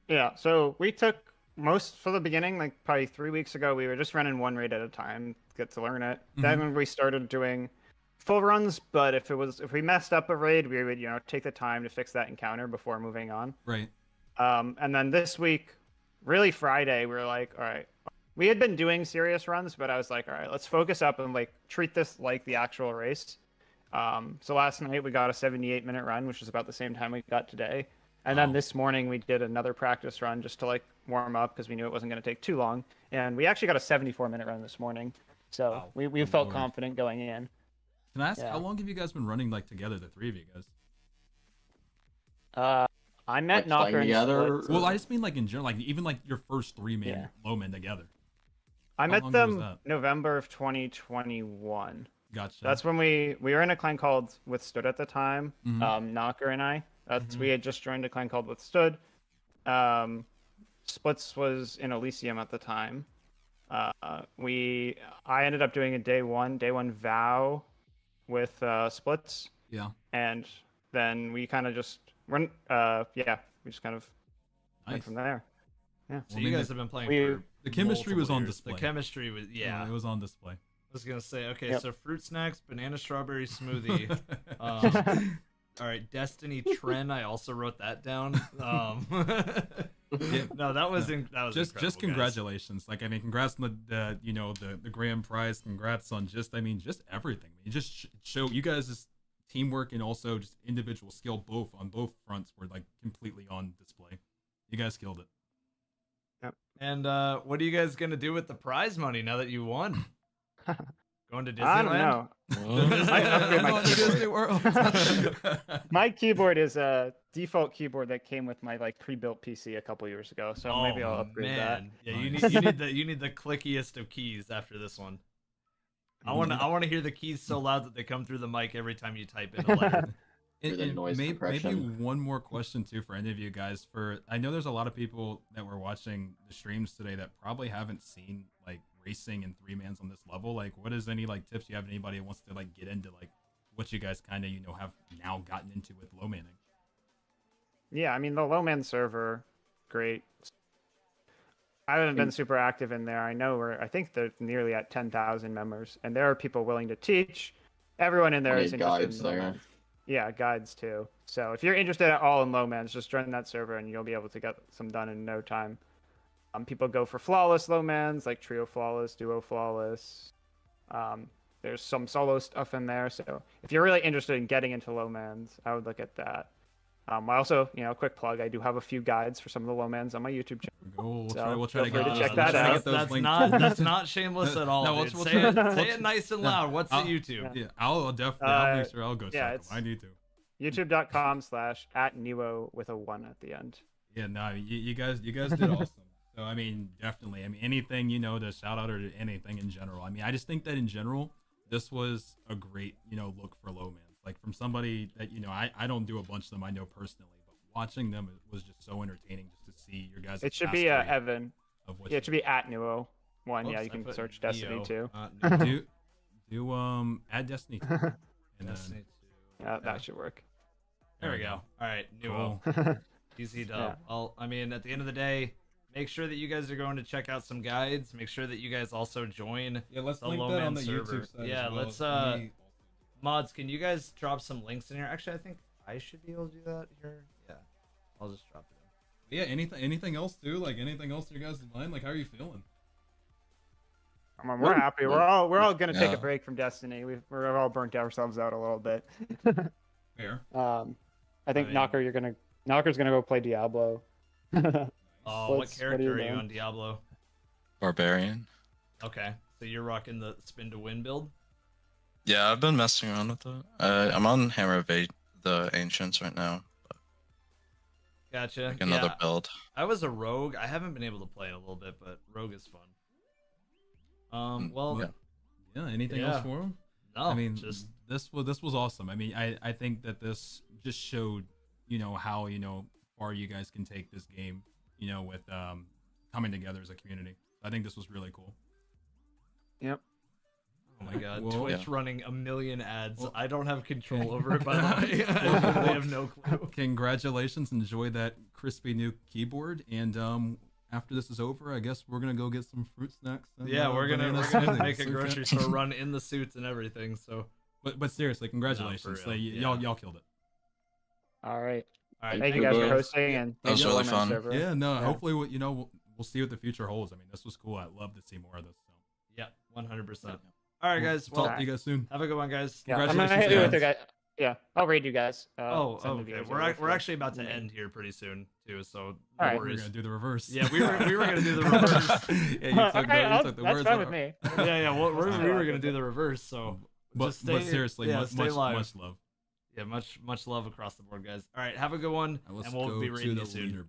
S14: Yeah, so we took most for the beginning, like probably 3 weeks ago, we were just running one raid at a time, get to learn it. Then we started doing full runs, but if we messed up a raid, we would take the time to fix that encounter before moving on.
S2: Right.
S14: And then this week, really Friday, we were like, all right, we had been doing serious runs, but I was like, all right, let's focus up and like treat this like the actual race. So last night we got a 78-minute run, which is about the same time we got today. And then this morning we did another practice run just to like warm up because we knew it wasn't going to take too long. And we actually got a 74-minute run this morning. So we felt confident going in.
S2: Can I ask, how long have you guys been running like together, the three of you guys?
S14: I met
S12: Like,
S14: Knocker and
S12: together?
S14: Split.
S2: Well, I just mean like in general, like even like your first 3-man low man together.
S14: I
S2: How
S14: met
S2: long ago was
S14: them
S2: that?
S14: November of 2021.
S2: Gotcha.
S14: That's when we were in a clan called Withstood at the time. Knocker and I. We had just joined a clan called Withstood. Splits was in Elysium at the time. I ended up doing a day one vow with Splits.
S2: Yeah.
S14: And then we kind of just we just kind of went from there. Yeah.
S1: So you guys have been playing for
S2: the chemistry was on
S1: years.
S2: display.
S1: The chemistry was
S2: it was on display.
S1: I was gonna say, okay,
S14: Yep.
S1: so fruit snacks, banana strawberry smoothie. All right, Destiny Tren. I also wrote that down. No, that was
S2: just
S1: incredible,
S2: congratulations. Like I mean, congrats on the grand prize. Congrats on just everything. You just show you guys' teamwork and also just individual skill both on both fronts were like completely on display. You guys killed it.
S14: Yep.
S1: And what are you guys gonna do with the prize money now that you won? Going to Disneyland?
S14: I don't know. Might upgrade my keyboard. My keyboard is a default keyboard that came with my like pre-built PC a couple years ago, so maybe I'll upgrade that.
S1: Yeah, you need the clickiest of keys after this one. I want to hear the keys so loud that they come through the mic every time you type in a letter.
S2: Maybe one more question too for any of you guys. I know there's a lot of people that were watching the streams today that probably haven't seen like racing and 3-mans on this level. Like, what is any like tips you have? Anybody who wants to like get into like what you guys kind of have now gotten into with low manning?
S14: Yeah, I mean the low man server, great. I haven't been super active in there. I think they're nearly at 10,000 members, and there are people willing to teach. Everyone in there is interested in low man. Yeah, guides too. So if you're interested at all in low mans, just join that server and you'll be able to get some done in no time. People go for flawless low mans, like trio flawless, duo flawless. There's some solo stuff in there. So if you're really interested in getting into low mans, I would look at that. I also, quick plug, I do have a few guides for some of the low mans on my YouTube channel.
S2: We'll try to
S14: check that out.
S1: That's not shameless at all.
S2: No,
S1: dude. Say it nice and loud. What's the YouTube?
S2: Yeah, I'll definitely I'll make sure I'll go check them. I need to.
S14: YouTube.com/@Newo with a 1 at the end.
S2: Yeah, no, you guys did awesome. So I mean, definitely. I mean, anything to shout out or to anything in general. I mean, I just think that in general, this was a great look for low mans. Like from somebody that I don't do a bunch of them I know personally, but watching them it was just so entertaining just to see your guys.
S14: It should be Evan. It should be @Newo 1. Yeah, you can search Destiny 2.
S2: Do add Destiny 2. And
S14: Destiny 2. Yeah, that should work.
S1: There we go. All right, Newo. Easy dub.
S14: Yeah.
S1: Well, I mean, at the end of the day, make sure that you guys are going to check out some guides. Make sure that you guys also join
S2: let's
S1: the
S2: link
S1: low
S2: that
S1: man
S2: on the
S1: server.
S2: YouTube side
S1: Yeah,
S2: as well.
S1: let's mods, can you guys drop some links in here? Actually, I think I should be able to do that here. Yeah, I'll just drop it in.
S2: Yeah, anything else too? Like anything else in your guys' mind? Like how are you feeling?
S14: We're happy. We're all gonna take a break from Destiny. We're all burnt ourselves out a little bit.
S2: Fair.
S14: I think Knocker's gonna go play Diablo.
S1: What character are you on Diablo?
S11: Barbarian.
S1: Okay, so you're rocking the spin to win build.
S11: Yeah, I've been messing around with it. I'm on Hammer of the Ancients right now.
S1: Gotcha.
S11: Like another build.
S1: I was a rogue. I haven't been able to play in a little bit, but rogue is fun.
S2: Anything else for him?
S1: No,
S2: I mean,
S1: just
S2: this was awesome. I mean, I think that this just showed, how far you guys can take this game, with coming together as a community. I think this was really cool.
S14: Yep.
S1: Oh my god, Twitch running 1 million ads. I don't have control over it, by the way. I have no clue.
S2: Congratulations. Enjoy that crispy new keyboard. And after this is over, I guess we're going to go get some fruit snacks. And,
S1: we're gonna make a grocery store run in the suits and everything. So,
S2: But seriously, congratulations. Y'all killed it.
S14: All right.
S1: All right.
S14: Thank you guys for hosting. And
S11: that was really fun.
S2: Yeah, hopefully, we'll we'll see what the future holds. I mean, this was cool. I'd love to see more of this. So.
S1: Yeah, 100%. All right, guys.
S2: Well, talk to you guys soon.
S1: Have a good one, guys.
S7: Yeah, I'm gonna hit you with guys. Yeah, I'll raid you guys.
S1: Okay. We're actually about to end here pretty soon too. So
S7: all right,
S2: we're gonna do the reverse.
S1: Yeah, we were gonna do the reverse.
S2: Yeah, you took the
S7: that's
S2: words
S7: fine
S2: out.
S7: with me.
S1: Yeah. Well, we were gonna do the reverse. So
S2: but seriously,
S1: stay live.
S2: much love.
S1: Yeah, much love across the board, guys. All right, have a good one, and we'll be
S2: to
S1: raiding
S2: the
S1: you soon.
S2: leaderboard.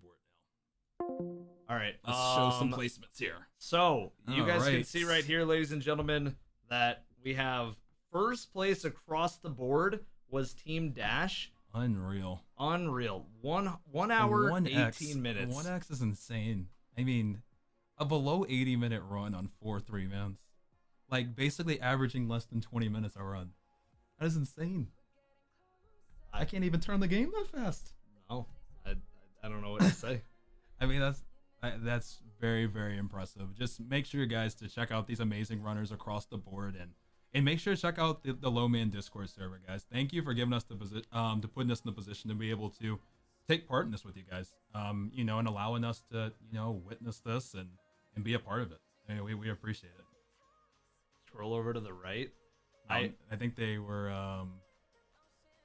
S1: All right,
S2: Let's show some placements here.
S1: So you guys can
S2: right.
S1: see right here, ladies and gentlemen, that we have first place across the board was Team Dash.
S2: Unreal.
S1: 1 hour 18 minutes.
S2: 1x is insane. I mean, a below 80-minute run on 4 3-mans. Like, basically averaging less than 20 minutes a run. That is insane. I can't even turn the game that fast.
S1: No, I don't know what to say.
S2: I mean, that's very, very impressive. Just make sure, guys, to check out these amazing runners across the board, and make sure to check out the Low Man Discord server, guys. Thank you for giving us the position, to putting us in the position to be able to take part in this with you guys, and allowing us to, witness this and be a part of it. Anyway, we appreciate it.
S1: Scroll over to the right.
S2: I think they were.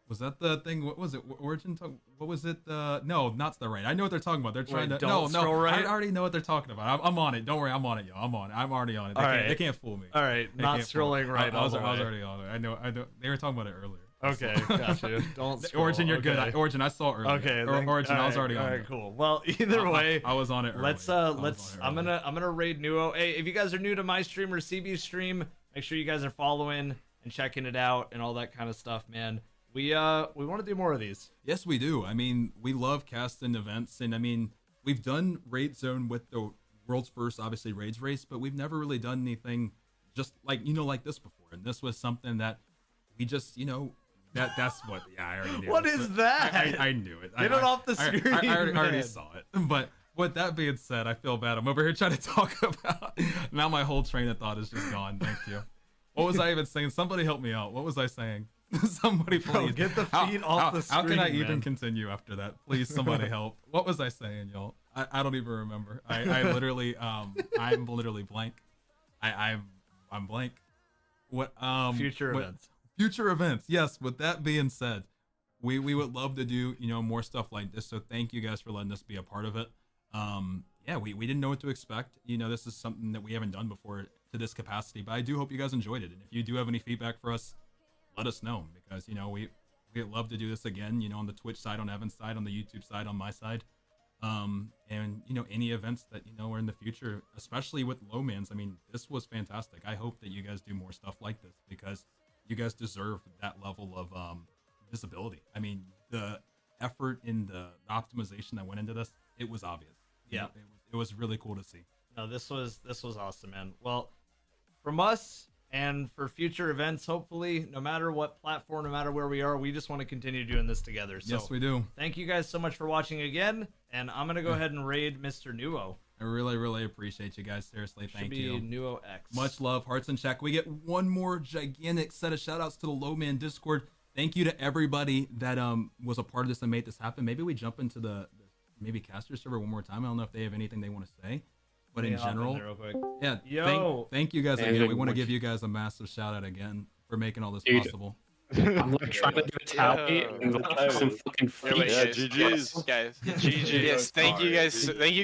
S2: Was that the thing? What was it? Origin talk? What was it? No, not to the right. I know what they're talking about. They're trying to. No.
S1: Right?
S2: I already know what they're talking about. I'm on it. Don't worry. I'm on it, yo. I'm on it. I'm already on it. They can't fool me.
S1: All right. Not scrolling right.
S2: I was already on it. I know. They were talking about it earlier.
S1: Okay, gotcha. Don't scroll.
S2: Origin, you're good. Origin, I saw it earlier.
S1: Okay.
S2: Origin, I was already on it.
S1: All right, cool. Well, either way,
S2: I was on it earlier.
S1: Let's. I'm gonna raid Nuo. Hey, if you guys are new to my stream or CB's stream, make sure you guys are following and checking it out and all that kind of stuff, man. We want to do more of these.
S2: Yes, we do. I mean, we love casting events, and I mean, we've done Raid Zone with the world's first, obviously, Raids race, but we've never really done anything just like this before. And this was something that we just, that's what. Yeah, I already knew.
S1: What is that?
S2: I knew it.
S1: Get it off the screen.
S2: I already saw it. But with that being said, I feel bad. I'm over here trying to talk about. Now my whole train of thought is just gone. Thank you. What was I even saying? Somebody help me out. What was I saying? Somebody please.
S1: Get the feet off the screen.
S2: How can I even continue after that? Please, somebody help. What was I saying, y'all? I don't even remember. I literally I'm literally blank. I'm blank. What
S1: future events.
S2: Future events. Yes, with that being said, we would love to do, more stuff like this. So thank you guys for letting us be a part of it. Yeah, we didn't know what to expect. This is something that we haven't done before to this capacity, but I do hope you guys enjoyed it. And if you do have any feedback for us, let us know, because we'd love to do this again, on the Twitch side, on Evan's side, on the YouTube side, on my side, and any events that are in the future, especially with Lowmans. I mean, this was fantastic. I hope that you guys do more stuff like this, because you guys deserve that level of visibility. I mean, the effort in the optimization that went into this, it was obvious.
S1: Yeah,
S2: it was really cool to see.
S1: No, this was awesome, man. Well, from us. And for future events, hopefully, no matter what platform, no matter where we are, we just want to continue doing this together. So
S2: yes, we do.
S1: Thank you guys so much for watching again. And I'm going to go ahead and raid Mr. Nuo.
S2: I really, really appreciate you guys. Seriously, thank you.
S1: Should be Nuo X.
S2: Much love, hearts in check. We get one more gigantic set of shout outs to the Low Man Discord. Thank you to everybody that was a part of this and made this happen. Maybe we jump into the maybe caster server one more time. I don't know if they have anything they want to say. But in general,
S1: yeah,
S2: thank you guys again. We want to give you guys a massive shout out again for making all this possible.
S16: I'm like trying to do a tally and like some fucking feet.
S4: GG's, guys. GG. Yes, thank you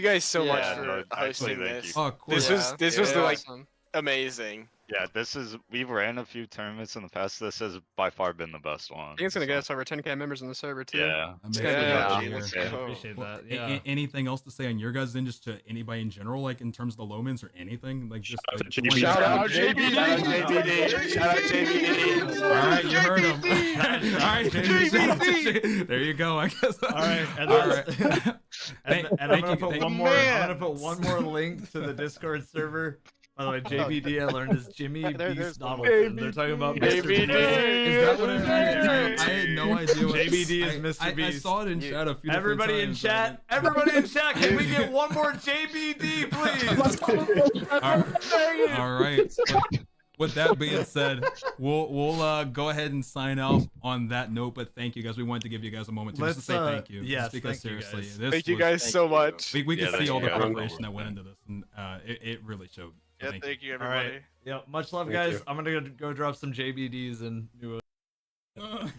S4: guys so much for hosting this.
S2: Oh, cool.
S4: This was like amazing.
S15: Yeah, we've ran a few tournaments in the past. This has by far been the best one.
S13: I think it's gonna get us over 10k members in the server too.
S15: Yeah,
S1: appreciate that. Yeah.
S2: Anything else to say on your guys' end, just to anybody in general, like in terms of the Lowmans or anything, like just
S4: shout out JBD. Shout out JBD.
S2: All right, you heard him. All right, JBD. There you go. I guess.
S1: All right, and I'm gonna put one more. I'm gonna put one more link to the Discord server. By the way, JBD I learned is Jimmy Beast Donaldson. They're talking about Mr.
S4: JBD.
S2: Is that what it is? I had no idea.
S1: JBD is Mr. Beast.
S2: I saw it in chat a few
S1: Everybody in chat, can we get one more JBD, please?
S2: All right. with that being said, we'll go ahead and sign off on that note. But thank you guys. We wanted to give you guys a moment to just to say thank you.
S1: Yes,
S2: because
S1: thank you
S2: seriously,
S1: guys.
S2: this
S4: Thank you
S2: was-
S4: guys so much.
S2: We
S15: Yeah,
S2: could see all the
S15: thank you.
S2: preparation that went into this, and it really showed. So
S13: Yeah, thank you,
S1: All
S13: everybody.
S1: right. Yeah, much love,
S5: Thank
S1: guys.
S5: you.
S1: I'm gonna go drop some JBDs and new.
S14: All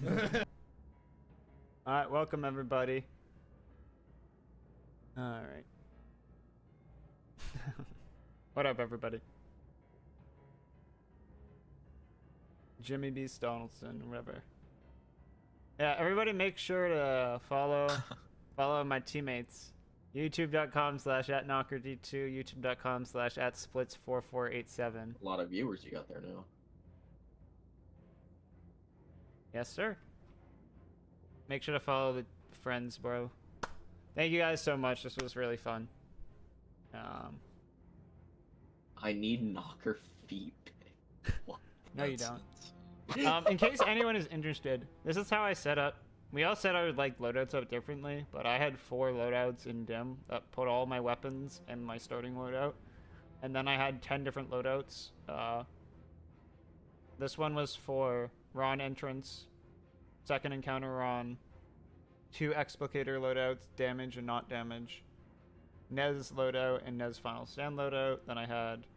S14: right, welcome everybody. All right. What up, everybody? Jimmy B. Donaldson, whatever. Yeah, everybody, make sure to follow my teammates. YouTube.com/@knockerd2, YouTube.com/@splits4487.
S12: A lot of viewers you got there now.
S14: Yes, sir. Make sure to follow the friends, bro. Thank you guys so much. This was really fun.
S12: I need knocker feet.
S14: No, you don't. In case anyone is interested, this is how I set up. We all said I would like loadouts up differently, but I had 4 loadouts in Dim that put all my weapons in my starting loadout. And then I had 10 different loadouts. This one was for Ron entrance, second encounter Ron, 2 explicator loadouts, damage and not damage, Nez loadout, and Nez final stand loadout. Then I had